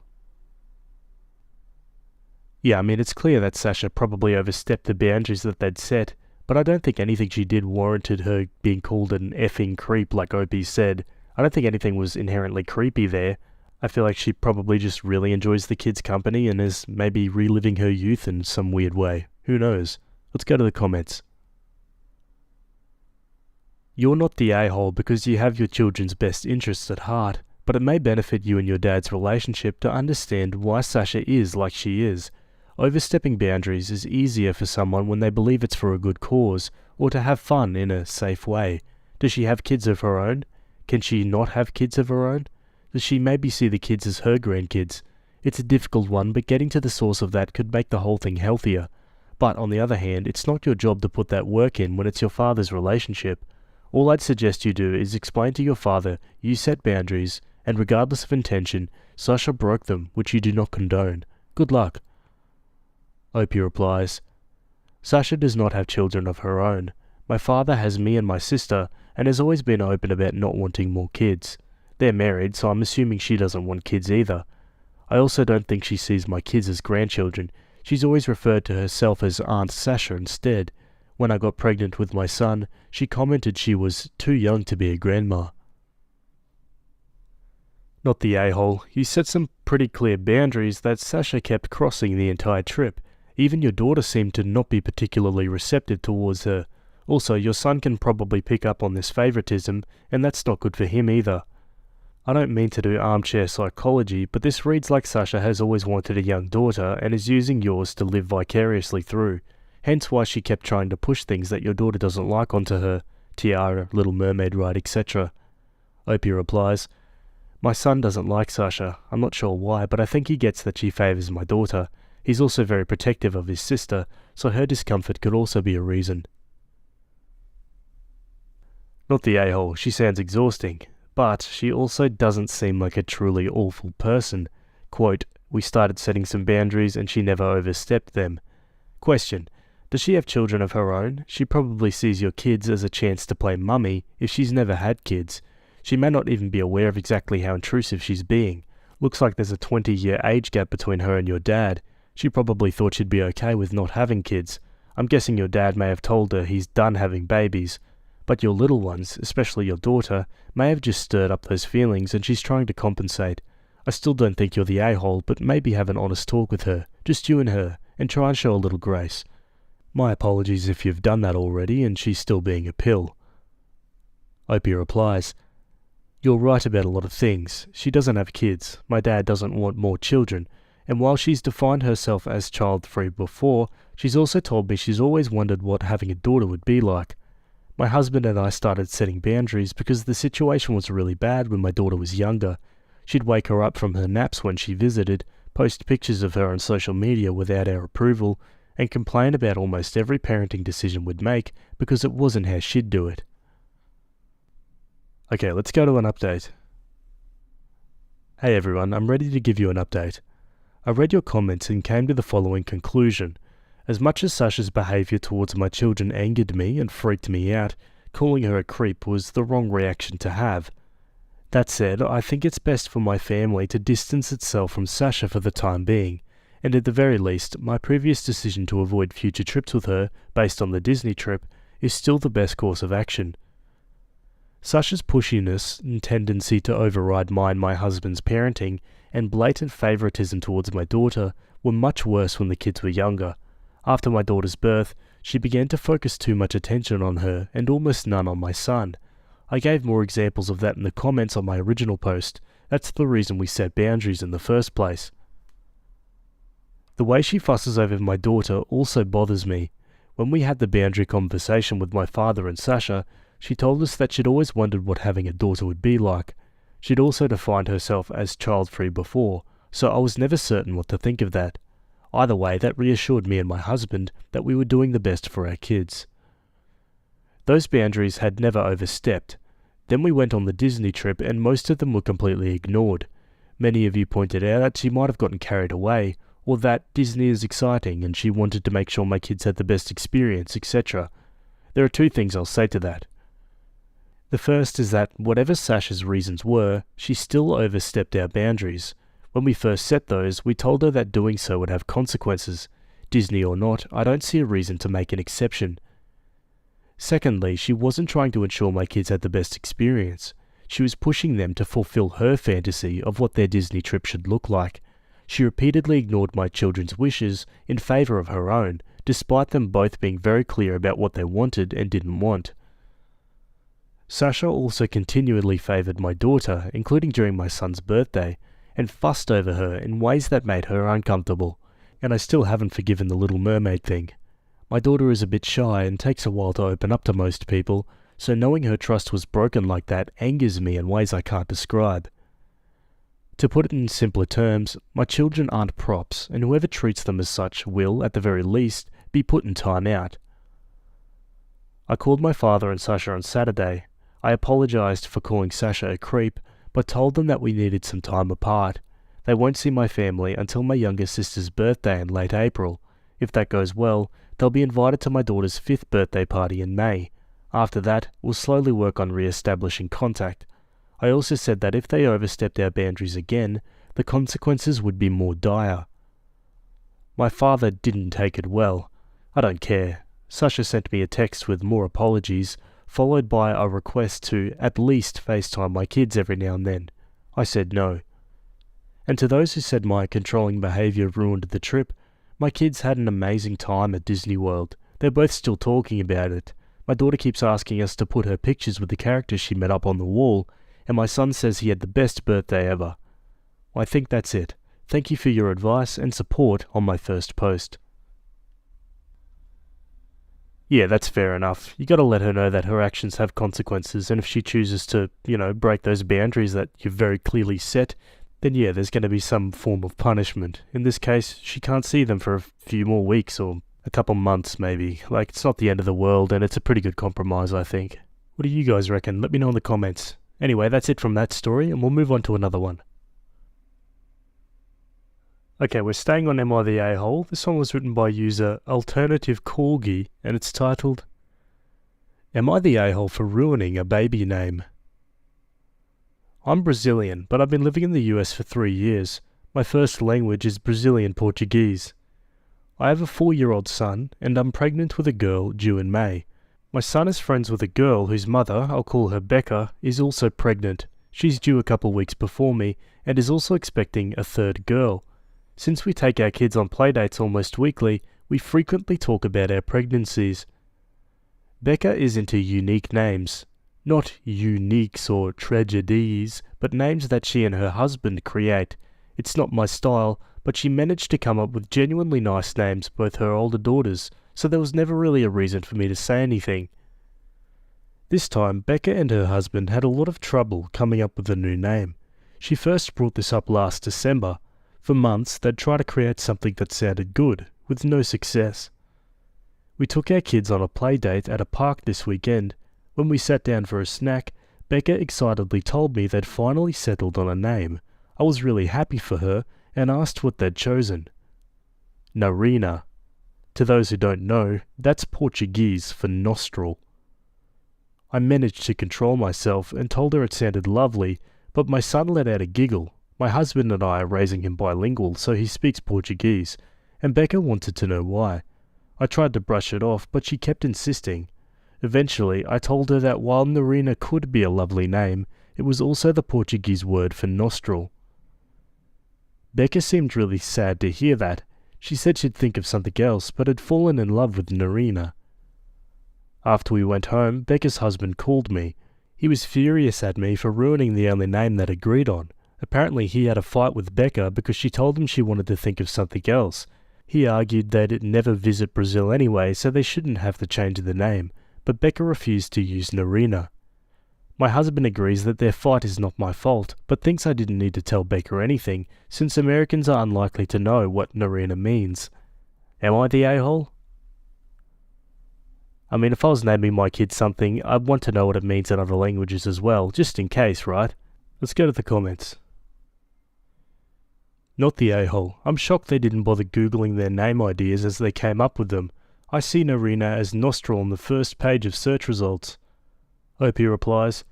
A: Yeah, I mean, it's clear that Sasha probably overstepped the boundaries that they'd set, but I don't think anything she did warranted her being called an effing creep like Opie said. I don't think anything was inherently creepy there. I feel like she probably just really enjoys the kids' company and is maybe reliving her youth in some weird way. Who knows? Let's go to the comments. You're not the a-hole because you have your children's best interests at heart, but it may benefit you and your dad's relationship to understand why Sasha is like she is. Overstepping boundaries is easier for someone when they believe it's for a good cause, or to have fun in a safe way. Does she have kids of her own? Can she not have kids of her own? Does she maybe see the kids as her grandkids? It's a difficult one, but getting to the source of that could make the whole thing healthier. But on the other hand, it's not your job to put that work in when it's your father's relationship. All I'd suggest you do is explain to your father you set boundaries, and regardless of intention, Sasha broke them, which you do not condone. Good luck. Opie replies, Sasha does not have children of her own. My father has me and my sister, and has always been open about not wanting more kids. They're married, so I'm assuming she doesn't want kids either. I also don't think she sees my kids as grandchildren. She's always referred to herself as Aunt Sasha instead. When I got pregnant with my son, she commented she was too young to be a grandma. Not the a-hole. You set some pretty clear boundaries that Sasha kept crossing the entire trip. Even your daughter seemed to not be particularly receptive towards her. Also, your son can probably pick up on this favoritism, and that's not good for him either. I don't mean to do armchair psychology, but this reads like Sasha has always wanted a young daughter and is using yours to live vicariously through. Hence why she kept trying to push things that your daughter doesn't like onto her. Tiara, Little Mermaid ride, etc. Opie replies, My son doesn't like Sasha. I'm not sure why, but I think he gets that she favours my daughter. He's also very protective of his sister, so her discomfort could also be a reason. Not the a-hole. She sounds exhausting. But she also doesn't seem like a truly awful person. Quote, we started setting some boundaries and she never overstepped them. Question, does she have children of her own? She probably sees your kids as a chance to play mummy if she's never had kids. She may not even be aware of exactly how intrusive she's being. Looks like there's a 20-year age gap between her and your dad. She probably thought she'd be okay with not having kids. I'm guessing your dad may have told her he's done having babies. But your little ones, especially your daughter, may have just stirred up those feelings and she's trying to compensate. I still don't think you're the a-hole, but maybe have an honest talk with her, just you and her, and try and show a little grace. My apologies if you've done that already and she's still being a pill. Opie replies, You're right about a lot of things. She doesn't have kids, my dad doesn't want more children, and while she's defined herself as child-free before, she's also told me she's always wondered what having a daughter would be like. My husband and I started setting boundaries because the situation was really bad when my daughter was younger. She'd wake her up from her naps when she visited, post pictures of her on social media without our approval, and complain about almost every parenting decision we'd make because it wasn't how she'd do it. Okay, let's go to an update. Hey everyone, I'm ready to give you an update. I read your comments and came to the following conclusion. As much as Sasha's behaviour towards my children angered me and freaked me out, calling her a creep was the wrong reaction to have. That said, I think it's best for my family to distance itself from Sasha for the time being, and at the very least, my previous decision to avoid future trips with her, based on the Disney trip, is still the best course of action. Sasha's pushiness and tendency to override my husband's parenting, and blatant favouritism towards my daughter were much worse when the kids were younger. After my daughter's birth, she began to focus too much attention on her and almost none on my son. I gave more examples of that in the comments on my original post. That's the reason we set boundaries in the first place. The way she fusses over my daughter also bothers me. When we had the boundary conversation with my father and Sasha, she told us that she'd always wondered what having a daughter would be like. She'd also defined herself as child-free before, so I was never certain what to think of that. Either way, that reassured me and my husband that we were doing the best for our kids. Those boundaries had never overstepped. Then we went on the Disney trip and most of them were completely ignored. Many of you pointed out that she might have gotten carried away, or that Disney is exciting and she wanted to make sure my kids had the best experience, etc. There are two things I'll say to that. The first is that whatever Sasha's reasons were, she still overstepped our boundaries. When we first set those, we told her that doing so would have consequences. Disney or not, I don't see a reason to make an exception. Secondly, she wasn't trying to ensure my kids had the best experience. She was pushing them to fulfill her fantasy of what their Disney trip should look like. She repeatedly ignored my children's wishes in favour of her own, despite them both being very clear about what they wanted and didn't want. Sasha also continually favoured my daughter, including during my son's birthday, and fussed over her in ways that made her uncomfortable, and I still haven't forgiven the Little Mermaid thing. My daughter is a bit shy and takes a while to open up to most people, so knowing her trust was broken like that angers me in ways I can't describe. To put it in simpler terms, my children aren't props, and whoever treats them as such will, at the very least, be put in time out. I called my father and Sasha on Saturday. I apologised for calling Sasha a creep, but told them that we needed some time apart. They won't see my family until my younger sister's birthday in late April. If that goes well, they'll be invited to my daughter's 5th birthday party in May. After that, we'll slowly work on re-establishing contact. I also said that if they overstepped our boundaries again, the consequences would be more dire. My father didn't take it well. I don't care. Sasha sent me a text with more apologies, followed by a request to at least FaceTime my kids every now and then. I said no. And to those who said my controlling behaviour ruined the trip, my kids had an amazing time at Disney World. They're both still talking about it. My daughter keeps asking us to put her pictures with the characters she met up on the wall, and my son says he had the best birthday ever. I think that's it. Thank you for your advice and support on my first post. Yeah, that's fair enough. You gotta let her know that her actions have consequences, and if she chooses to, break those boundaries that you've very clearly set, then yeah, there's gonna be some form of punishment. In this case, she can't see them for a few more weeks or a couple months maybe. It's not the end of the world, and it's a pretty good compromise, I think. What do you guys reckon? Let me know in the comments. Anyway, that's it from that story, and we'll move on to another one. Okay, we're staying on Am I the A-hole? This one was written by user Alternative Corgi, and it's titled, Am I the A-hole for ruining a baby name? I'm Brazilian, but I've been living in the US for 3 years. My first language is Brazilian Portuguese. I have a 4-year-old son, and I'm pregnant with a girl due in May. My son is friends with a girl whose mother, I'll call her Becca, is also pregnant. She's due a couple weeks before me, and is also expecting a third girl. Since we take our kids on playdates almost weekly, we frequently talk about our pregnancies. Becca is into unique names. Not uniques or tragedies, but names that she and her husband create. It's not my style, but she managed to come up with genuinely nice names, both her older daughters, so there was never really a reason for me to say anything. This time, Becca and her husband had a lot of trouble coming up with a new name. She first brought this up last December. For months, they'd try to create something that sounded good, with no success. We took our kids on a play date at a park this weekend. When we sat down for a snack, Becca excitedly told me they'd finally settled on a name. I was really happy for her and asked what they'd chosen. Narina. To those who don't know, that's Portuguese for nostril. I managed to control myself and told her it sounded lovely, but my son let out a giggle. My husband and I are raising him bilingual, so he speaks Portuguese, and Becca wanted to know why. I tried to brush it off, but she kept insisting. Eventually, I told her that while Narina could be a lovely name, it was also the Portuguese word for nostril. Becca seemed really sad to hear that. She said she'd think of something else, but had fallen in love with Narina. After we went home, Becca's husband called me. He was furious at me for ruining the only name they'd agreed on. Apparently he had a fight with Becca because she told him she wanted to think of something else. He argued they'd never visit Brazil anyway, so they shouldn't have to change the name, but Becca refused to use Narina. My husband agrees that their fight is not my fault, but thinks I didn't need to tell Becca anything, since Americans are unlikely to know what Narina means. Am I the a-hole? I mean, if I was naming my kid something, I'd want to know what it means in other languages as well, just in case, right? Let's go to the comments. Not the a-hole. I'm shocked they didn't bother googling their name ideas as they came up with them. I see Narina as nostril on the first page of search results. Opie replies,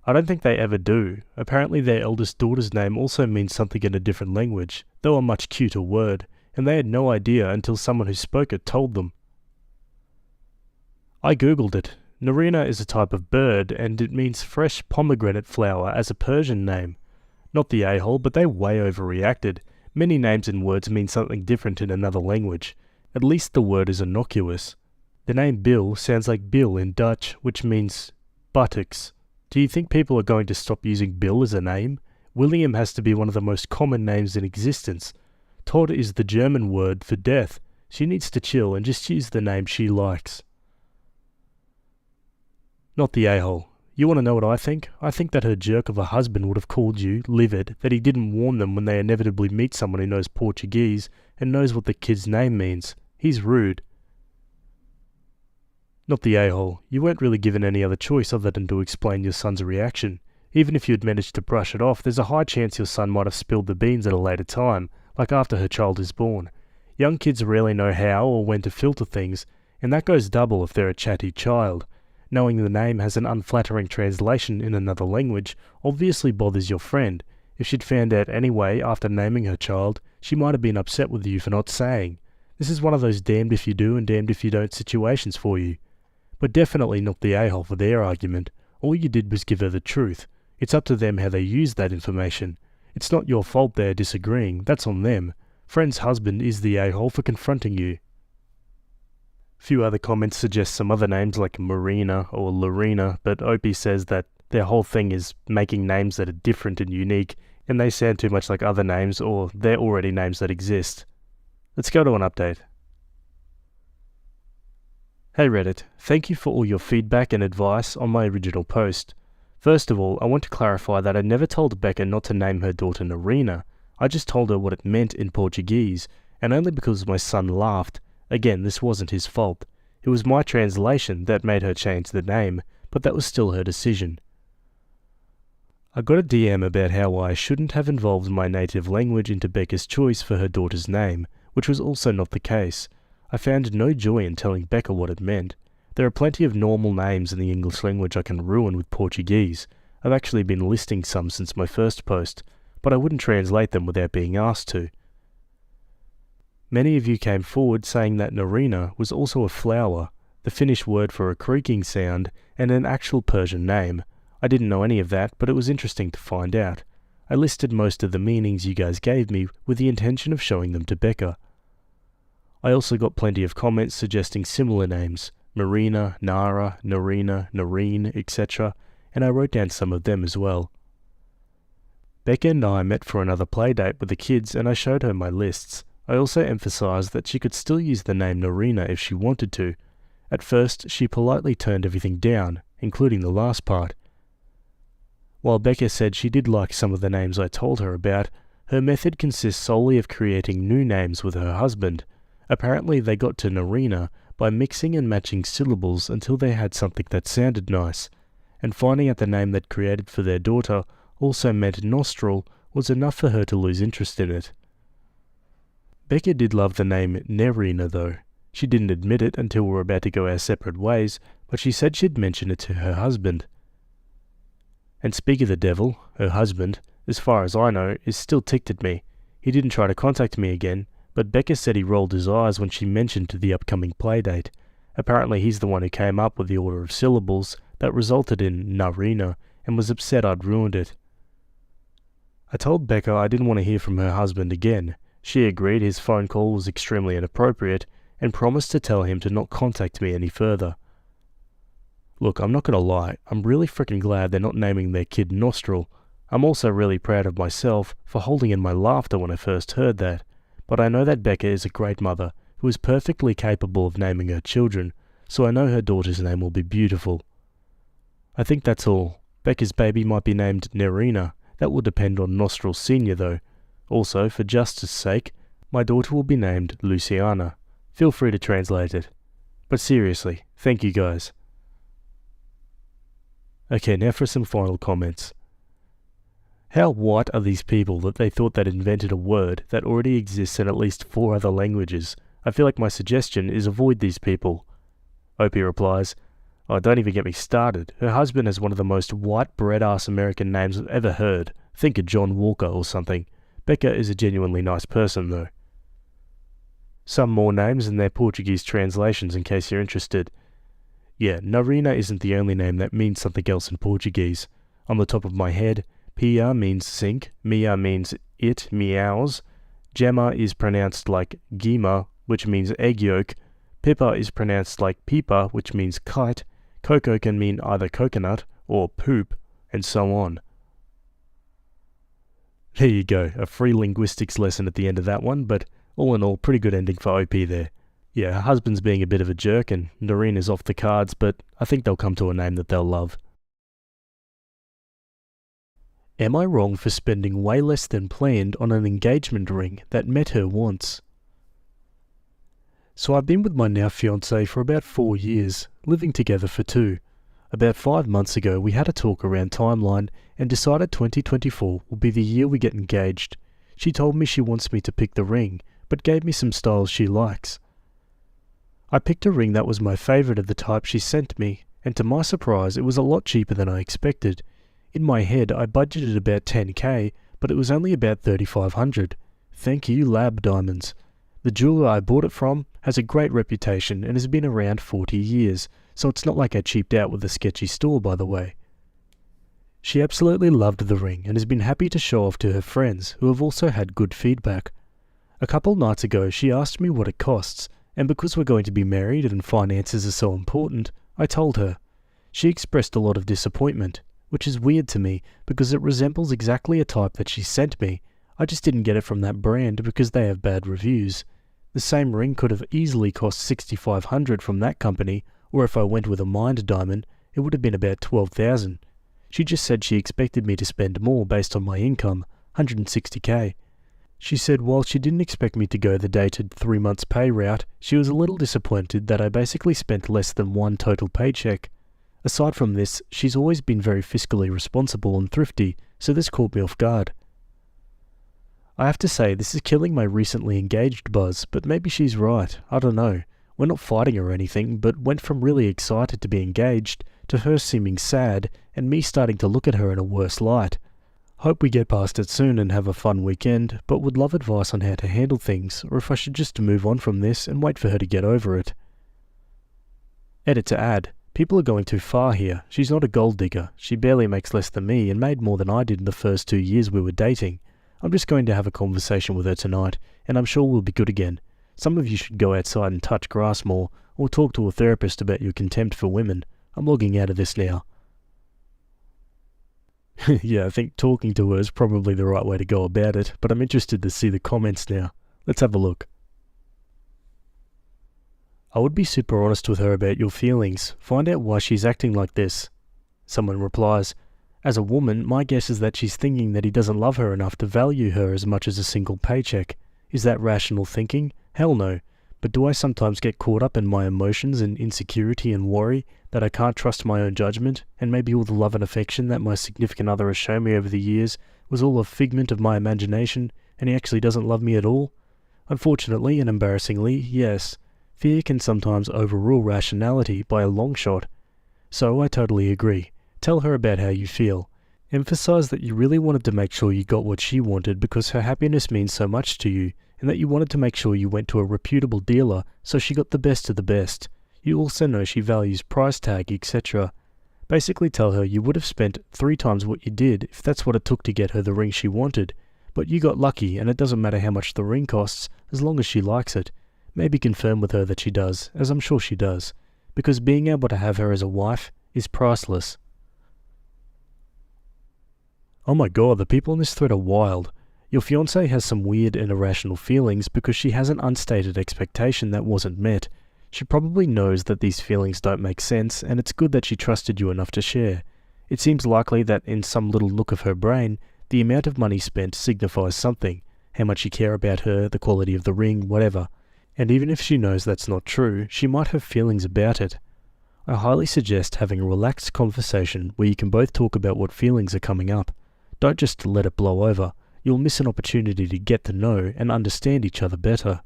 A: I don't think they ever do. Apparently their eldest daughter's name also means something in a different language, though a much cuter word, and they had no idea until someone who spoke it told them. I googled it. Narina is a type of bird, and it means fresh pomegranate flower as a Persian name. Not the a-hole, but they way overreacted. Many names and words mean something different in another language. At least the word is innocuous. The name Bill sounds like Bill in Dutch, which means buttocks. Do you think people are going to stop using Bill as a name? William has to be one of the most common names in existence. Todd is the German word for death. She needs to chill and just use the name she likes. Not the a-hole. You want to know what I think? I think that her jerk of a husband would have called you, livid, that he didn't warn them when they inevitably meet someone who knows Portuguese and knows what the kid's name means. He's rude. Not the a-hole. You weren't really given any other choice other than to explain your son's reaction. Even if you had managed to brush it off, there's a high chance your son might have spilled the beans at a later time, like after her child is born. Young kids rarely know how or when to filter things, and that goes double if they're a chatty child. Knowing the name has an unflattering translation in another language obviously bothers your friend. If she'd found out anyway after naming her child, she might have been upset with you for not saying. This is one of those damned if you do and damned if you don't situations for you. But definitely not the a-hole for their argument. All you did was give her the truth. It's up to them how they use that information. It's not your fault they're disagreeing, that's on them. Friend's husband is the a-hole for confronting you. Few other comments suggest some other names like Marina or Lorena, but Opie says that their whole thing is making names that are different and unique, and they sound too much like other names or they're already names that exist. Let's go to an update. Hey Reddit, thank you for all your feedback and advice on my original post. First of all, I want to clarify that I never told Becca not to name her daughter Narina. I just told her what it meant in Portuguese, and only because my son laughed. Again, this wasn't his fault. It was my translation that made her change the name, but that was still her decision. I got a DM about how I shouldn't have involved my native language into Becca's choice for her daughter's name, which was also not the case. I found no joy in telling Becca what it meant. There are plenty of normal names in the English language I can ruin with Portuguese. I've actually been listing some since my first post, but I wouldn't translate them without being asked to. Many of you came forward saying that Narina was also a flower, the Finnish word for a creaking sound, and an actual Persian name. I didn't know any of that, but it was interesting to find out. I listed most of the meanings you guys gave me with the intention of showing them to Becca. I also got plenty of comments suggesting similar names, Marina, Nara, Narina, Nareen, etc., and I wrote down some of them as well. Becca and I met for another playdate with the kids and I showed her my lists. I also emphasized that she could still use the name Narina if she wanted to. At first, she politely turned everything down, including the last part. While Becca said she did like some of the names I told her about, her method consists solely of creating new names with her husband. Apparently they got to Narina by mixing and matching syllables until they had something that sounded nice, and finding out the name they'd created for their daughter also meant nostril was enough for her to lose interest in it. Becca did love the name Nerina though. She didn't admit it until we were about to go our separate ways, but she said she'd mention it to her husband. And speak of the devil, her husband, as far as I know, is still ticked at me. He didn't try to contact me again, but Becca said he rolled his eyes when she mentioned the upcoming playdate. Apparently he's the one who came up with the order of syllables that resulted in Narina and was upset I'd ruined it. I told Becca I didn't want to hear from her husband again. She agreed his phone call was extremely inappropriate and promised to tell him to not contact me any further. Look, I'm not gonna lie, I'm really freaking glad they're not naming their kid Nostril. I'm also really proud of myself for holding in my laughter when I first heard that. But I know that Becca is a great mother who is perfectly capable of naming her children, so I know her daughter's name will be beautiful. I think that's all. Becca's baby might be named Nerina. That will depend on Nostril Senior though. Also, for justice sake, my daughter will be named Luciana. Feel free to translate it. But seriously, thank you guys. Okay, now for some final comments. How white are these people that they thought they'd invented a word that already exists in at least 4 other languages? I feel like my suggestion is avoid these people. Opie replies, Oh, don't even get me started. Her husband has one of the most white bread-ass American names I've ever heard. Think of John Walker or something. Becca is a genuinely nice person, though. Some more names and their Portuguese translations in case you're interested. Yeah, Narina isn't the only name that means something else in Portuguese. On the top of my head, Pia means sink, Mia means it meows, Gemma is pronounced like Gima, which means egg yolk, Pippa is pronounced like Pipa, which means kite, Coco can mean either coconut or poop, and so on. There you go, a free linguistics lesson at the end of that one, but all in all, pretty good ending for OP there. Yeah, her husband's being a bit of a jerk and Noreen is off the cards, but I think they'll come to a name that they'll love. Am I wrong for spending way less than planned on an engagement ring that met her wants? So I've been with my now fiancée for about 4 years, living together for 2. About 5 months ago we had a talk around timeline and decided 2024 will be the year we get engaged. She told me she wants me to pick the ring, but gave me some styles she likes. I picked a ring that was my favourite of the type she sent me, and to my surprise it was a lot cheaper than I expected. In my head I budgeted about 10k, but it was only about 3500. Thank you Lab Diamonds. The jeweller I bought it from has a great reputation and has been around 40 years, so it's not like I cheaped out with a sketchy store, by the way. She absolutely loved the ring and has been happy to show off to her friends, who have also had good feedback. A couple nights ago she asked me what it costs, and because we're going to be married and finances are so important, I told her. She expressed a lot of disappointment, which is weird to me because it resembles exactly a type that she sent me. I just didn't get it from that brand because they have bad reviews. The same ring could have easily cost $6,500 from that company, or if I went with a mined diamond, it would have been about $12,000. She just said she expected me to spend more based on my income, $160k. She said while she didn't expect me to go the dated 3 months pay route, she was a little disappointed that I basically spent less than one total paycheck. Aside from this, she's always been very fiscally responsible and thrifty, so this caught me off guard. I have to say, this is killing my recently engaged buzz, but maybe she's right, I don't know. We're not fighting or anything, but went from really excited to be engaged, to her seeming sad, and me starting to look at her in a worse light. Hope we get past it soon and have a fun weekend, but would love advice on how to handle things, or if I should just move on from this and wait for her to get over it. Edit to add. People are going too far here. She's not a gold digger. She barely makes less than me and made more than I did in the first 2 years we were dating. I'm just going to have a conversation with her tonight, and I'm sure we'll be good again. Some of you should go outside and touch grass more, or talk to a therapist about your contempt for women. I'm logging out of this now. Yeah, I think talking to her is probably the right way to go about it, but I'm interested to see the comments now. Let's have a look. I would be super honest with her about your feelings. Find out why she's acting like this. Someone replies, as a woman, my guess is that she's thinking that he doesn't love her enough to value her as much as a single paycheck. Is that rational thinking? Hell no. But do I sometimes get caught up in my emotions and insecurity and worry that I can't trust my own judgment, and maybe all the love and affection that my significant other has shown me over the years was all a figment of my imagination, and he actually doesn't love me at all? Unfortunately and embarrassingly, yes. Fear can sometimes overrule rationality by a long shot. So I totally agree. Tell her about how you feel. Emphasize that you really wanted to make sure you got what she wanted because her happiness means so much to you, and that you wanted to make sure you went to a reputable dealer so she got the best of the best. You also know she values price tag, etc. Basically tell her you would have spent 3 times what you did if that's what it took to get her the ring she wanted, but you got lucky and it doesn't matter how much the ring costs as long as she likes it. Maybe confirm with her that she does, as I'm sure she does, because being able to have her as a wife is priceless. Oh my god, the people in this thread are wild. Your fiancé has some weird and irrational feelings because she has an unstated expectation that wasn't met. She probably knows that these feelings don't make sense, and it's good that she trusted you enough to share. It seems likely that in some little nook of her brain, the amount of money spent signifies something, how much you care about her, the quality of the ring, whatever. And even if she knows that's not true, she might have feelings about it. I highly suggest having a relaxed conversation where you can both talk about what feelings are coming up. Don't just let it blow over. You'll miss an opportunity to get to know and understand each other better.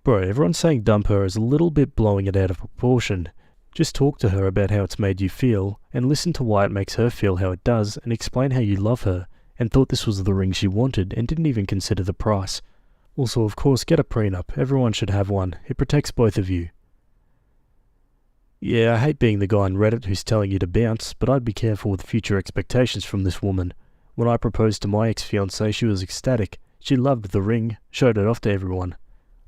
A: Bro, everyone's saying dump her is a little bit blowing it out of proportion. Just talk to her about how it's made you feel, and listen to why it makes her feel how it does, and explain how you love her, and thought this was the ring she wanted, and didn't even consider the price. Also, of course, get a prenup. Everyone should have one. It protects both of you. Yeah, I hate being the guy on Reddit who's telling you to bounce, but I'd be careful with future expectations from this woman. When I proposed to my ex-fiancée, she was ecstatic. She loved the ring, showed it off to everyone.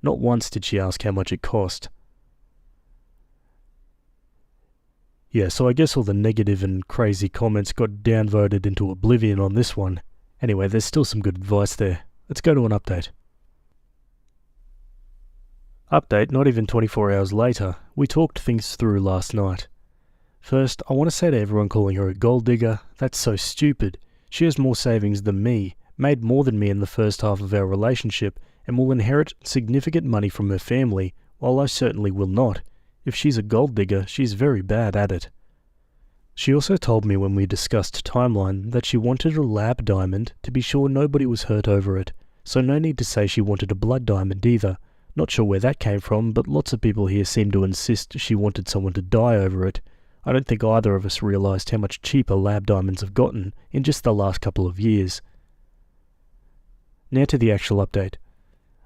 A: Not once did she ask how much it cost. Yeah, so I guess all the negative and crazy comments got downvoted into oblivion on this one. Anyway, there's still some good advice there. Let's go to an update. Update, not even 24 hours later. We talked things through last night. First, I want to say to everyone calling her a gold digger, that's so stupid. She has more savings than me, made more than me in the first half of our relationship, and will inherit significant money from her family, while I certainly will not. If she's a gold digger, she's very bad at it. She also told me when we discussed timeline that she wanted a lab diamond to be sure nobody was hurt over it, so no need to say she wanted a blood diamond either. Not sure where that came from, but lots of people here seem to insist she wanted someone to die over it. I don't think either of us realised how much cheaper lab diamonds have gotten in just the last couple of years. Now to the actual update.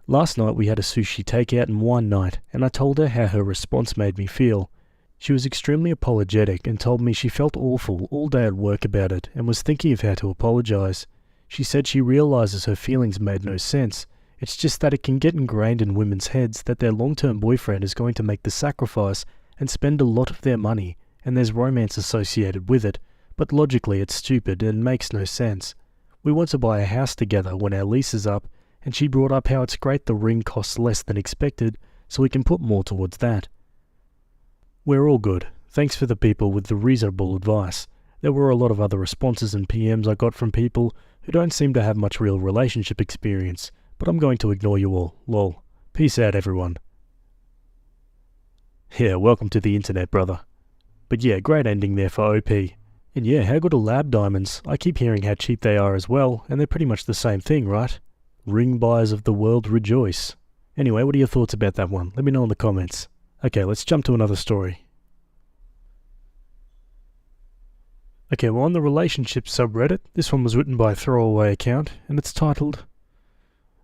A: Last night we had a sushi takeout and wine night, and I told her how her response made me feel. She was extremely apologetic and told me she felt awful all day at work about it and was thinking of how to apologise. She said she realises her feelings made no sense. It's just that it can get ingrained in women's heads that their long-term boyfriend is going to make the sacrifice and spend a lot of their money, and there's romance associated with it, but logically it's stupid and makes no sense. We want to buy a house together when our lease is up, and she brought up how it's great the ring costs less than expected, so we can put more towards that. We're all good. Thanks for the people with the reasonable advice. There were a lot of other responses and PMs I got from people who don't seem to have much real relationship experience, but I'm going to ignore you all. Lol. Peace out, everyone. Yeah, welcome to the internet, brother. But yeah, great ending there for OP. And yeah, how good are lab diamonds? I keep hearing how cheap they are as well, and they're pretty much the same thing, right? Ring buyers of the world rejoice. Anyway, what are your thoughts about that one? Let me know in the comments. Okay, let's jump to another story. Okay, well, on the relationship subreddit, this one was written by a throwaway account, and it's titled,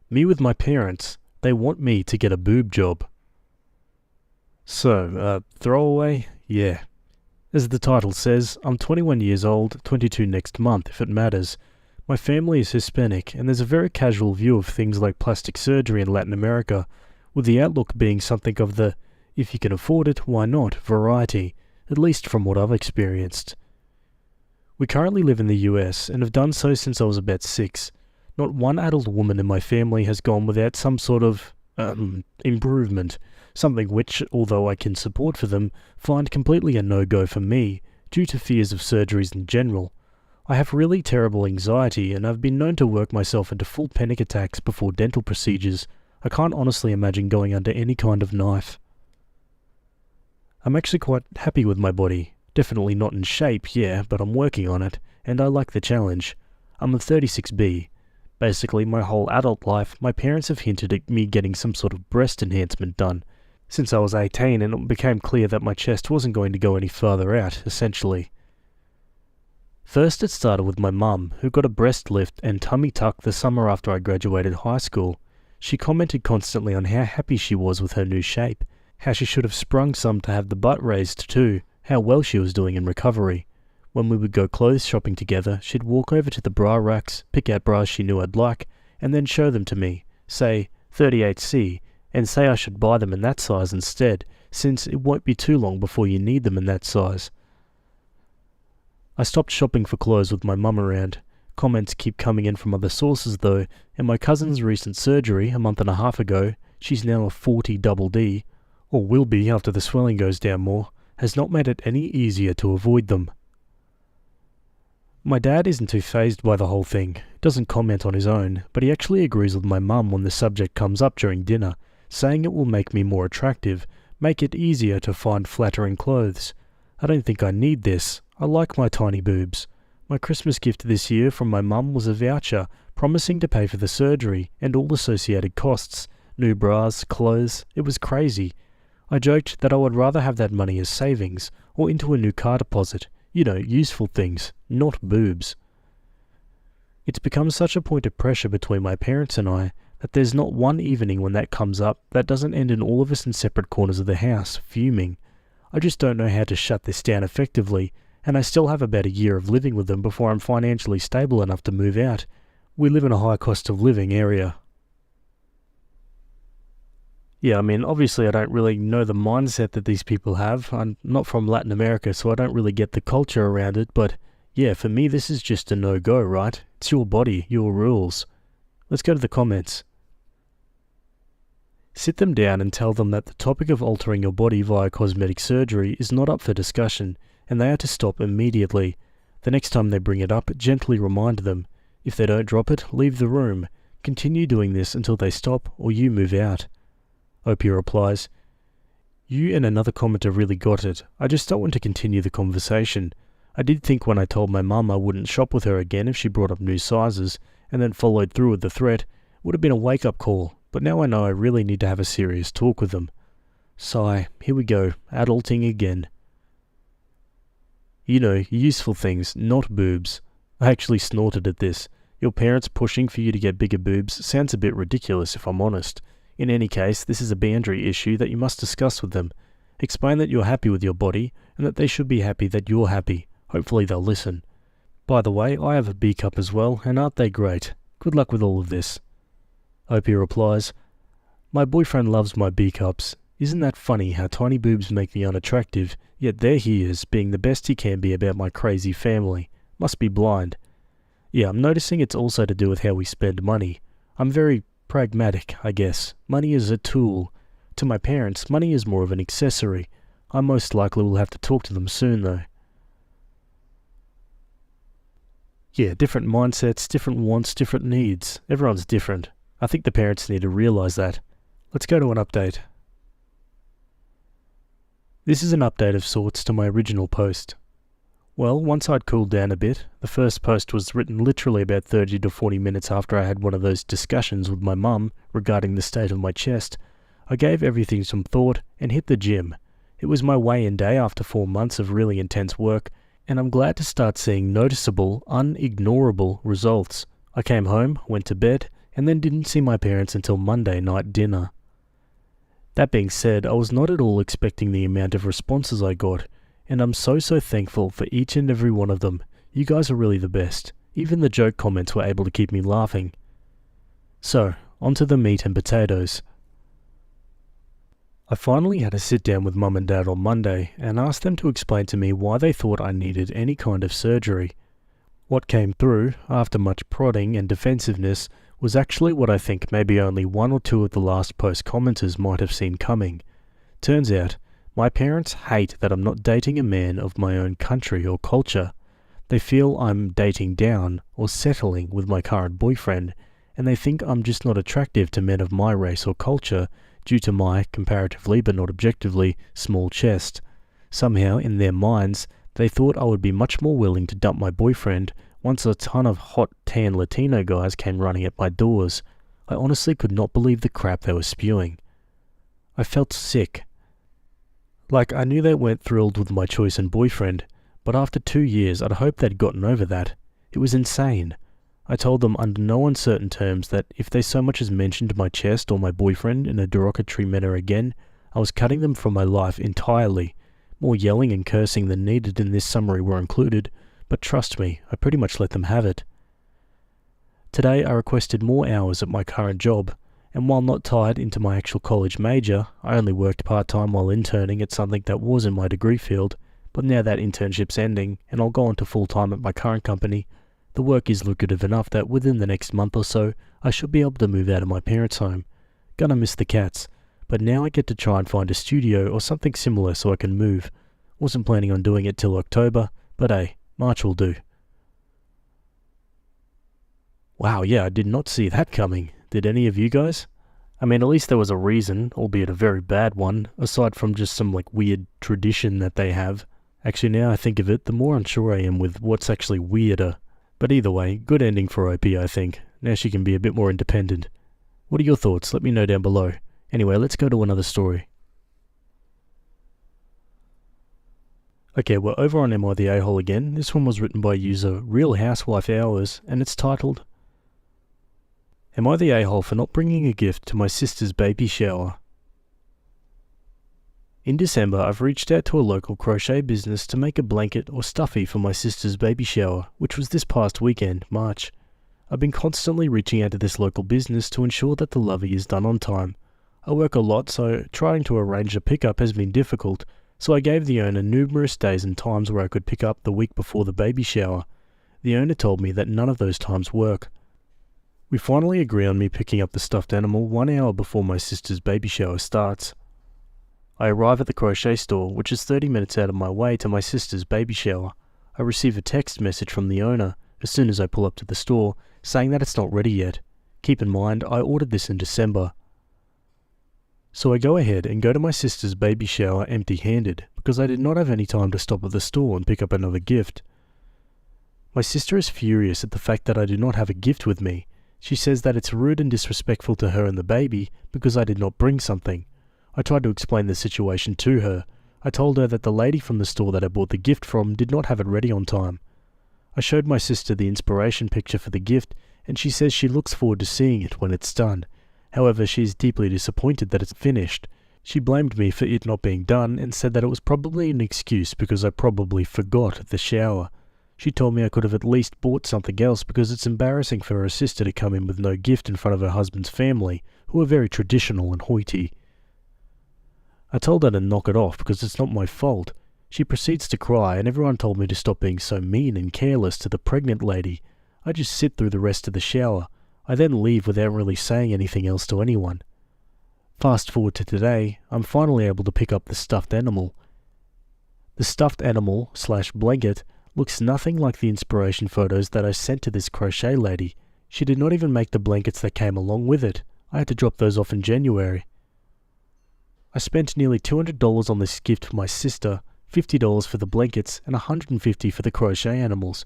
A: Me with my parents, they want me to get a boob job. So, throwaway? Yeah. As the title says, I'm 21 years old, 22 next month if it matters. My family is Hispanic, and there's a very casual view of things like plastic surgery in Latin America, with the outlook being something of the, if you can afford it, why not, variety, at least from what I've experienced. We currently live in the US, and have done so since I was about 6. Not one adult woman in my family has gone without some sort of, improvement, something which, although I can support for them, find completely a no-go for me, due to fears of surgeries in general. I have really terrible anxiety, and I've been known to work myself into full panic attacks before dental procedures. I can't honestly imagine going under any kind of knife. I'm actually quite happy with my body. Definitely not in shape, yeah, but I'm working on it, and I like the challenge. I'm a 36B. Basically, my whole adult life, my parents have hinted at me getting some sort of breast enhancement done, since I was 18, and it became clear that my chest wasn't going to go any further out, essentially. First it started with my mum, who got a breast lift and tummy tuck the summer after I graduated high school. She commented constantly on how happy she was with her new shape, how she should have sprung some to have the butt raised too, how well she was doing in recovery. When we would go clothes shopping together, she'd walk over to the bra racks, pick out bras she knew I'd like, and then show them to me, say 38C, and say I should buy them in that size instead, since it won't be too long before you need them in that size. I stopped shopping for clothes with my mum around. Comments keep coming in from other sources though, and my cousin's recent surgery a month and a half ago, she's now a 40 double D, or will be after the swelling goes down more, has not made it any easier to avoid them. My dad isn't too fazed by the whole thing, doesn't comment on his own, but he actually agrees with my mum when the subject comes up during dinner, saying it will make me more attractive, make it easier to find flattering clothes. I don't think I need this. I like my tiny boobs. My Christmas gift this year from my mum was a voucher promising to pay for the surgery and all associated costs, New bras, clothes, it was crazy. I joked that I would rather have that money as savings or into a new car deposit. Useful things, not boobs. It's become such a point of pressure between my parents and I that there's not one evening when that comes up that doesn't end in all of us in separate corners of the house, fuming. I just don't know how to shut this down effectively, and I still have about a year of living with them before I'm financially stable enough to move out. We live in a high cost of living area. Yeah, obviously I don't really know the mindset that these people have. I'm not from Latin America, so I don't really get the culture around it, but yeah, for me this is just a no-go, right? It's your body, your rules. Let's go to the comments. Sit them down and tell them that the topic of altering your body via cosmetic surgery is not up for discussion, and they are to stop immediately. The next time they bring it up, gently remind them. If they don't drop it, leave the room. Continue doing this until they stop or you move out. Opie replies, "You and another commenter really got it. I just don't want to continue the conversation. I did think when I told my mum I wouldn't shop with her again if she brought up new sizes, and then followed through with the threat, would have been a wake-up call, but now I know I really need to have a serious talk with them." Sigh, here we go, adulting again. Useful things, not boobs. I actually snorted at this. Your parents pushing for you to get bigger boobs sounds a bit ridiculous if I'm honest. In any case, this is a boundary issue that you must discuss with them. Explain that you're happy with your body, and that they should be happy that you're happy. Hopefully they'll listen. By the way, I have a B cup as well, and aren't they great? Good luck with all of this. Opie replies, "My boyfriend loves my B cups. Isn't that funny how tiny boobs make me unattractive, yet there he is, being the best he can be about my crazy family. Must be blind." Yeah, I'm noticing it's also to do with how we spend money. I'm very pragmatic, I guess. Money is a tool. To my parents, money is more of an accessory. I most likely will have to talk to them soon, though. Yeah, different mindsets, different wants, different needs. Everyone's different. I think the parents need to realize that. Let's go to an update. This is an update of sorts to my original post. Well, once I'd cooled down a bit, the first post was written literally about 30 to 40 minutes after I had one of those discussions with my mum regarding the state of my chest. I gave everything some thought and hit the gym. It was my weigh-in day after 4 months of really intense work, and I'm glad to start seeing noticeable, unignorable results. I came home, went to bed, and then didn't see my parents until Monday night dinner. That being said, I was not at all expecting the amount of responses I got, and I'm so thankful for each and every one of them. You guys are really the best. Even the joke comments were able to keep me laughing. So, onto the meat and potatoes. I finally had to sit down with Mum and Dad on Monday and ask them to explain to me why they thought I needed any kind of surgery. What came through, after much prodding and defensiveness, was actually what I think maybe only one or two of the last post commenters might have seen coming. Turns out, my parents hate that I'm not dating a man of my own country or culture. They feel I'm dating down or settling with my current boyfriend, and they think I'm just not attractive to men of my race or culture due to my, comparatively but not objectively, small chest. Somehow, in their minds, they thought I would be much more willing to dump my boyfriend once a ton of hot tan Latino guys came running at my doors. I honestly could not believe the crap they were spewing. I felt sick. Like, I knew they weren't thrilled with my choice in boyfriend, but after 2 years I'd hoped they'd gotten over that. It was insane. I told them under no uncertain terms that if they so much as mentioned my chest or my boyfriend in a derogatory manner again, I was cutting them from my life entirely. More yelling and cursing than needed in this summary were included, but trust me, I pretty much let them have it. Today I requested more hours at my current job, and while not tied into my actual college major, I only worked part-time while interning at something that was in my degree field, but now that internship's ending, and I'll go on to full-time at my current company, the work is lucrative enough that within the next month or so, I should be able to move out of my parents' home. Gonna miss the cats, but now I get to try and find a studio or something similar so I can move. Wasn't planning on doing it till October, but hey, March will do. Wow, yeah, I did not see that coming. Did any of you guys? I mean, at least there was a reason, albeit a very bad one, aside from just some weird tradition that they have. Actually, now I think of it, the more unsure I am with what's actually weirder. But either way, good ending for OP, I think. Now she can be a bit more independent. What are your thoughts? Let me know down below. Anyway, let's go to another story. Okay, we're over on Am I the A-hole again. This one was written by user Real Housewife Hours, and it's titled, Am I the A-hole for not bringing a gift to my sister's baby shower? In December, I've reached out to a local crochet business to make a blanket or stuffy for my sister's baby shower, which was this past weekend, March. I've been constantly reaching out to this local business to ensure that the lovey is done on time. I work a lot, so trying to arrange a pickup has been difficult, so I gave the owner numerous days and times where I could pick up the week before the baby shower. The owner told me that none of those times work. We finally agree on me picking up the stuffed animal 1 hour before my sister's baby shower starts. I arrive at the crochet store, which is 30 minutes out of my way to my sister's baby shower. I receive a text message from the owner as soon as I pull up to the store, saying that it's not ready yet. Keep in mind, I ordered this in December. So I go ahead and go to my sister's baby shower empty-handed, because I did not have any time to stop at the store and pick up another gift. My sister is furious at the fact that I do not have a gift with me. She says that it's rude and disrespectful to her and the baby because I did not bring something. I tried to explain the situation to her. I told her that the lady from the store that I bought the gift from did not have it ready on time. I showed my sister the inspiration picture for the gift, and she says she looks forward to seeing it when it's done. However, she is deeply disappointed that it's finished. She blamed me for it not being done and said that it was probably an excuse because I probably forgot at the shower. She told me I could have at least bought something else because it's embarrassing for her sister to come in with no gift in front of her husband's family, who are very traditional and hoity. I told her to knock it off because it's not my fault. She proceeds to cry, and everyone told me to stop being so mean and careless to the pregnant lady. I just sit through the rest of the shower. I then leave without really saying anything else to anyone. Fast forward to today, I'm finally able to pick up the stuffed animal. The stuffed animal / blanket looks nothing like the inspiration photos that I sent to this crochet lady. She did not even make the blankets that came along with it. I had to drop those off in January. I spent nearly $200 on this gift for my sister, $50 for the blankets, and $150 for the crochet animals.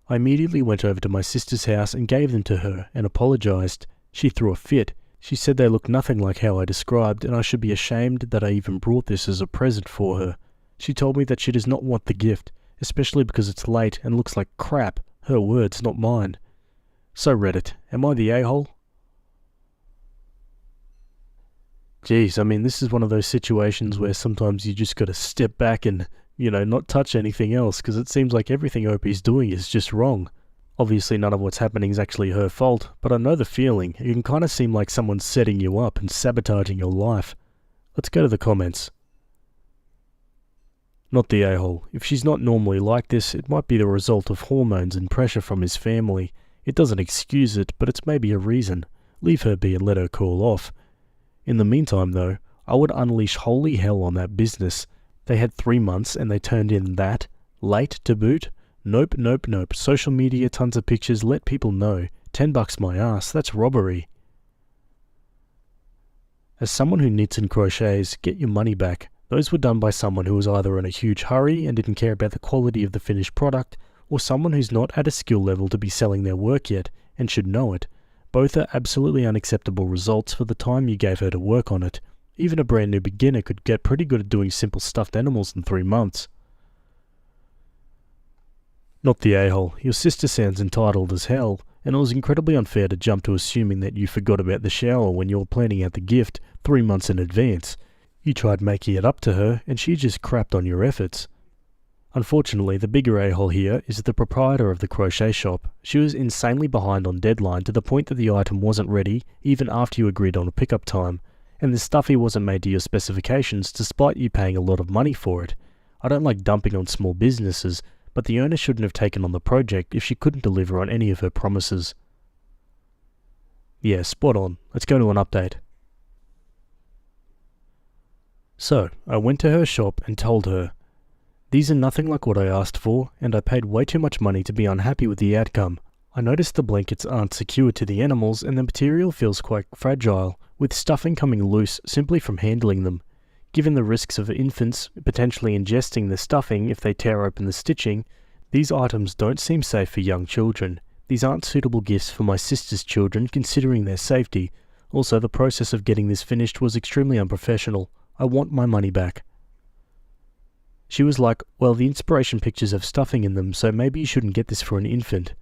A: I immediately went over to my sister's house and gave them to her and apologized. She threw a fit. She said they looked nothing like how I described, and I should be ashamed that I even brought this as a present for her. She told me that she does not want the gift, especially because it's late and looks like crap. Her words, not mine. So Reddit, am I the a-hole? Geez, I mean, this is one of those situations where sometimes you just gotta step back and, not touch anything else, because it seems like everything Opie's doing is just wrong. Obviously none of what's happening is actually her fault, but I know the feeling. It can kind of seem like someone's setting you up and sabotaging your life. Let's go to the comments. Not the a-hole. If she's not normally like this, it might be the result of hormones and pressure from his family. It doesn't excuse it, but it's maybe a reason. Leave her be and let her cool off. In the meantime though, I would unleash holy hell on that business. They had 3 months and they turned in that. Late to boot? Nope. Social media, tons of pictures, let people know. $10 my ass, that's robbery. As someone who knits and crochets, get your money back. Those were done by someone who was either in a huge hurry and didn't care about the quality of the finished product, or someone who's not at a skill level to be selling their work yet, and should know it. Both are absolutely unacceptable results for the time you gave her to work on it. Even a brand new beginner could get pretty good at doing simple stuffed animals in 3 months. Not the a-hole. Your sister sounds entitled as hell, and it was incredibly unfair to jump to assuming that you forgot about the shower when you were planning out the gift 3 months in advance. You tried making it up to her, and she just crapped on your efforts. Unfortunately, the bigger a-hole here is the proprietor of the crochet shop. She was insanely behind on deadline to the point that the item wasn't ready even after you agreed on a pickup time, and the stuffy wasn't made to your specifications despite you paying a lot of money for it. I don't like dumping on small businesses, but the owner shouldn't have taken on the project if she couldn't deliver on any of her promises. Yeah, spot on. Let's go to an update. So, I went to her shop and told her, "These are nothing like what I asked for, and I paid way too much money to be unhappy with the outcome. I noticed the blankets aren't secured to the animals and the material feels quite fragile, with stuffing coming loose simply from handling them. Given the risks of infants potentially ingesting the stuffing if they tear open the stitching, these items don't seem safe for young children. These aren't suitable gifts for my sister's children considering their safety. Also, the process of getting this finished was extremely unprofessional. I want my money back." She was like, "Well, the inspiration pictures have stuffing in them, so maybe you shouldn't get this for an infant.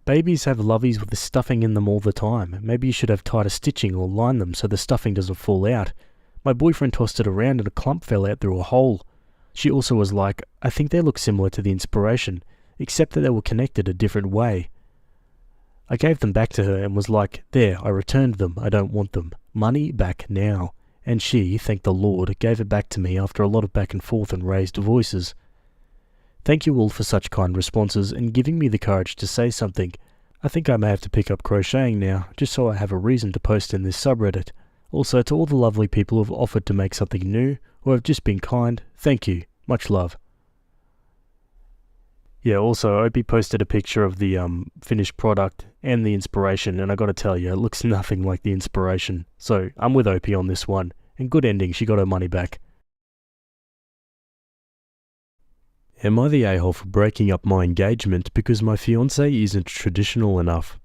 A: Babies have loveys with the stuffing in them all the time. Maybe you should have tighter stitching or line them so the stuffing doesn't fall out. My boyfriend tossed it around and a clump fell out through a hole." She also was like, "I think they look similar to the inspiration, except that they were connected a different way." I gave them back to her and was like, "There, I returned them. I don't want them. Money back now." And she, thank the Lord, gave it back to me after a lot of back and forth and raised voices. Thank you all for such kind responses and giving me the courage to say something. I think I may have to pick up crocheting now, just so I have a reason to post in this subreddit. Also, to all the lovely people who have offered to make something new, or have just been kind, thank you. Much love. Yeah, also, Opie posted a picture of the finished product and the inspiration, and I gotta tell you, it looks nothing like the inspiration. So, I'm with Opie on this one. And good ending, she got her money back. Am I the a-hole for breaking up my engagement because my fiancé isn't traditional enough?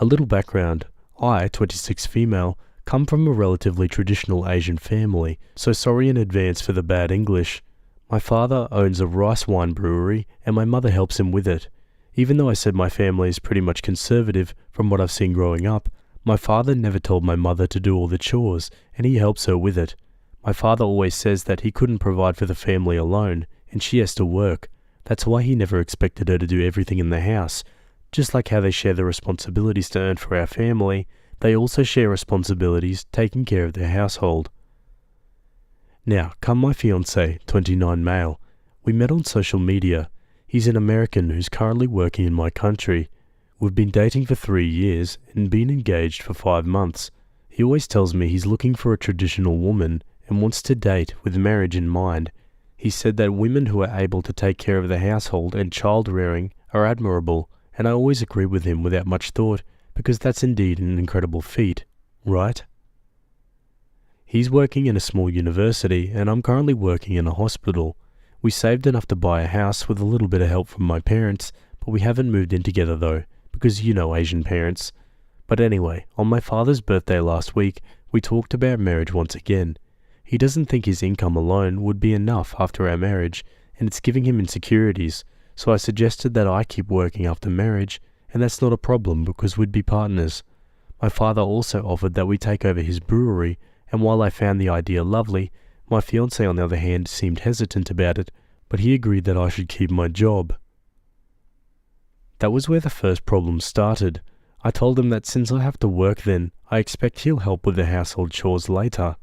A: A little background. I, 26 female, come from a relatively traditional Asian family, so sorry in advance for the bad English. My father owns a rice wine brewery and my mother helps him with it. Even though I said my family is pretty much conservative from what I've seen growing up, my father never told my mother to do all the chores and he helps her with it. My father always says that he couldn't provide for the family alone and she has to work. That's why he never expected her to do everything in the house. Just like how they share the responsibilities to earn for our family, they also share responsibilities taking care of their household. Now, come my fiancé, 29 male. We met on social media. He's an American who's currently working in my country. We've been dating for 3 years and been engaged for 5 months. He always tells me he's looking for a traditional woman and wants to date with marriage in mind. He said that women who are able to take care of the household and child rearing are admirable, and I always agree with him without much thought, because that's indeed an incredible feat, right? He's working in a small university and I'm currently working in a hospital. We saved enough to buy a house with a little bit of help from my parents, but we haven't moved in together though, because you know Asian parents. But anyway, on my father's birthday last week, we talked about marriage once again. He doesn't think his income alone would be enough after our marriage, and it's giving him insecurities, so I suggested that I keep working after marriage, and that's not a problem because we'd be partners. My father also offered that we take over his brewery, and while I found the idea lovely, my fiancé on the other hand seemed hesitant about it, but he agreed that I should keep my job. That was where the first problem started. I told him that since I have to work then, I expect he'll help with the household chores later.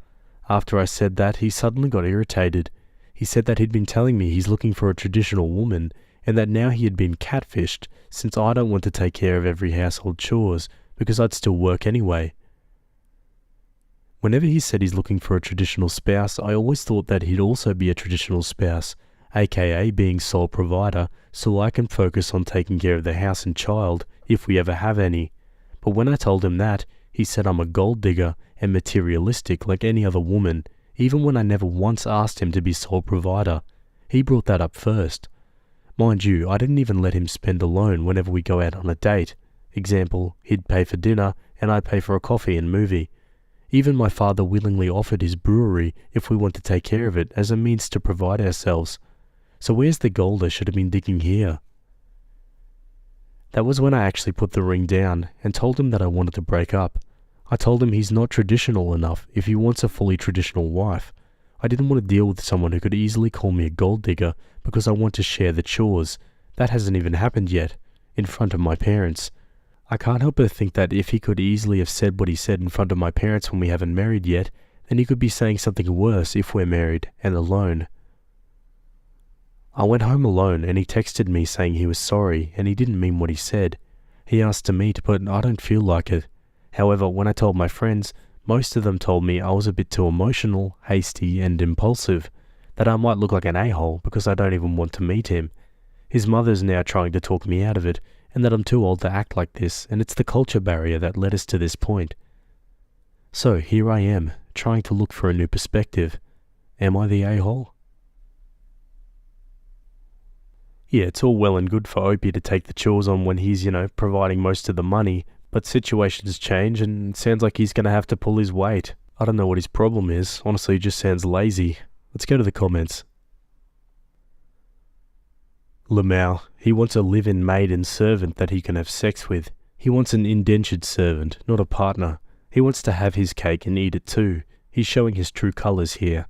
A: After I said that, he suddenly got irritated. He said that he'd been telling me he's looking for a traditional woman, and that now he had been catfished since I don't want to take care of every household chores because I'd still work anyway. Whenever he said he's looking for a traditional spouse, I always thought that he'd also be a traditional spouse, aka being sole provider, so I can focus on taking care of the house and child if we ever have any. But when I told him that, he said I'm a gold digger and materialistic like any other woman, even when I never once asked him to be sole provider. He brought that up first. Mind you, I didn't even let him spend alone whenever we go out on a date. Example, he'd pay for dinner and I'd pay for a coffee and movie. Even my father willingly offered his brewery if we want to take care of it as a means to provide ourselves. So where's the gold I should have been digging here? That was when I actually put the ring down and told him that I wanted to break up. I told him he's not traditional enough if he wants a fully traditional wife. I didn't want to deal with someone who could easily call me a gold digger because I want to share the chores. That hasn't even happened yet, in front of my parents. I can't help but think that if he could easily have said what he said in front of my parents when we haven't married yet, then he could be saying something worse if we're married and alone. I went home alone and he texted me saying he was sorry and he didn't mean what he said. He asked me to put "I don't feel like it." However, when I told my friends, most of them told me I was a bit too emotional, hasty and impulsive, that I might look like an a-hole because I don't even want to meet him. His mother's now trying to talk me out of it, and that I'm too old to act like this, and it's the culture barrier that led us to this point. So here I am, trying to look for a new perspective. Am I the a-hole? Yeah, it's all well and good for Opie to take the chores on when he's, providing most of the money, but situations change and it sounds like he's going to have to pull his weight. I don't know what his problem is. Honestly, he just sounds lazy. Let's go to the comments. Lamau, he wants a live-in maid and servant that he can have sex with. He wants an indentured servant, not a partner. He wants to have his cake and eat it too. He's showing his true colours here.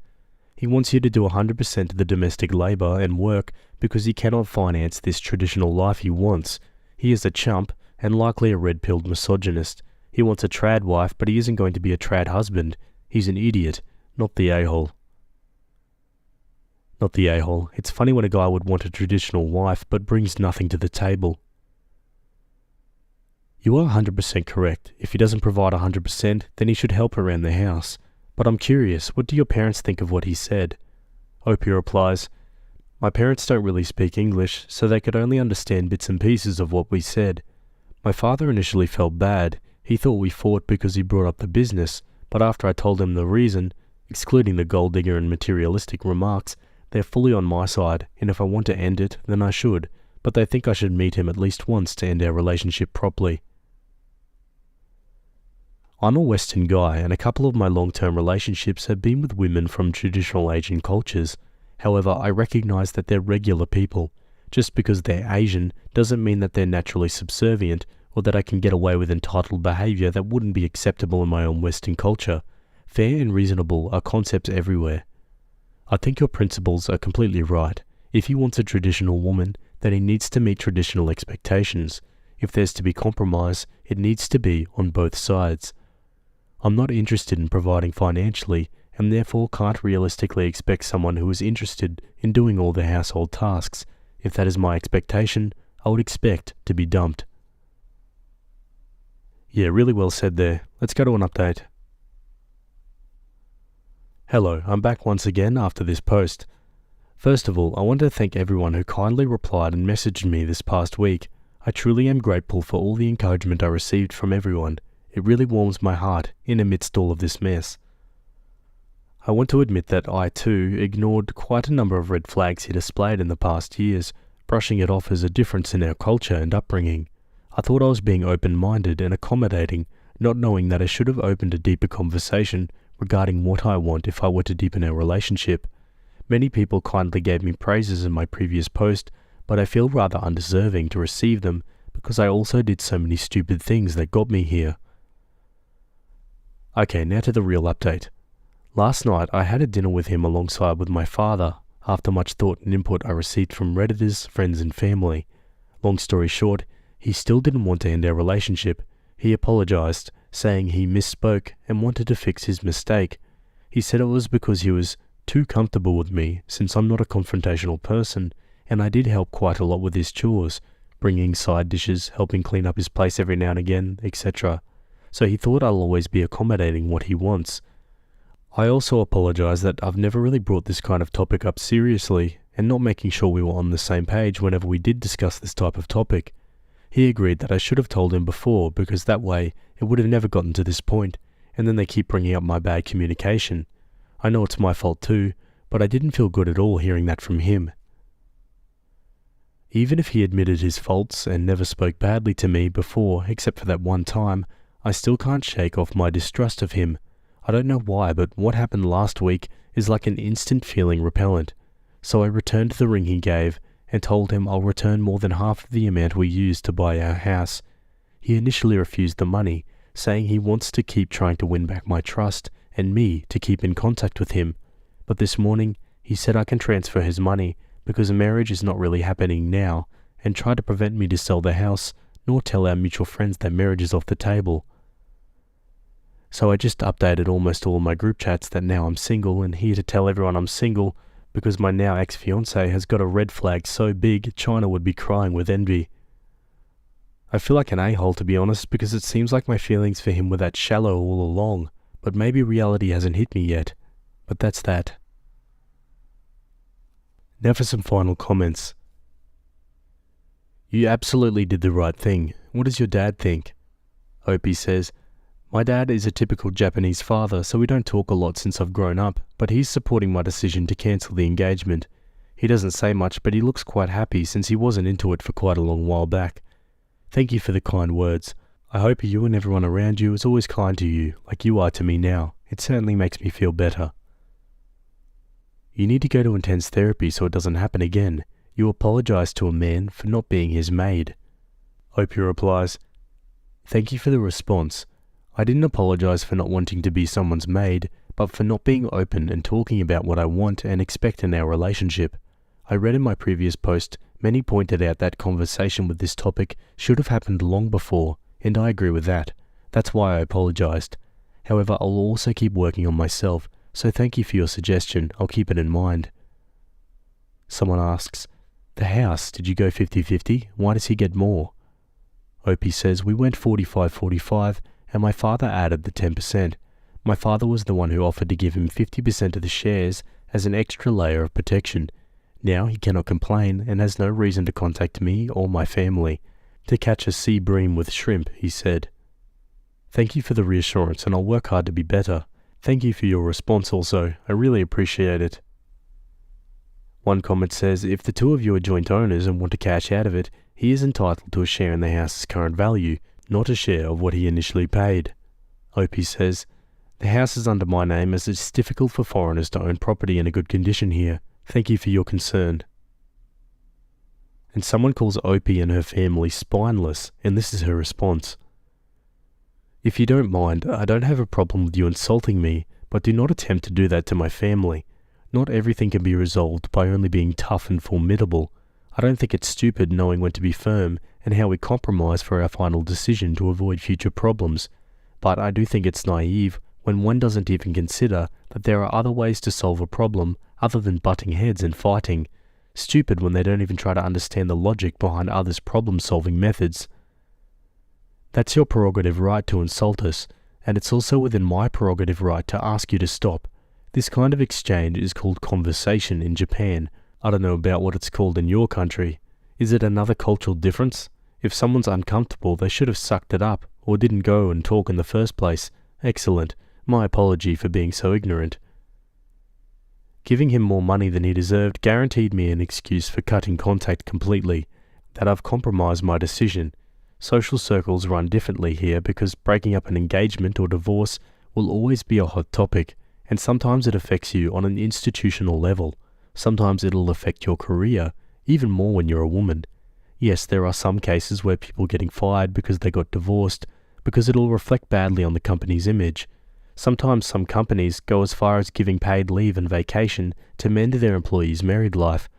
A: He wants you to do 100% of the domestic labour and work because he cannot finance this traditional life he wants. He is a chump and likely a red-pilled misogynist. He wants a trad wife, but he isn't going to be a trad husband. He's an idiot, not the a-hole. Not the a-hole. It's funny when a guy would want a traditional wife but brings nothing to the table. You are 100% correct. If he doesn't provide 100%, then he should help around the house. But I'm curious, what do your parents think of what he said? Opie replies, my parents don't really speak English, so they could only understand bits and pieces of what we said. My father initially felt bad. He thought we fought because he brought up the business, but after I told him the reason, excluding the gold digger and materialistic remarks, they're fully on my side, and if I want to end it, then I should, but they think I should meet him at least once to end our relationship properly. I'm a Western guy, and a couple of my long-term relationships have been with women from traditional Asian cultures. However, I recognize that they're regular people. Just because they're Asian doesn't mean that they're naturally subservient, or that I can get away with entitled behavior that wouldn't be acceptable in my own Western culture. Fair and reasonable are concepts everywhere. I think your principles are completely right. If he wants a traditional woman, then he needs to meet traditional expectations. If there's to be compromise, it needs to be on both sides. I'm not interested in providing financially, and therefore can't realistically expect someone who is interested in doing all the household tasks. If that is my expectation, I would expect to be dumped. Yeah, really well said there. Let's go to an update. Hello, I'm back once again after this post. First of all, I want to thank everyone who kindly replied and messaged me this past week. I truly am grateful for all the encouragement I received from everyone. It really warms my heart in amidst all of this mess. I want to admit that I too ignored quite a number of red flags he displayed in the past years, brushing it off as a difference in our culture and upbringing. I thought I was being open-minded and accommodating, not knowing that I should have opened a deeper conversation regarding what I want if I were to deepen our relationship. Many people kindly gave me praises in my previous post, but I feel rather undeserving to receive them because I also did so many stupid things that got me here. Okay, now to the real update. Last night I had a dinner with him alongside with my father, after much thought and input I received from Redditors, friends and family. Long story short, he still didn't want to end our relationship. He apologized, saying he misspoke and wanted to fix his mistake. He said it was because he was too comfortable with me since I'm not a confrontational person, and I did help quite a lot with his chores, bringing side dishes, helping clean up his place every now and again, etc. So he thought I'll always be accommodating what he wants. I also apologize that I've never really brought this kind of topic up seriously and not making sure we were on the same page whenever we did discuss this type of topic. He agreed that I should have told him before because that way it would have never gotten to this point, and then they keep bringing up my bad communication. I know it's my fault too, but I didn't feel good at all hearing that from him. Even if he admitted his faults and never spoke badly to me before except for that one time, I still can't shake off my distrust of him. I don't know why, but what happened last week is like an instant feeling repellent. So I returned the ring he gave and told him I'll return more than half of the amount we used to buy our house. He initially refused the money, saying he wants to keep trying to win back my trust and me to keep in contact with him. But this morning, he said I can transfer his money because a marriage is not really happening now and tried to prevent me to sell the house nor tell our mutual friends that marriage is off the table. So I just updated almost all my group chats that now I'm single and here to tell everyone I'm single because my now ex-fiancé has got a red flag so big China would be crying with envy. I feel like an a-hole to be honest because it seems like my feelings for him were that shallow all along, but maybe reality hasn't hit me yet. But that's that. Now for some final comments. You absolutely did the right thing. What does your dad think? Opie says, my dad is a typical Japanese father, so we don't talk a lot since I've grown up, but he's supporting my decision to cancel the engagement. He doesn't say much, but he looks quite happy since he wasn't into it for quite a long while back. Thank you for the kind words. I hope you and everyone around you is always kind to you, like you are to me now. It certainly makes me feel better. You need to go to intense therapy so it doesn't happen again. You apologize to a man for not being his maid. Opie replies, thank you for the response. I didn't apologize for not wanting to be someone's maid, but for not being open and talking about what I want and expect in our relationship. I read in my previous post, many pointed out that conversation with this topic should have happened long before, and I agree with that. That's why I apologized. However, I'll also keep working on myself, so thank you for your suggestion. I'll keep it in mind. Someone asks, the house, did you go 50-50? Why does he get more? Opie says, we went 45-45, and my father added the 10%. My father was the one who offered to give him 50% of the shares as an extra layer of protection. Now he cannot complain and has no reason to contact me or my family. To catch a sea bream with shrimp, he said. Thank you for the reassurance, and I'll work hard to be better. Thank you for your response also. I really appreciate it. One comment says, if the two of you are joint owners and want to cash out of it, he is entitled to a share in the house's current value, not a share of what he initially paid. Opie says, the house is under my name as it's difficult for foreigners to own property in a good condition here. Thank you for your concern. And someone calls Opie and her family spineless, and this is her response. If you don't mind, I don't have a problem with you insulting me, but do not attempt to do that to my family. Not everything can be resolved by only being tough and formidable. I don't think it's stupid knowing when to be firm and how we compromise for our final decision to avoid future problems. But I do think it's naive when one doesn't even consider that there are other ways to solve a problem other than butting heads and fighting. Stupid when they don't even try to understand the logic behind others' problem-solving methods. That's your prerogative right to insult us, and it's also within my prerogative right to ask you to stop. This kind of exchange is called conversation in Japan. I don't know about what it's called in your country. Is it another cultural difference? If someone's uncomfortable, they should have sucked it up, or didn't go and talk in the first place. Excellent. My apology for being so ignorant. Giving him more money than he deserved guaranteed me an excuse for cutting contact completely, that I've compromised my decision. Social circles run differently here because breaking up an engagement or divorce will always be a hot topic, and sometimes it affects you on an institutional level. Sometimes it'll affect your career, even more when you're a woman. Yes, there are some cases where people getting fired because they got divorced, because it'll reflect badly on the company's image. Sometimes some companies go as far as giving paid leave and vacation to mend their employees' married life.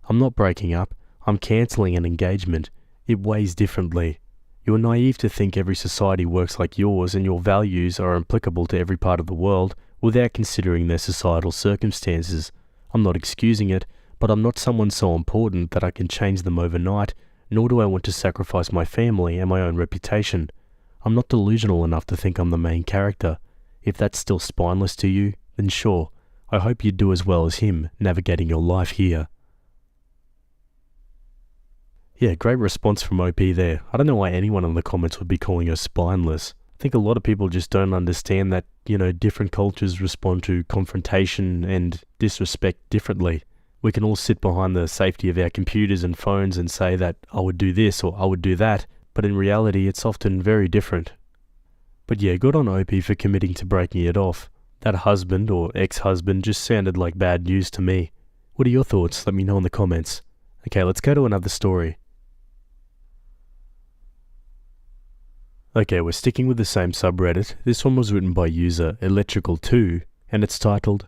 A: I'm not breaking up, I'm cancelling an engagement. It weighs differently. You're naive to think every society works like yours and your values are applicable to every part of the world without considering their societal circumstances. I'm not excusing it, but I'm not someone so important that I can change them overnight, nor do I want to sacrifice my family and my own reputation. I'm not delusional enough to think I'm the main character. If that's still spineless to you, then sure, I hope you do as well as him navigating your life here. Yeah, great response from OP there. I don't know why anyone in the comments would be calling her spineless. I think a lot of people just don't understand that, different cultures respond to confrontation and disrespect differently. We can all sit behind the safety of our computers and phones and say that I would do this or I would do that, but in reality it's often very different. But yeah, good on OP for committing to breaking it off. That husband or ex-husband just sounded like bad news to me. What are your thoughts? Let me know in the comments. Okay, let's go to another story. Okay, we're sticking with the same subreddit. This one was written by user Electrical2, and it's titled,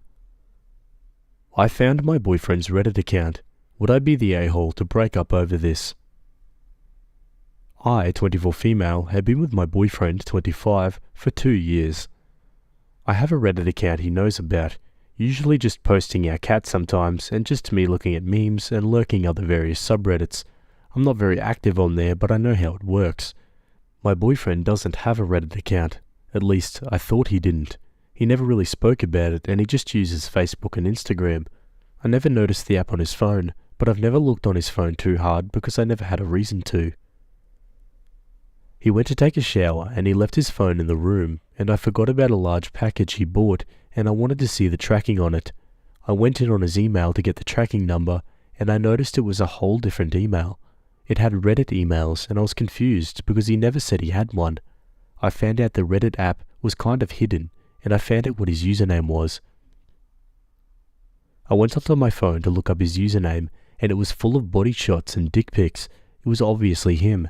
A: I found my boyfriend's Reddit account. Would I be the a-hole to break up over this? I, 24 female, have been with my boyfriend, 25, for 2 years. I have a Reddit account he knows about, usually just posting our cat sometimes and just me looking at memes and lurking other various subreddits. I'm not very active on there, but I know how it works. My boyfriend doesn't have a Reddit account. At least, I thought he didn't. He never really spoke about it and he just uses Facebook and Instagram. I never noticed the app on his phone, but I've never looked on his phone too hard because I never had a reason to. He went to take a shower and he left his phone in the room, and I forgot about a large package he bought and I wanted to see the tracking on it. I went in on his email to get the tracking number and I noticed it was a whole different email. It had Reddit emails, and I was confused because he never said he had one. I found out the Reddit app was kind of hidden, and I found out what his username was. I went onto my phone to look up his username, and it was full of body shots and dick pics. It was obviously him.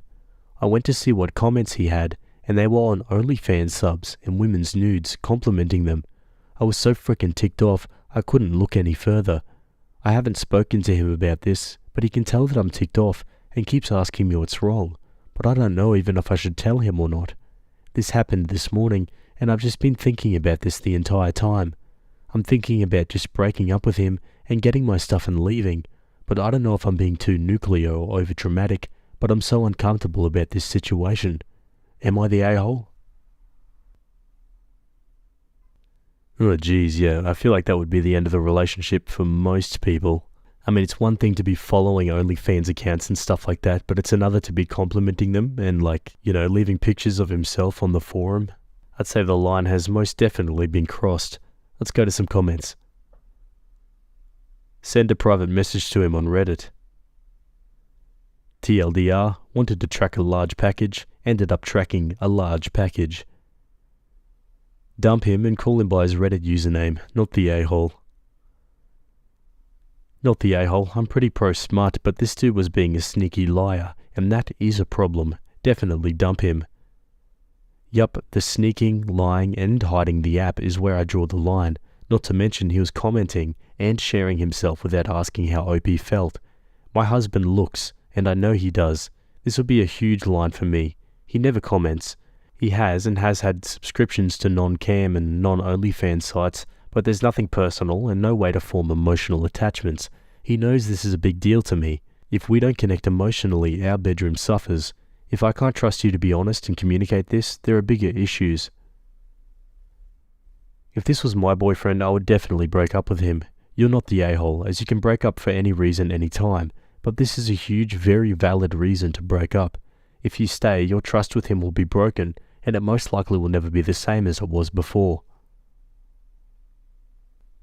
A: I went to see what comments he had, and they were on OnlyFans subs and women's nudes, complimenting them. I was so frickin' ticked off, I couldn't look any further. I haven't spoken to him about this, but he can tell that I'm ticked off and keeps asking me what's wrong, but I don't know even if I should tell him or not. This happened this morning, and I've just been thinking about this the entire time. I'm thinking about just breaking up with him and getting my stuff and leaving, but I don't know if I'm being too nuclear or over-dramatic, but I'm so uncomfortable about this situation. Am I the a-hole? Oh geez, yeah, I feel like that would be the end of the relationship for most people. I mean, it's one thing to be following OnlyFans accounts and stuff like that, but it's another to be complimenting them and leaving pictures of himself on the forum. I'd say the line has most definitely been crossed. Let's go to some comments. Send a private message to him on Reddit. TLDR, wanted to track a large package, ended up tracking a large package. Dump him and call him by his Reddit username, not the a-hole. Not the a-hole, I'm pretty pro-smart, but this dude was being a sneaky liar, and that is a problem. Definitely dump him. Yup, the sneaking, lying, and hiding the app is where I draw the line, not to mention he was commenting and sharing himself without asking how OP felt. My husband looks, and I know he does. This would be a huge line for me. He never comments. He has and has had subscriptions to non-cam and non-OnlyFans sites, but there's nothing personal and no way to form emotional attachments. He knows this is a big deal to me. If we don't connect emotionally, our bedroom suffers. If I can't trust you to be honest and communicate this, there are bigger issues. If this was my boyfriend, I would definitely break up with him. You're not the a-hole, as you can break up for any reason, any time, but this is a huge, very valid reason to break up. If you stay, your trust with him will be broken, and it most likely will never be the same as it was before.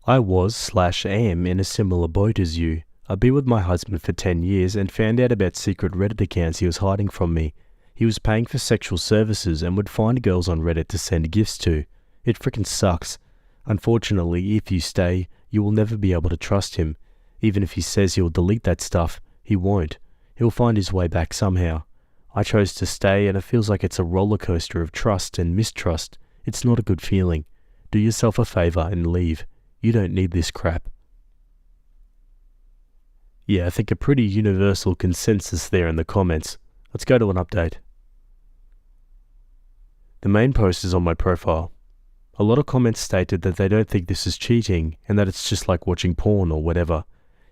A: I was/am in a similar boat as you. I've been with my husband for 10 years and found out about secret Reddit accounts he was hiding from me. He was paying for sexual services and would find girls on Reddit to send gifts to. It frickin' sucks. Unfortunately, if you stay, you will never be able to trust him. Even if he says he'll delete that stuff, he won't. He'll find his way back somehow. I chose to stay, and it feels like it's a roller coaster of trust and mistrust. It's not a good feeling. Do yourself a favor and leave. You don't need this crap. Yeah, I think a pretty universal consensus there in the comments. Let's go to an update. The main post is on my profile. A lot of comments stated that they don't think this is cheating and that it's just like watching porn or whatever.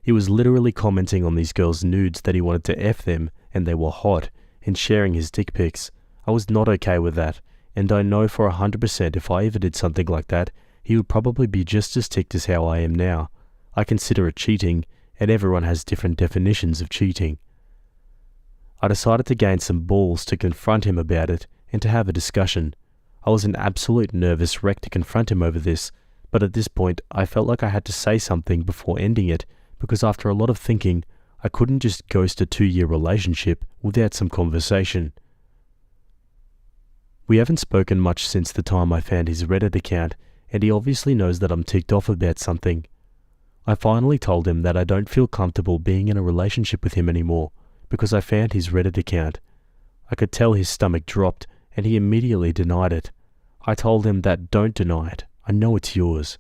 A: He was literally commenting on these girls' nudes that he wanted to F them and they were hot, and sharing his dick pics. I was not okay with that, and I know for 100% if I ever did something like that, he would probably be just as ticked as how I am now. I consider it cheating, and everyone has different definitions of cheating. I decided to gain some balls to confront him about it and to have a discussion. I was an absolute nervous wreck to confront him over this, but at this point I felt like I had to say something before ending it, because after a lot of thinking, I couldn't just ghost a 2-year relationship without some conversation. We haven't spoken much since the time I found his Reddit account, and he obviously knows that I'm ticked off about something. I finally told him that I don't feel comfortable being in a relationship with him anymore, because I found his Reddit account. I could tell his stomach dropped, and he immediately denied it. I told him that don't deny it, I know it's yours.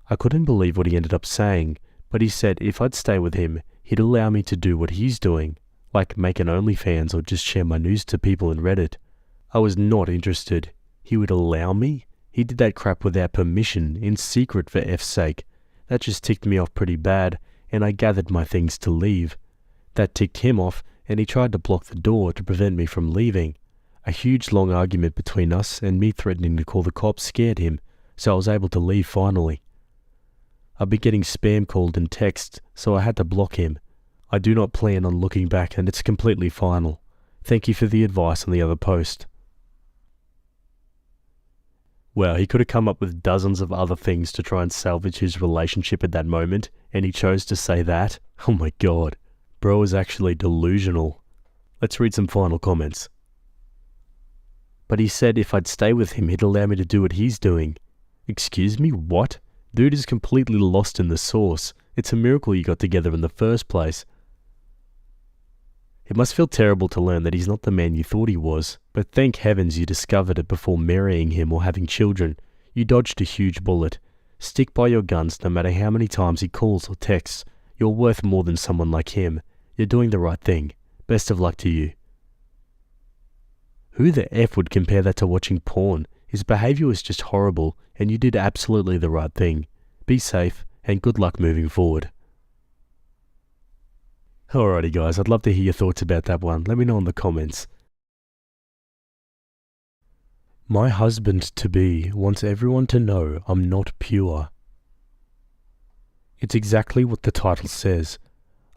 A: I couldn't believe what he ended up saying, but he said if I'd stay with him, he'd allow me to do what he's doing, like make an OnlyFans or just share my news to people in Reddit. I was not interested. He would allow me? He did that crap without permission, in secret for F's sake. That just ticked me off pretty bad, and I gathered my things to leave. That ticked him off, and he tried to block the door to prevent me from leaving. A huge long argument between us and me threatening to call the cops scared him, so I was able to leave finally. I've been getting spam called and texts, so I had to block him. I do not plan on looking back, and it's completely final. Thank you for the advice on the other post. Wow, he could have come up with dozens of other things to try and salvage his relationship at that moment, and he chose to say that? Oh my god. Bro is actually delusional. Let's read some final comments. But he said if I'd stay with him, he'd allow me to do what he's doing. Excuse me, what? Dude is completely lost in the sauce. It's a miracle you got together in the first place. It must feel terrible to learn that he's not the man you thought he was, but thank heavens you discovered it before marrying him or having children. You dodged a huge bullet. Stick by your guns no matter how many times he calls or texts. You're worth more than someone like him. You're doing the right thing. Best of luck to you. Who the F would compare that to watching porn? His behavior was just horrible, and you did absolutely the right thing. Be safe, and good luck moving forward. Alrighty guys, I'd love to hear your thoughts about that one. Let me know in the comments. My husband-to-be wants everyone to know I'm not pure. It's exactly what the title says.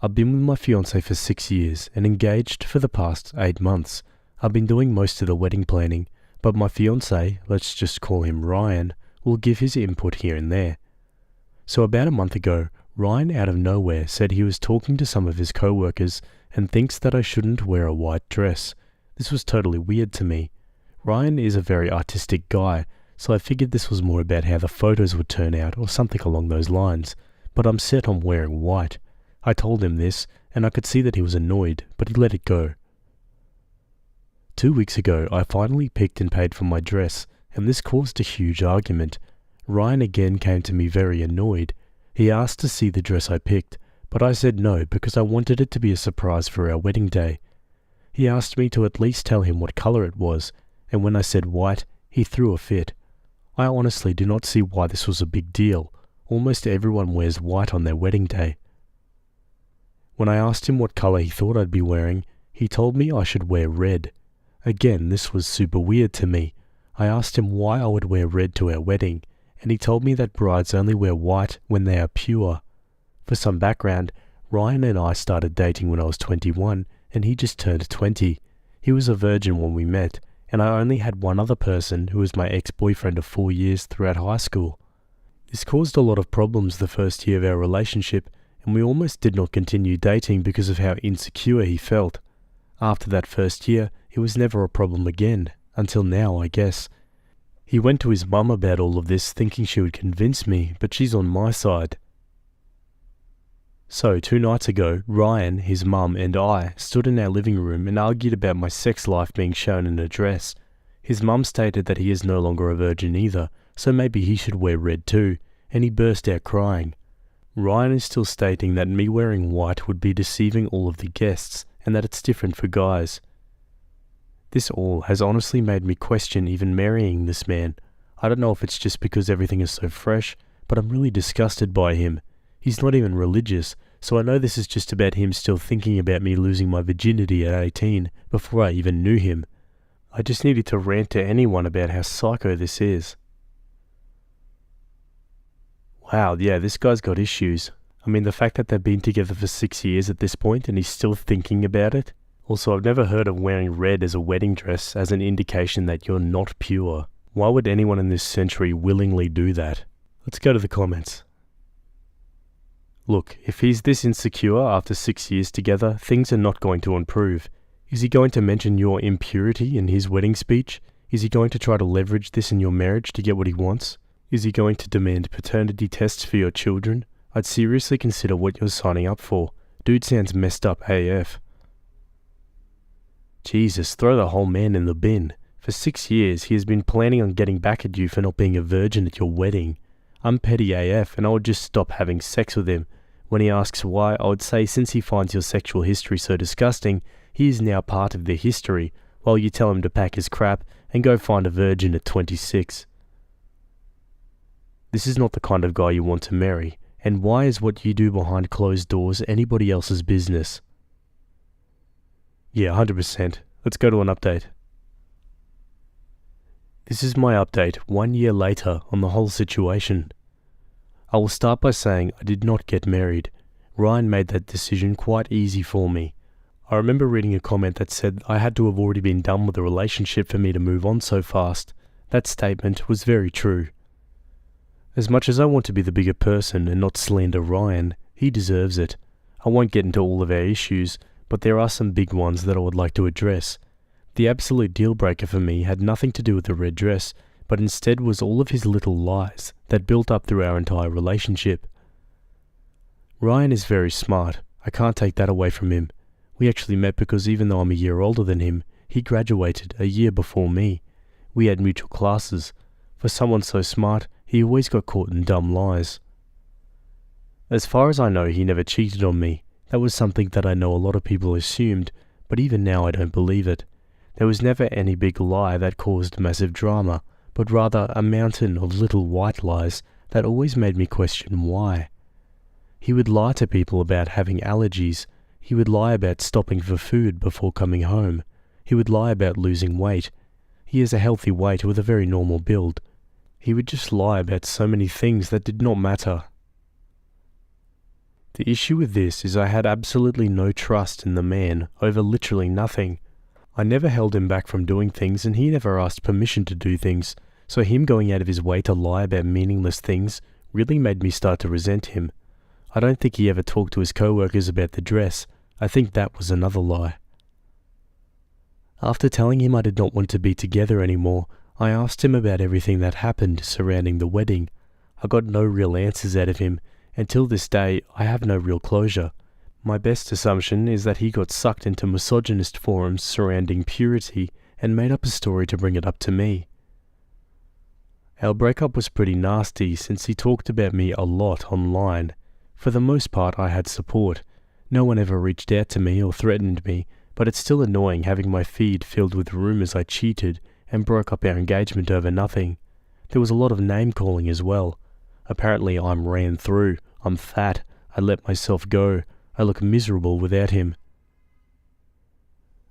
A: I've been with my fiancée for 6 years and engaged for the past 8 months. I've been doing most of the wedding planning, but my fiancé, let's just call him Ryan, will give his input here and there. So about a month ago, Ryan out of nowhere said he was talking to some of his co-workers and thinks that I shouldn't wear a white dress. This was totally weird to me. Ryan is a very artistic guy, so I figured this was more about how the photos would turn out or something along those lines, but I'm set on wearing white. I told him this, and I could see that he was annoyed, but he let it go. 2 weeks ago, I finally picked and paid for my dress, and this caused a huge argument. Ryan again came to me very annoyed. He asked to see the dress I picked, but I said no because I wanted it to be a surprise for our wedding day. He asked me to at least tell him what color it was, and when I said white, he threw a fit. I honestly do not see why this was a big deal. Almost everyone wears white on their wedding day. When I asked him what color he thought I'd be wearing, he told me I should wear red. Again, this was super weird to me. I asked him why I would wear red to our wedding, and he told me that brides only wear white when they are pure. For some background, Ryan and I started dating when I was 21, and he just turned 20. He was a virgin when we met, and I only had one other person who was my ex-boyfriend of 4 years throughout high school. This caused a lot of problems the first year of our relationship, and we almost did not continue dating because of how insecure he felt. After that first year, it was never a problem again, until now, I guess. He went to his mum about all of this, thinking she would convince me, but she's on my side. So, 2 nights ago, Ryan, his mum, and I stood in our living room and argued about my sex life being shown in a dress. His mum stated that he is no longer a virgin either, so maybe he should wear red too, and he burst out crying. Ryan is still stating that me wearing white would be deceiving all of the guests, and that it's different for guys. This all has honestly made me question even marrying this man. I don't know if it's just because everything is so fresh, but I'm really disgusted by him. He's not even religious, so I know this is just about him still thinking about me losing my virginity at 18 before I even knew him. I just needed to rant to anyone about how psycho this is. Wow, yeah, this guy's got issues. I mean, the fact that they've been together for 6 years at this point and he's still thinking about it. Also, I've never heard of wearing red as a wedding dress as an indication that you're not pure. Why would anyone in this century willingly do that? Let's go to the comments. Look, if he's this insecure after 6 years together, things are not going to improve. Is he going to mention your impurity in his wedding speech? Is he going to try to leverage this in your marriage to get what he wants? Is he going to demand paternity tests for your children? I'd seriously consider what you're signing up for. Dude sounds messed up AF. Jesus, throw the whole man in the bin. For 6 years, he has been planning on getting back at you for not being a virgin at your wedding. I'm petty AF, and I would just stop having sex with him. When he asks why, I would say since he finds your sexual history so disgusting, he is now part of the history, while you tell him to pack his crap and go find a virgin at 26. This is not the kind of guy you want to marry, and why is what you do behind closed doors anybody else's business? Yeah, 100%. Let's go to an update. This is my update 1 year later on the whole situation. I will start by saying I did not get married. Ryan made that decision quite easy for me. I remember reading a comment that said I had to have already been done with the relationship for me to move on so fast. That statement was very true. As much as I want to be the bigger person and not slander Ryan, he deserves it. I won't get into all of our issues, but there are some big ones that I would like to address. The absolute deal breaker for me had nothing to do with the red dress, but instead was all of his little lies that built up through our entire relationship. Ryan is very smart. I can't take that away from him. We actually met because even though I'm a year older than him, he graduated a year before me. We had mutual classes. For someone so smart, he always got caught in dumb lies. As far as I know, he never cheated on me. That was something that I know a lot of people assumed, but even now I don't believe it. There was never any big lie that caused massive drama, but rather a mountain of little white lies that always made me question why. He would lie to people about having allergies. He would lie about stopping for food before coming home. He would lie about losing weight. He is a healthy weight with a very normal build. He would just lie about so many things that did not matter. The issue with this is I had absolutely no trust in the man over literally nothing. I never held him back from doing things and he never asked permission to do things, so him going out of his way to lie about meaningless things really made me start to resent him. I don't think he ever talked to his co-workers about the dress. I think that was another lie. After telling him I did not want to be together anymore, I asked him about everything that happened surrounding the wedding. I got no real answers out of him. Until this day, I have no real closure. My best assumption is that he got sucked into misogynist forums surrounding purity and made up a story to bring it up to me. Our breakup was pretty nasty since he talked about me a lot online. For the most part, I had support. No one ever reached out to me or threatened me, but it's still annoying having my feed filled with rumors I cheated and broke up our engagement over nothing. There was a lot of name-calling as well. Apparently I'm ran through, I'm fat, I let myself go, I look miserable without him.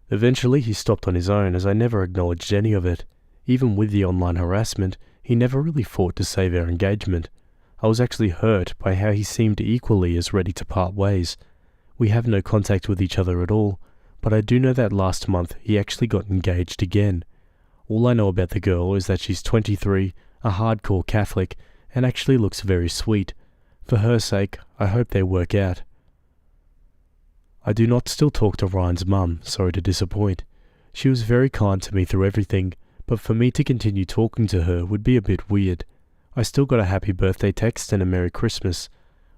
A: Eventually he stopped on his own as I never acknowledged any of it. Even with the online harassment, he never really fought to save our engagement. I was actually hurt by how he seemed equally as ready to part ways. We have no contact with each other at all, but I do know that last month he actually got engaged again. All I know about the girl is that she's 23, a hardcore Catholic, and actually looks very sweet. For her sake, I hope they work out. I do not still talk to Ryan's mum, sorry to disappoint. She was very kind to me through everything, but for me to continue talking to her would be a bit weird. I still got a happy birthday text and a Merry Christmas.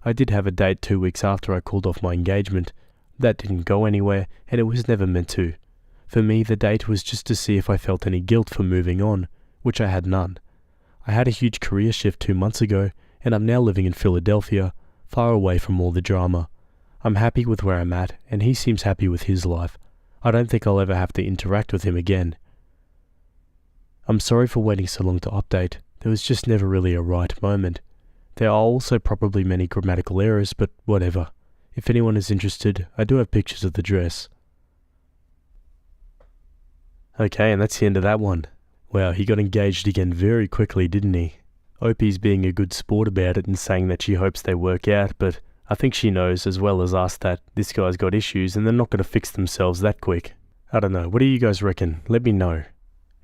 A: I did have a date 2 weeks after I called off my engagement. That didn't go anywhere, and it was never meant to. For me, the date was just to see if I felt any guilt for moving on, which I had none. I had a huge career shift 2 months ago, and I'm now living in Philadelphia, far away from all the drama. I'm happy with where I'm at, and he seems happy with his life. I don't think I'll ever have to interact with him again. I'm sorry for waiting so long to update. There was just never really a right moment. There are also probably many grammatical errors, but whatever. If anyone is interested, I do have pictures of the dress. Okay, and that's the end of that one. Wow, he got engaged again very quickly, didn't he? Opie's being a good sport about it and saying that she hopes they work out, but I think she knows as well as us that this guy's got issues and they're not going to fix themselves that quick. I don't know, what do you guys reckon? Let me know.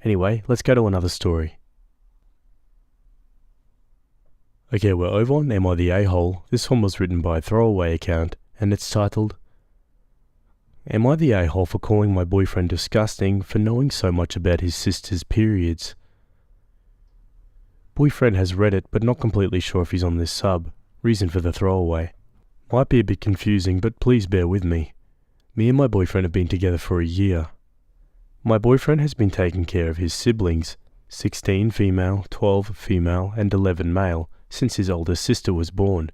A: Anyway, let's go to another story. Okay, we're over on Am I the A-hole? This one was written by a throwaway account, and it's titled, Am I the a-hole for calling my boyfriend disgusting for knowing so much about his sister's periods? Boyfriend has read it, but not completely sure if he's on this sub. Reason for the throwaway. Might be a bit confusing, but please bear with me. Me and my boyfriend have been together for a year. My boyfriend has been taking care of his siblings, 16 female, 12 female, and 11 male, since his older sister was born.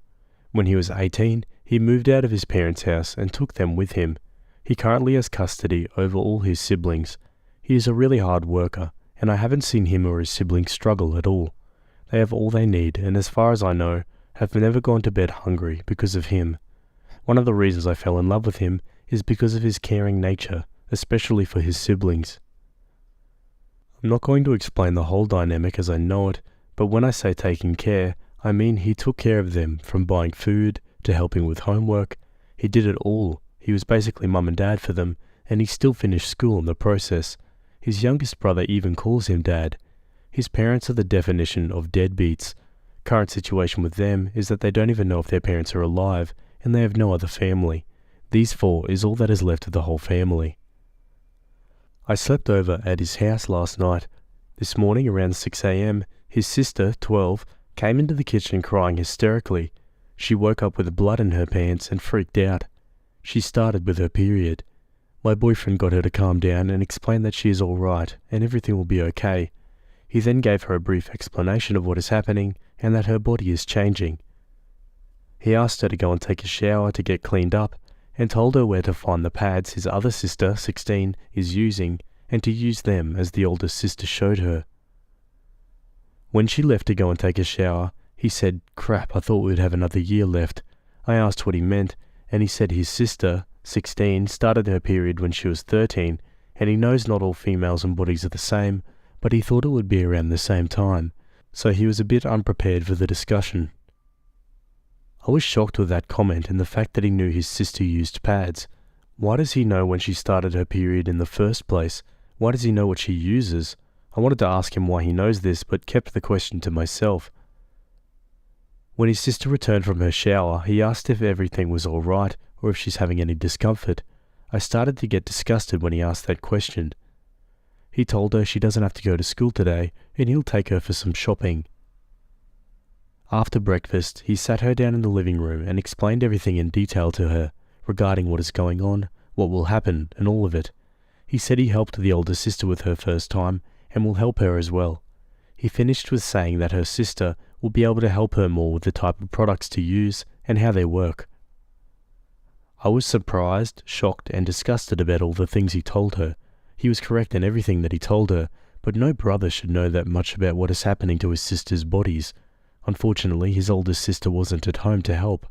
A: When he was 18, he moved out of his parents' house and took them with him. He currently has custody over all his siblings. He is a really hard worker, and I haven't seen him or his siblings struggle at all. They have all they need, and as far as I know, have never gone to bed hungry because of him. One of the reasons I fell in love with him is because of his caring nature, especially for his siblings. I'm not going to explain the whole dynamic as I know it, but when I say taking care, I mean he took care of them from buying food to helping with homework. He did it all. He was basically mum and dad for them, and he still finished school in the process. His youngest brother even calls him dad. His parents are the definition of deadbeats. Current situation with them is that they don't even know if their parents are alive, and they have no other family. These four is all that is left of the whole family. I slept over at his house last night. This morning around 6 a.m, his sister, 12, came into the kitchen crying hysterically. She woke up with blood in her pants and freaked out. She started with her period. My boyfriend got her to calm down and explained that she is all right and everything will be okay. He then gave her a brief explanation of what is happening and that her body is changing. He asked her to go and take a shower to get cleaned up and told her where to find the pads his other sister, 16, is using and to use them as the oldest sister showed her. When she left to go and take a shower, he said, "Crap, I thought we'd have another year left." I asked what he meant, and he said his sister, 16, started her period when she was 13, and he knows not all females and bodies are the same, but he thought it would be around the same time, so he was a bit unprepared for the discussion. I was shocked with that comment and the fact that he knew his sister used pads. Why does he know when she started her period in the first place? Why does he know what she uses? I wanted to ask him why he knows this, but kept the question to myself. When his sister returned from her shower, he asked if everything was all right or if she's having any discomfort. I started to get disgusted when he asked that question. He told her she doesn't have to go to school today and he'll take her for some shopping. After breakfast, he sat her down in the living room and explained everything in detail to her, regarding what is going on, what will happen, and all of it. He said he helped the older sister with her first time and will help her as well. He finished with saying that her sister will be able to help her more with the type of products to use and how they work. I was surprised, shocked, and disgusted about all the things he told her. He was correct in everything that he told her, but no brother should know that much about what is happening to his sister's bodies. Unfortunately, his oldest sister wasn't at home to help.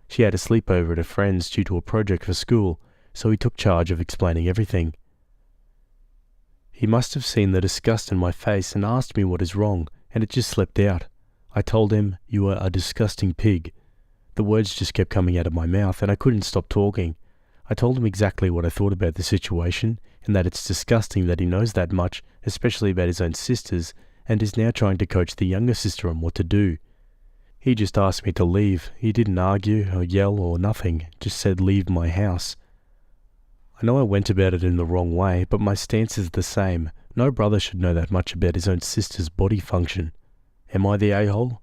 A: She had a sleepover at a friend's due to a project for school, so he took charge of explaining everything. He must have seen the disgust in my face and asked me what is wrong, and it just slipped out. I told him, "You are a disgusting pig." The words just kept coming out of my mouth and I couldn't stop talking. I told him exactly what I thought about the situation and that it's disgusting that he knows that much, especially about his own sisters, and is now trying to coach the younger sister on what to do. He just asked me to leave. He didn't argue or yell or nothing, just said leave my house. I know I went about it in the wrong way, but my stance is the same. No brother should know that much about his own sister's body function. Am I the a-hole?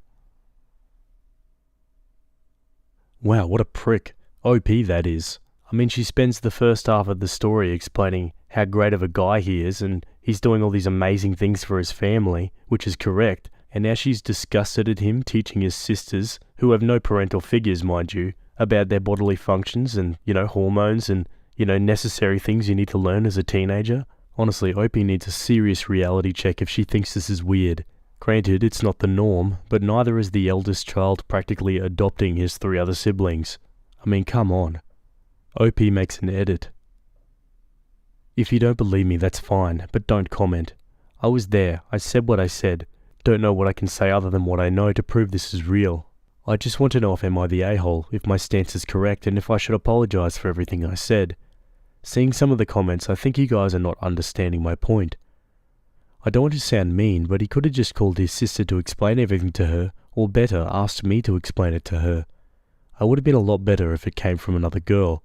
A: Wow, what a prick. OP, that is. I mean, she spends the first half of the story explaining how great of a guy he is and he's doing all these amazing things for his family, which is correct, and now she's disgusted at him teaching his sisters, who have no parental figures, mind you, about their bodily functions and, hormones and, necessary things you need to learn as a teenager. Honestly, Opie needs a serious reality check if she thinks this is weird. Granted, it's not the norm, but neither is the eldest child practically adopting his 3 other siblings. I mean, come on. OP makes an edit. If you don't believe me, that's fine, but don't comment. I was there, I said what I said. Don't know what I can say other than what I know to prove this is real. I just want to know if am I the a-hole, if my stance is correct, and if I should apologize for everything I said. Seeing some of the comments, I think you guys are not understanding my point. I don't want to sound mean, but he could have just called his sister to explain everything to her, or better, asked me to explain it to her. I would have been a lot better if it came from another girl.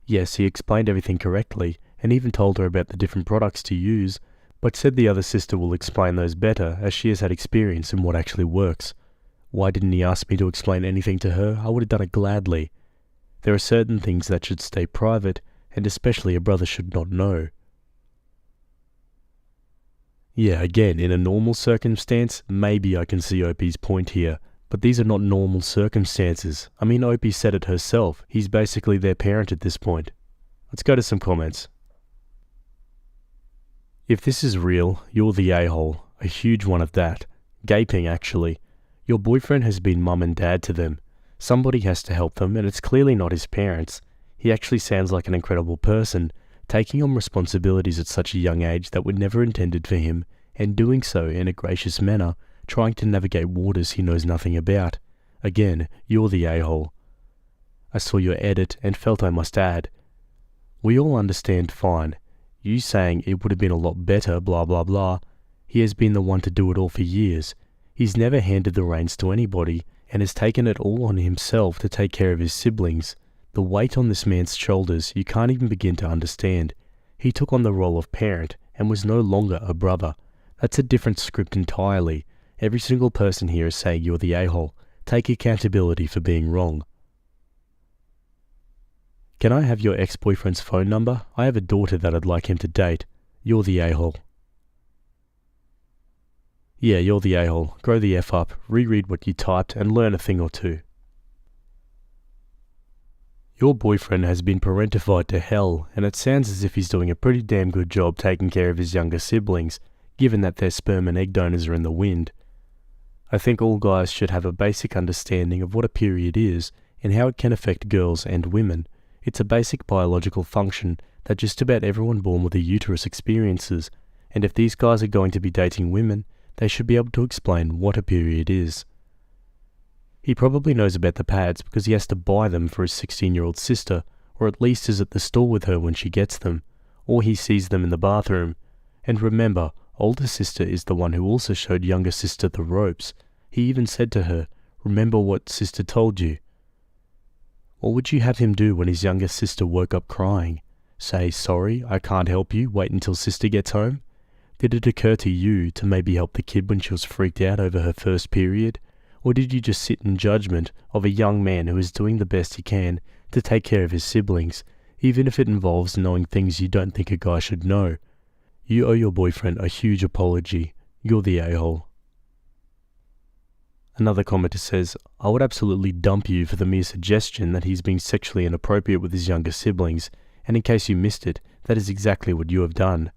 A: Yes, he explained everything correctly, and even told her about the different products to use, but said the other sister will explain those better as she has had experience in what actually works. Why didn't he ask me to explain anything to her? I would have done it gladly. There are certain things that should stay private, and especially a brother should not know. Yeah, again, in a normal circumstance, maybe I can see Opie's point here, but these are not normal circumstances. I mean, Opie said it herself. He's basically their parent at this point. Let's go to some comments. If this is real, you're the a-hole. A huge one at that. Gaping, actually. Your boyfriend has been mum and dad to them. Somebody has to help them, and it's clearly not his parents. He actually sounds like an incredible person, taking on responsibilities at such a young age that were never intended for him, and doing so in a gracious manner, trying to navigate waters he knows nothing about. Again, you're the a-hole. I saw your edit and felt I must add. We all understand fine. You saying it would have been a lot better, blah blah blah. He has been the one to do it all for years. He's never handed the reins to anybody and has taken it all on himself to take care of his siblings. The weight on this man's shoulders you can't even begin to understand. He took on the role of parent and was no longer a brother. That's a different script entirely. Every single person here is saying you're the a-hole. Take accountability for being wrong. Can I have your ex-boyfriend's phone number? I have a daughter that I'd like him to date. You're the a-hole. Yeah, you're the a-hole. Grow the F up, reread what you typed, and learn a thing or two. Your boyfriend has been parentified to hell, and it sounds as if he's doing a pretty damn good job taking care of his younger siblings, given that their sperm and egg donors are in the wind. I think all guys should have a basic understanding of what a period is and how it can affect girls and women. It's a basic biological function that just about everyone born with a uterus experiences, and if these guys are going to be dating women, they should be able to explain what a period is. He probably knows about the pads because he has to buy them for his 16-year-old sister, or at least is at the store with her when she gets them, or he sees them in the bathroom. And remember, older sister is the one who also showed younger sister the ropes. He even said to her, "Remember what sister told you." What would you have him do when his younger sister woke up crying? Say, "Sorry, I can't help you, wait until sister gets home"? Did it occur to you to maybe help the kid when she was freaked out over her first period? Or did you just sit in judgment of a young man who is doing the best he can to take care of his siblings, even if it involves knowing things you don't think a guy should know? You owe your boyfriend a huge apology. You're the a-hole. Another commenter says, "I would absolutely dump you for the mere suggestion that he's being sexually inappropriate with his younger siblings, and in case you missed it, that is exactly what you have done."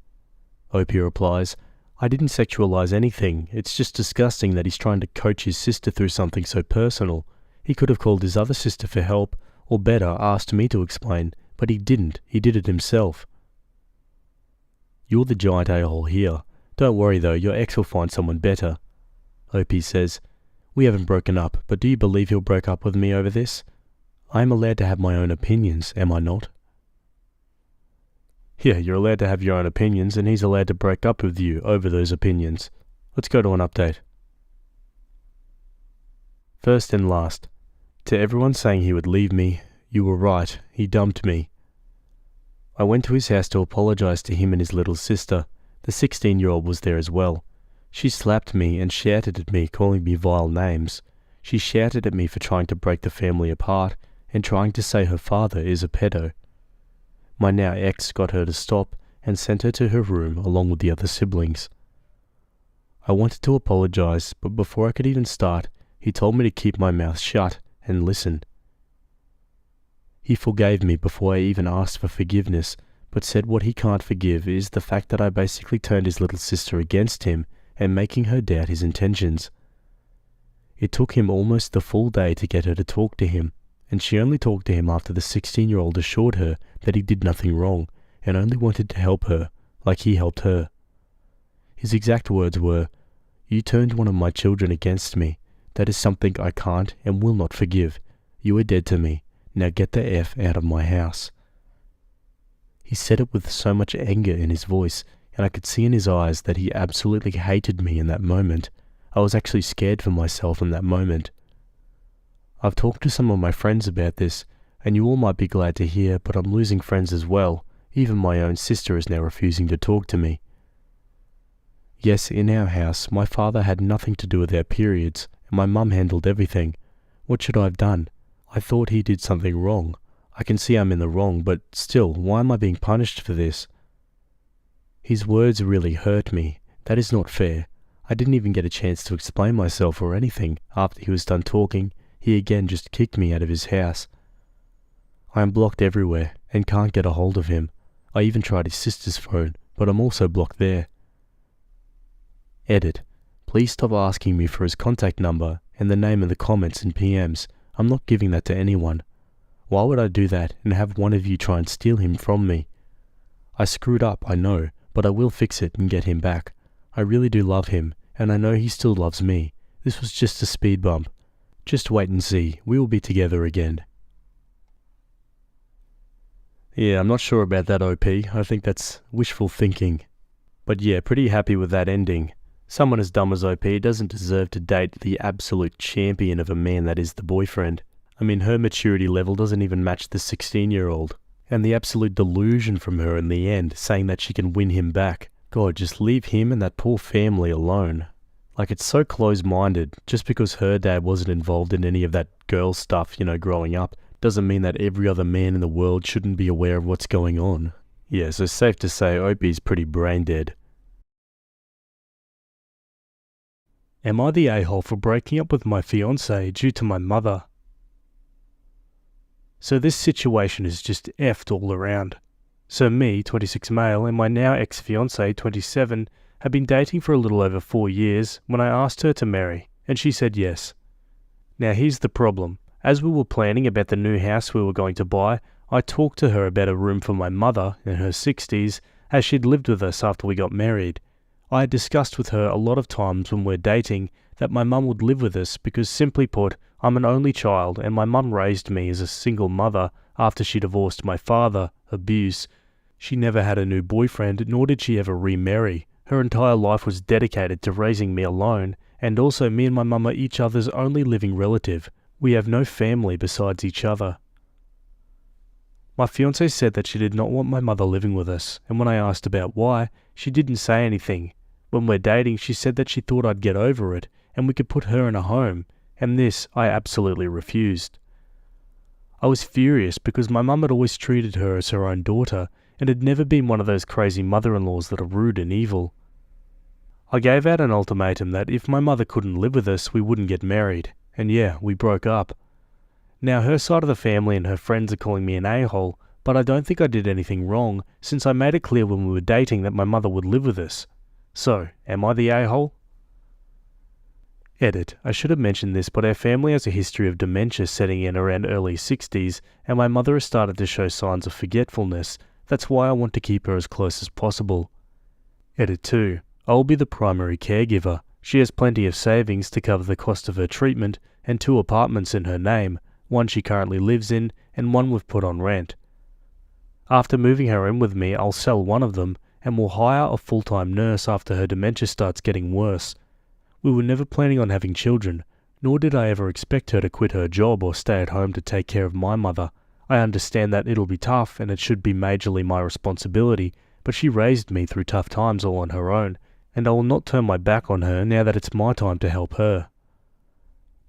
A: OP replies, "I didn't sexualize anything, it's just disgusting that he's trying to coach his sister through something so personal. He could have called his other sister for help, or better, asked me to explain, but he didn't, he did it himself." You're the giant a-hole here. Don't worry though, your ex will find someone better. OP says, "We haven't broken up, but do you believe he'll break up with me over this? I am allowed to have my own opinions, am I not?" Yeah, you're allowed to have your own opinions, and he's allowed to break up with you over those opinions. Let's go to an update. First and last, to everyone saying he would leave me, you were right, he dumped me. I went to his house to apologize to him and his little sister. The 16-year-old was there as well. She slapped me and shouted at me, calling me vile names. She shouted at me for trying to break the family apart and trying to say her father is a pedo. My now ex got her to stop and sent her to her room along with the other siblings. I wanted to apologize, but before I could even start, he told me to keep my mouth shut and listen. He forgave me before I even asked for forgiveness, but said what he can't forgive is the fact that I basically turned his little sister against him and making her doubt his intentions. It took him almost the full day to get her to talk to him, and she only talked to him after the 16-year-old assured her that he did nothing wrong and only wanted to help her, like he helped her. His exact words were, "You turned one of my children against me. That is something I can't and will not forgive. You are dead to me. Now get the F out of my house." He said it with so much anger in his voice, and I could see in his eyes that he absolutely hated me in that moment. I was actually scared for myself in that moment. I've talked to some of my friends about this, and you all might be glad to hear, but I'm losing friends as well. Even my own sister is now refusing to talk to me. Yes, in our house, my father had nothing to do with our periods, and my mum handled everything. What should I have done? I thought he did something wrong. I can see I'm in the wrong, but still, why am I being punished for this? His words really hurt me. That is not fair. I didn't even get a chance to explain myself or anything. After he was done talking, he again just kicked me out of his house. I am blocked everywhere and can't get a hold of him. I even tried his sister's phone, but I'm also blocked there. Edit. Please stop asking me for his contact number and the name in the comments and PMs. I'm not giving that to anyone. Why would I do that and have one of you try and steal him from me? I screwed up, I know, but I will fix it and get him back. I really do love him, and I know he still loves me. This was just a speed bump. Just wait and see, we will be together again. Yeah, I'm not sure about that, OP. I think that's wishful thinking. But yeah, pretty happy with that ending. Someone as dumb as OP doesn't deserve to date the absolute champion of a man that is the boyfriend. I mean, her maturity level doesn't even match the 16-year-old. And the absolute delusion from her in the end, saying that she can win him back. God, just leave him and that poor family alone. Like, it's so close-minded. Just because her dad wasn't involved in any of that girl stuff, growing up, doesn't mean that every other man in the world shouldn't be aware of what's going on. Yeah, so safe to say Opie's pretty brain dead. Am I the a-hole for breaking up with my fiancé due to my mother? So this situation is just effed all around. So me, 26 male, and my now ex-fiancé, 27, have been dating for a little over 4 years when I asked her to marry, and she said yes. Now here's the problem. As we were planning about the new house we were going to buy, I talked to her about a room for my mother, in her 60s, as she'd lived with us after we got married. I had discussed with her a lot of times when we're dating that my mum would live with us because, simply put, I'm an only child and my mum raised me as a single mother after she divorced my father, abuse. She never had a new boyfriend, nor did she ever remarry. Her entire life was dedicated to raising me alone, and also me and my mum are each other's only living relative. We have no family besides each other. My fiancée said that she did not want my mother living with us, and when I asked about why, she didn't say anything. When we're dating, she said that she thought I'd get over it, and we could put her in a home, and this I absolutely refused. I was furious because my mum had always treated her as her own daughter, and had never been one of those crazy mother-in-laws that are rude and evil. I gave out an ultimatum that if my mother couldn't live with us, we wouldn't get married, and yeah, we broke up. Now her side of the family and her friends are calling me an a-hole, but I don't think I did anything wrong, since I made it clear when we were dating that my mother would live with us. So, am I the a-hole? Edit. I should have mentioned this, but our family has a history of dementia setting in around early 60s, and my mother has started to show signs of forgetfulness. That's why I want to keep her as close as possible. Edit 2. I will be the primary caregiver. She has plenty of savings to cover the cost of her treatment, and 2 apartments in her name, one she currently lives in, and one we've put on rent. After moving her in with me, I'll sell one of them, and will hire a full-time nurse after her dementia starts getting worse. We were never planning on having children, nor did I ever expect her to quit her job or stay at home to take care of my mother. I understand that it'll be tough and it should be majorly my responsibility, but she raised me through tough times all on her own, and I will not turn my back on her now that it's my time to help her.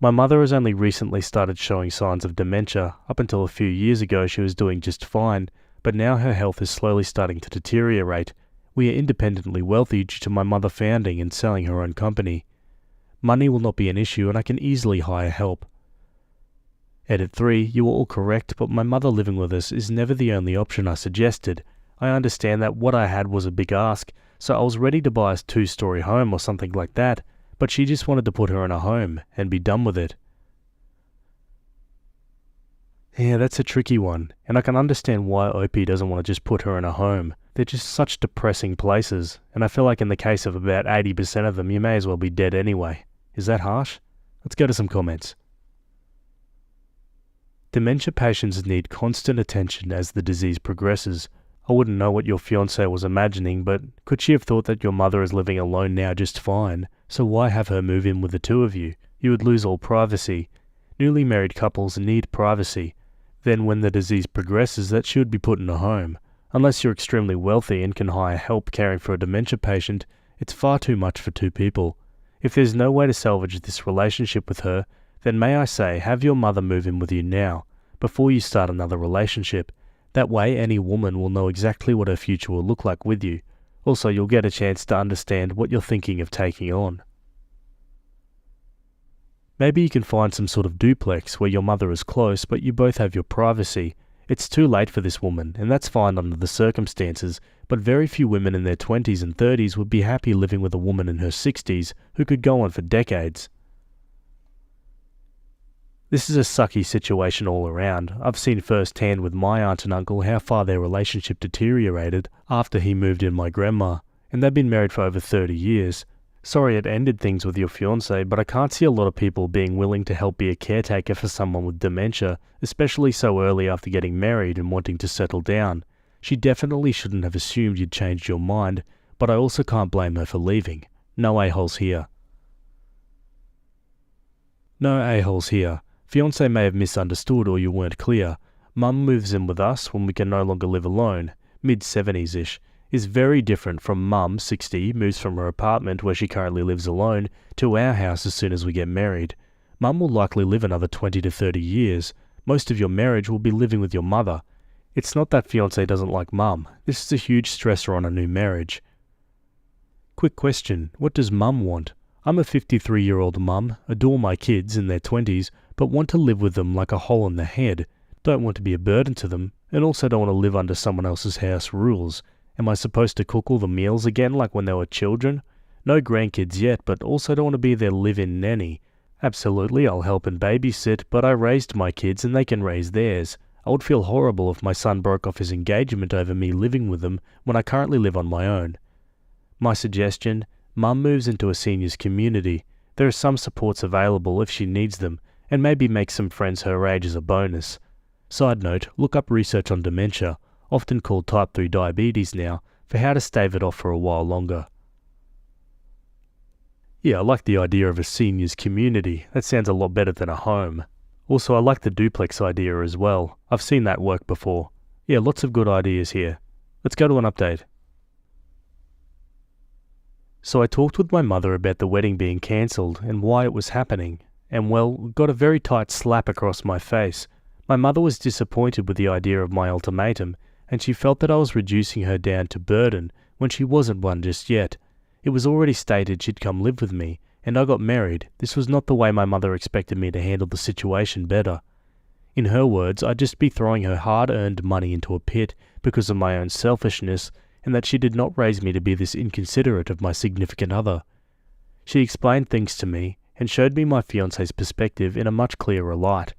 A: My mother has only recently started showing signs of dementia. Up until a few years ago she was doing just fine, but now her health is slowly starting to deteriorate. We are independently wealthy due to my mother founding and selling her own company. Money will not be an issue and I can easily hire help. Edit 3. You are all correct, but my mother living with us is never the only option I suggested. I understand that what I had was a big ask, so I was ready to buy a 2-story home or something like that, but she just wanted to put her in a home and be done with it. Yeah, that's a tricky one, and I can understand why OP doesn't want to just put her in a home. They're just such depressing places, and I feel like in the case of about 80% of them, you may as well be dead anyway. Is that harsh? Let's go to some comments. Dementia patients need constant attention as the disease progresses. I wouldn't know what your fiancé was imagining, but could she have thought that your mother is living alone now just fine, so why have her move in with the 2 of you? You would lose all privacy. Newly married couples need privacy. Then when the disease progresses, that should be put in a home. Unless you're extremely wealthy and can hire help caring for a dementia patient, it's far too much for 2 people. If there's no way to salvage this relationship with her, then may I say have your mother move in with you now, before you start another relationship. That way any woman will know exactly what her future will look like with you. Also, you'll get a chance to understand what you're thinking of taking on. Maybe you can find some sort of duplex where your mother is close but you both have your privacy. It's too late for this woman, and that's fine under the circumstances, but very few women in their 20s and 30s would be happy living with a woman in her 60s who could go on for decades. This is a sucky situation all around. I've seen firsthand with my aunt and uncle how far their relationship deteriorated after he moved in my grandma, and they've been married for over 30 years. Sorry it ended things with your fiancé, but I can't see a lot of people being willing to help be a caretaker for someone with dementia, especially so early after getting married and wanting to settle down. She definitely shouldn't have assumed you'd changed your mind, but I also can't blame her for leaving. No a-holes here. No a-holes here. Fiancé may have misunderstood or you weren't clear. Mum moves in with us when we can no longer live alone. Mid-70s-ish. Is very different from Mum, 60, moves from her apartment where she currently lives alone to our house as soon as we get married. Mum will likely live another 20 to 30 years. Most of your marriage will be living with your mother. It's not that fiancé doesn't like Mum. This is a huge stressor on a new marriage. Quick question, what does Mum want? I'm a 53-year-old mum, adore my kids in their 20s, but want to live with them like a hole in the head. Don't want to be a burden to them, and also don't want to live under someone else's house rules. Am I supposed to cook all the meals again like when they were children? No grandkids yet, but also don't want to be their live-in nanny. Absolutely, I'll help and babysit, but I raised my kids and they can raise theirs. I would feel horrible if my son broke off his engagement over me living with them when I currently live on my own. My suggestion, Mum moves into a seniors community. There are some supports available if she needs them, and maybe make some friends her age as a bonus. Side note, look up research on dementia, often called type 3 diabetes now, for how to stave it off for a while longer. Yeah, I like the idea of a seniors community. That sounds a lot better than a home. Also, I like the duplex idea as well. I've seen that work before. Yeah, lots of good ideas here. Let's go to an update. So I talked with my mother about the wedding being cancelled and why it was happening, and well, got a very tight slap across my face. My mother was disappointed with the idea of my ultimatum, and she felt that I was reducing her down to burden when she wasn't one just yet. It was already stated she'd come live with me, and I got married. This was not the way my mother expected me to handle the situation better. In her words, I'd just be throwing her hard-earned money into a pit because of my own selfishness, and that she did not raise me to be this inconsiderate of my significant other. She explained things to me, and showed me my fiancé's perspective in a much clearer light.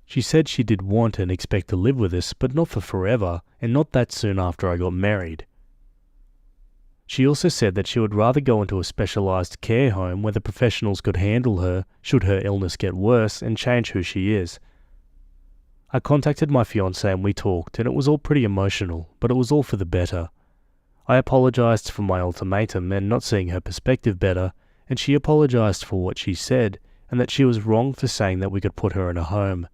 A: She said she did want and expect to live with us, but not for forever, and not that soon after I got married. She also said that she would rather go into a specialised care home where the professionals could handle her should her illness get worse and change who she is. I contacted my fiancé and we talked, and it was all pretty emotional, but it was all for the better. I apologised for my ultimatum and not seeing her perspective better, and she apologised for what she said, and that she was wrong for saying that we could put her in a home.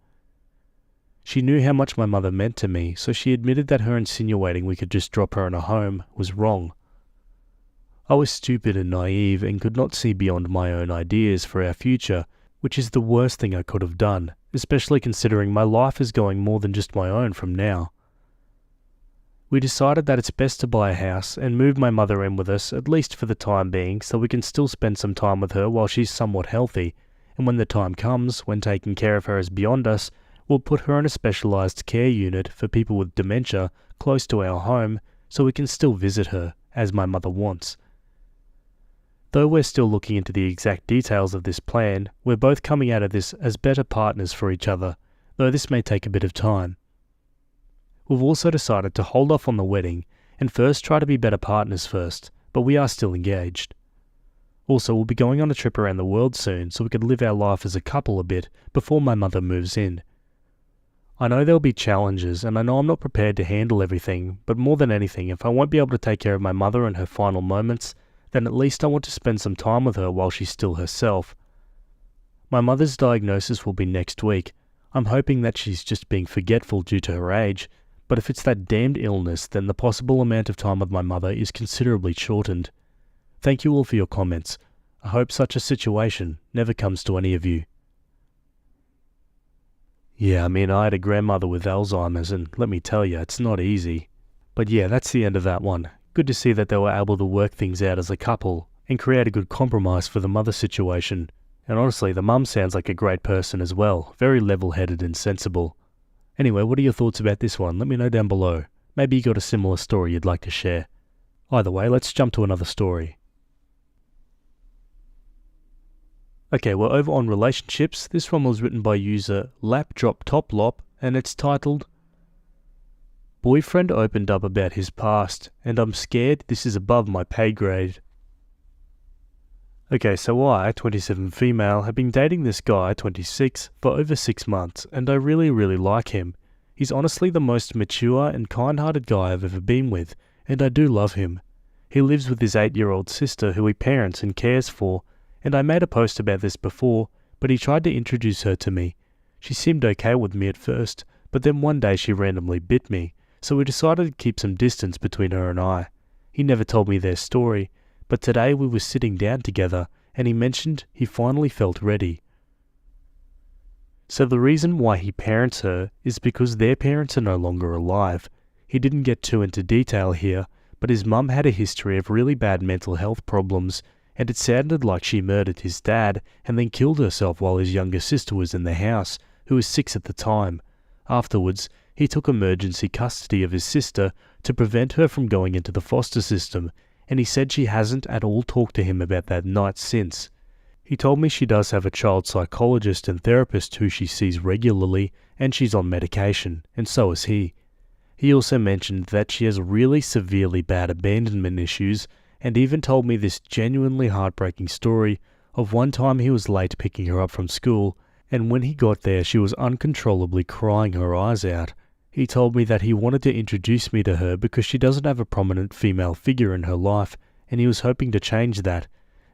A: She knew how much my mother meant to me, so she admitted that her insinuating we could just drop her in a home was wrong. I was stupid and naive and could not see beyond my own ideas for our future, which is the worst thing I could have done, especially considering my life is going more than just my own from now. We decided that it's best to buy a house and move my mother in with us, at least for the time being, so we can still spend some time with her while she's somewhat healthy, and when the time comes, when taking care of her is beyond us, we'll put her in a specialised care unit for people with dementia close to our home, so we can still visit her, as my mother wants. Though we're still looking into the exact details of this plan, we're both coming out of this as better partners for each other, though this may take a bit of time. We've also decided to hold off on the wedding and first try to be better partners first, but we are still engaged. Also, we'll be going on a trip around the world soon so we could live our life as a couple a bit before my mother moves in. I know there'll be challenges, and I know I'm not prepared to handle everything, but more than anything, if I won't be able to take care of my mother in her final moments, then at least I want to spend some time with her while she's still herself. My mother's diagnosis will be next week. I'm hoping that she's just being forgetful due to her age, but if it's that damned illness, then the possible amount of time with my mother is considerably shortened. Thank you all for your comments. I hope such a situation never comes to any of you. Yeah, I had a grandmother with Alzheimer's, and let me tell you, it's not easy. But yeah, that's the end of that one. Good to see that they were able to work things out as a couple and create a good compromise for the mother situation. And honestly, the mum sounds like a great person as well, very level-headed and sensible. Anyway, what are your thoughts about this one? Let me know down below. Maybe you got a similar story you'd like to share. Either way, let's jump to another story. Okay, we're over on relationships. This one was written by user LapDropTopLop, and it's titled, Boyfriend opened up about his past, and I'm scared this is above my pay grade. Okay, so I, 27 female, have been dating this guy, 26, for over 6 months, and I really like him. He's honestly the most mature and kind-hearted guy I've ever been with, and I do love him. He lives with his 8-year-old sister who he parents and cares for, and I made a post about this before, but he tried to introduce her to me. She seemed okay with me at first, but then one day she randomly bit me, so we decided to keep some distance between her and I. He never told me their story, but today we were sitting down together and he mentioned he finally felt ready. So the reason why he parents her is because their parents are no longer alive. He didn't get too into detail here, but his mum had a history of really bad mental health problems, and it sounded like she murdered his dad and then killed herself while his younger sister was in the house, who was 6 at the time. Afterwards, he took emergency custody of his sister to prevent her from going into the foster system, and he said she hasn't at all talked to him about that night since. He told me she does have a child psychologist and therapist who she sees regularly, and she's on medication, and so is he. He also mentioned that she has really severely bad abandonment issues, and even told me this genuinely heartbreaking story of one time he was late picking her up from school, and when he got there she was uncontrollably crying her eyes out. He told me that he wanted to introduce me to her because she doesn't have a prominent female figure in her life, and he was hoping to change that.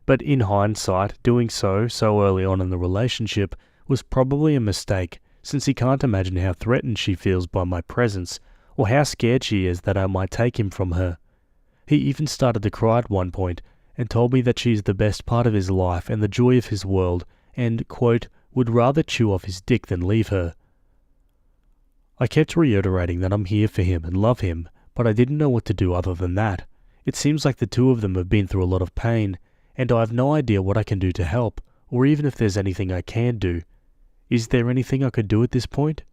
A: But in hindsight, doing so early on in the relationship was probably a mistake, since he can't imagine how threatened she feels by my presence, or how scared she is that I might take him from her. He even started to cry at one point, and told me that she is the best part of his life and the joy of his world, and, quote, would rather chew off his dick than leave her. I kept reiterating that I'm here for him and love him, but I didn't know what to do other than that. It seems like the two of them have been through a lot of pain, and I have no idea what I can do to help, or even if there's anything I can do. Is there anything I could do at this point?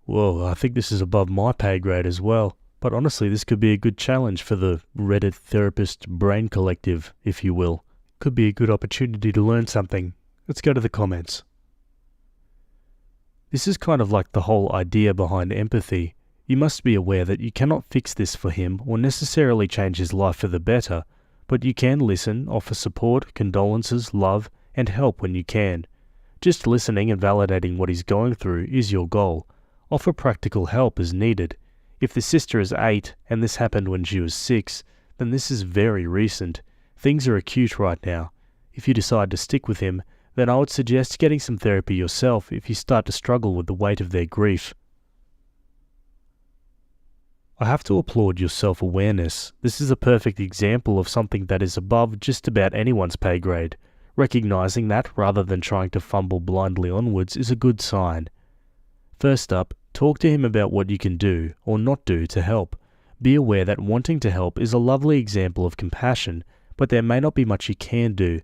A: Whoa, I think this is above my pay grade as well, but honestly this could be a good challenge for the Reddit therapist brain collective, if you will. Could be a good opportunity to learn something. Let's go to the comments. This is kind of like the whole idea behind empathy. You must be aware that you cannot fix this for him or necessarily change his life for the better, but you can listen, offer support, condolences, love, and help when you can. Just listening and validating what he's going through is your goal. Offer practical help as needed. If the sister is 8 and this happened when she was 6, then this is very recent. Things are acute right now. If you decide to stick with him, then I would suggest getting some therapy yourself if you start to struggle with the weight of their grief. I have to applaud your self-awareness. This is a perfect example of something that is above just about anyone's pay grade. Recognizing that rather than trying to fumble blindly onwards is a good sign. First up, talk to him about what you can do or not do to help. Be aware that wanting to help is a lovely example of compassion, but there may not be much you can do.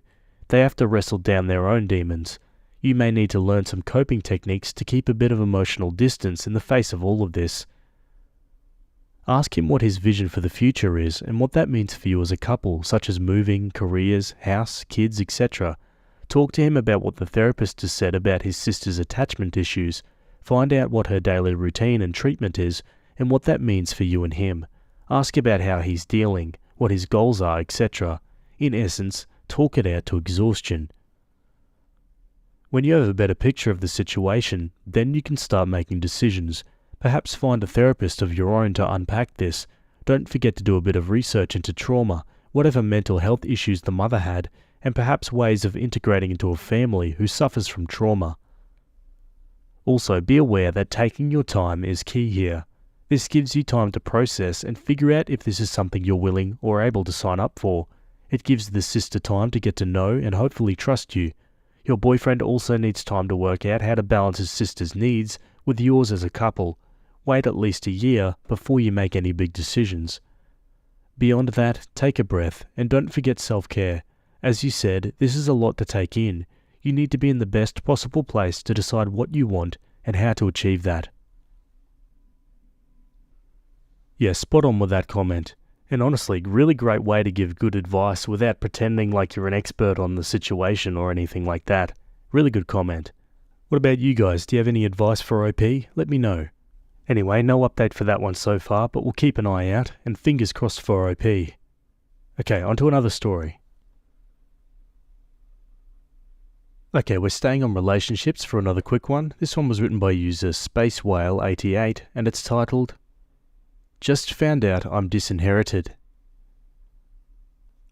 A: They have to wrestle down their own demons. You may need to learn some coping techniques to keep a bit of emotional distance in the face of all of this. Ask him what his vision for the future is and what that means for you as a couple, such as moving, careers, house, kids, etc. Talk to him about what the therapist has said about his sister's attachment issues. Find out what her daily routine and treatment is and what that means for you and him. Ask about how he's dealing, what his goals are, etc. In essence, talk it out to exhaustion. When you have a better picture of the situation, then you can start making decisions. Perhaps find a therapist of your own to unpack this. Don't forget to do a bit of research into trauma, whatever mental health issues the mother had, and perhaps ways of integrating into a family who suffers from trauma. Also, be aware that taking your time is key here. This gives you time to process and figure out if this is something you're willing or able to sign up for. It gives the sister time to get to know and hopefully trust you. Your boyfriend also needs time to work out how to balance his sister's needs with yours as a couple. Wait at least a year before you make any big decisions. Beyond that, take a breath and don't forget self-care. As you said, this is a lot to take in. You need to be in the best possible place to decide what you want and how to achieve that. Yeah, spot on with that comment. And honestly, really great way to give good advice without pretending like you're an expert on the situation or anything like that. Really good comment. What about you guys? Do you have any advice for OP? Let me know. Anyway, no update for that one so far, but we'll keep an eye out, and fingers crossed for OP. Okay, on to another story. Okay, we're staying on relationships for another quick one. This one was written by user SpaceWhale88, and it's titled, Just found out I'm disinherited.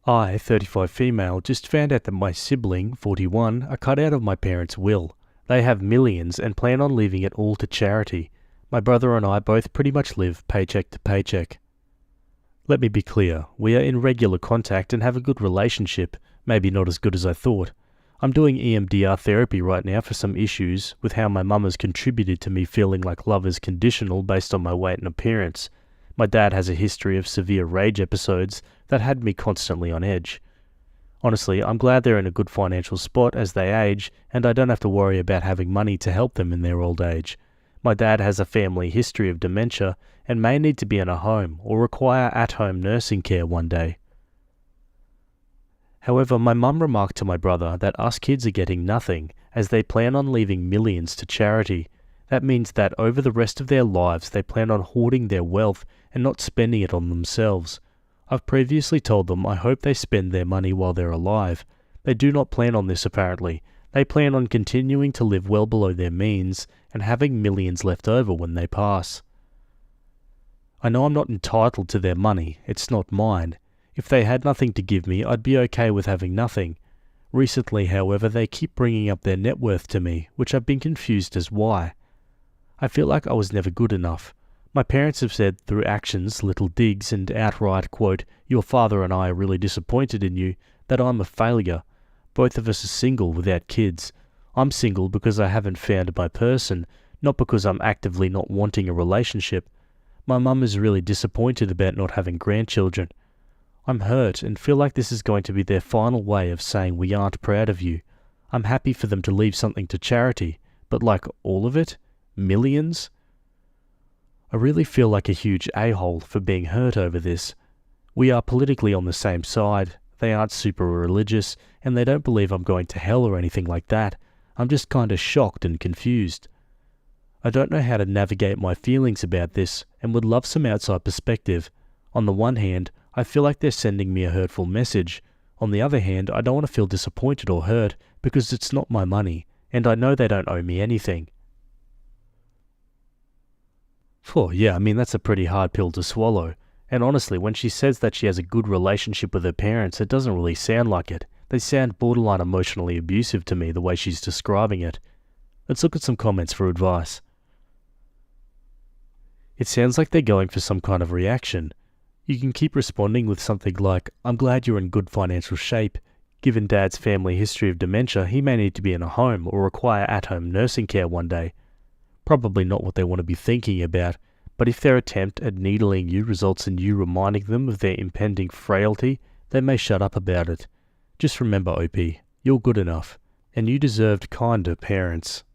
A: I, 35 female, just found out that my sibling, 41, are cut out of my parents' will. They have millions and plan on leaving it all to charity. My brother and I both pretty much live paycheck to paycheck. Let me be clear, we are in regular contact and have a good relationship, maybe not as good as I thought. I'm doing EMDR therapy right now for some issues with how my mum has contributed to me feeling like love is conditional based on my weight and appearance. My dad has a history of severe rage episodes that had me constantly on edge. Honestly, I'm glad they're in a good financial spot as they age, and I don't have to worry about having money to help them in their old age. My dad has a family history of dementia and may need to be in a home or require at-home nursing care one day. However, my mum remarked to my brother that us kids are getting nothing as they plan on leaving millions to charity. That means that over the rest of their lives they plan on hoarding their wealth and not spending it on themselves. I've previously told them I hope they spend their money while they're alive. They do not plan on this apparently. They plan on continuing to live well below their means and having millions left over when they pass. I know I'm not entitled to their money, it's not mine. If they had nothing to give me, I'd be okay with having nothing. Recently, however, they keep bringing up their net worth to me, which I've been confused as why. I feel like I was never good enough. My parents have said through actions, little digs, and outright, quote, "Your father and I are really disappointed in you," that I'm a failure. Both of us are single without kids. I'm single because I haven't found my person, not because I'm actively not wanting a relationship. My mum is really disappointed about not having grandchildren. I'm hurt and feel like this is going to be their final way of saying we aren't proud of you. I'm happy for them to leave something to charity, but like all of it? Millions? I really feel like a huge a-hole for being hurt over this. We are politically on the same side. They aren't super religious, and they don't believe I'm going to hell or anything like that. I'm just kinda shocked and confused. I don't know how to navigate my feelings about this, and would love some outside perspective. On the one hand, I feel like they're sending me a hurtful message. On the other hand, I don't want to feel disappointed or hurt, because it's not my money, and I know they don't owe me anything. Yeah, I mean, that's a pretty hard pill to swallow. And honestly, when she says that she has a good relationship with her parents, it doesn't really sound like it. They sound borderline emotionally abusive to me, the way she's describing it. Let's look at some comments for advice. It sounds like they're going for some kind of reaction. You can keep responding with something like, "I'm glad you're in good financial shape. Given Dad's family history of dementia, he may need to be in a home or require at-home nursing care one day." Probably not what they want to be thinking about, but if their attempt at needling you results in you reminding them of their impending frailty, they may shut up about it. Just remember, OP, you're good enough, and you deserved kinder parents.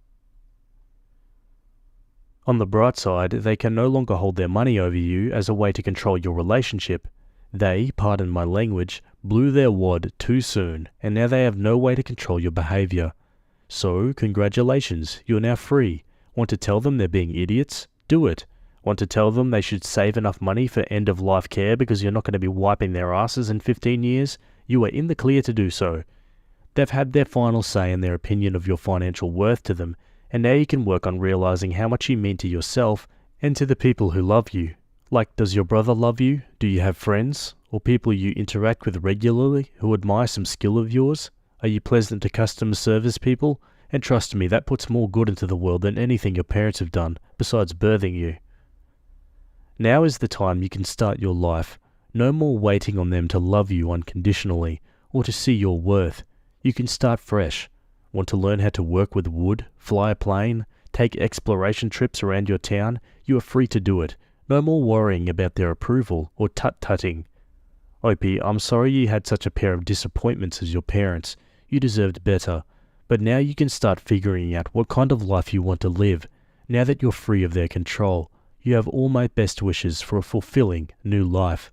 A: On the bright side, they can no longer hold their money over you as a way to control your relationship. They, pardon my language, blew their wad too soon, and now they have no way to control your behavior. So, congratulations, you're now free. Want to tell them they're being idiots? Do it. Want to tell them they should save enough money for end-of-life care because you're not going to be wiping their asses in 15 years? You are in the clear to do so. They've had their final say in their opinion of your financial worth to them, and now you can work on realizing how much you mean to yourself and to the people who love you. Like, does your brother love you? Do you have friends? Or people you interact with regularly who admire some skill of yours? Are you pleasant to customer service people? And trust me, that puts more good into the world than anything your parents have done, besides birthing you. Now is the time you can start your life. No more waiting on them to love you unconditionally, or to see your worth. You can start fresh. Want to learn how to work with wood, fly a plane, take exploration trips around your town? You are free to do it. No more worrying about their approval or tut-tutting. OP, I'm sorry you had such a pair of disappointments as your parents. You deserved better. But now you can start figuring out what kind of life you want to live. Now that you're free of their control, you have all my best wishes for a fulfilling new life.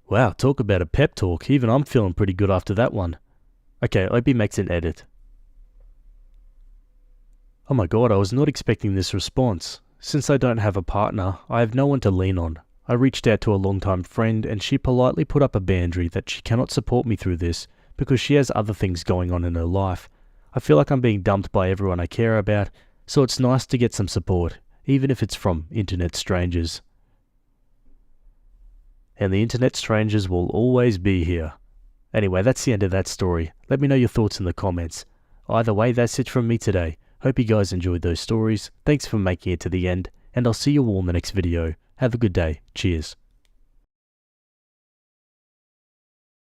A: Wow, talk about a pep talk. Even I'm feeling pretty good after that one. Okay, OP makes an edit. Oh my god, I was not expecting this response. Since I don't have a partner, I have no one to lean on. I reached out to a longtime friend and she politely put up a boundary that she cannot support me through this because she has other things going on in her life. I feel like I'm being dumped by everyone I care about, so it's nice to get some support, even if it's from internet strangers. And the internet strangers will always be here. Anyway, that's the end of that story. Let me know your thoughts in the comments. Either way, that's it from me today. Hope you guys enjoyed those stories. Thanks for making it to the end, and I'll see you all in the next video. Have a good day. Cheers.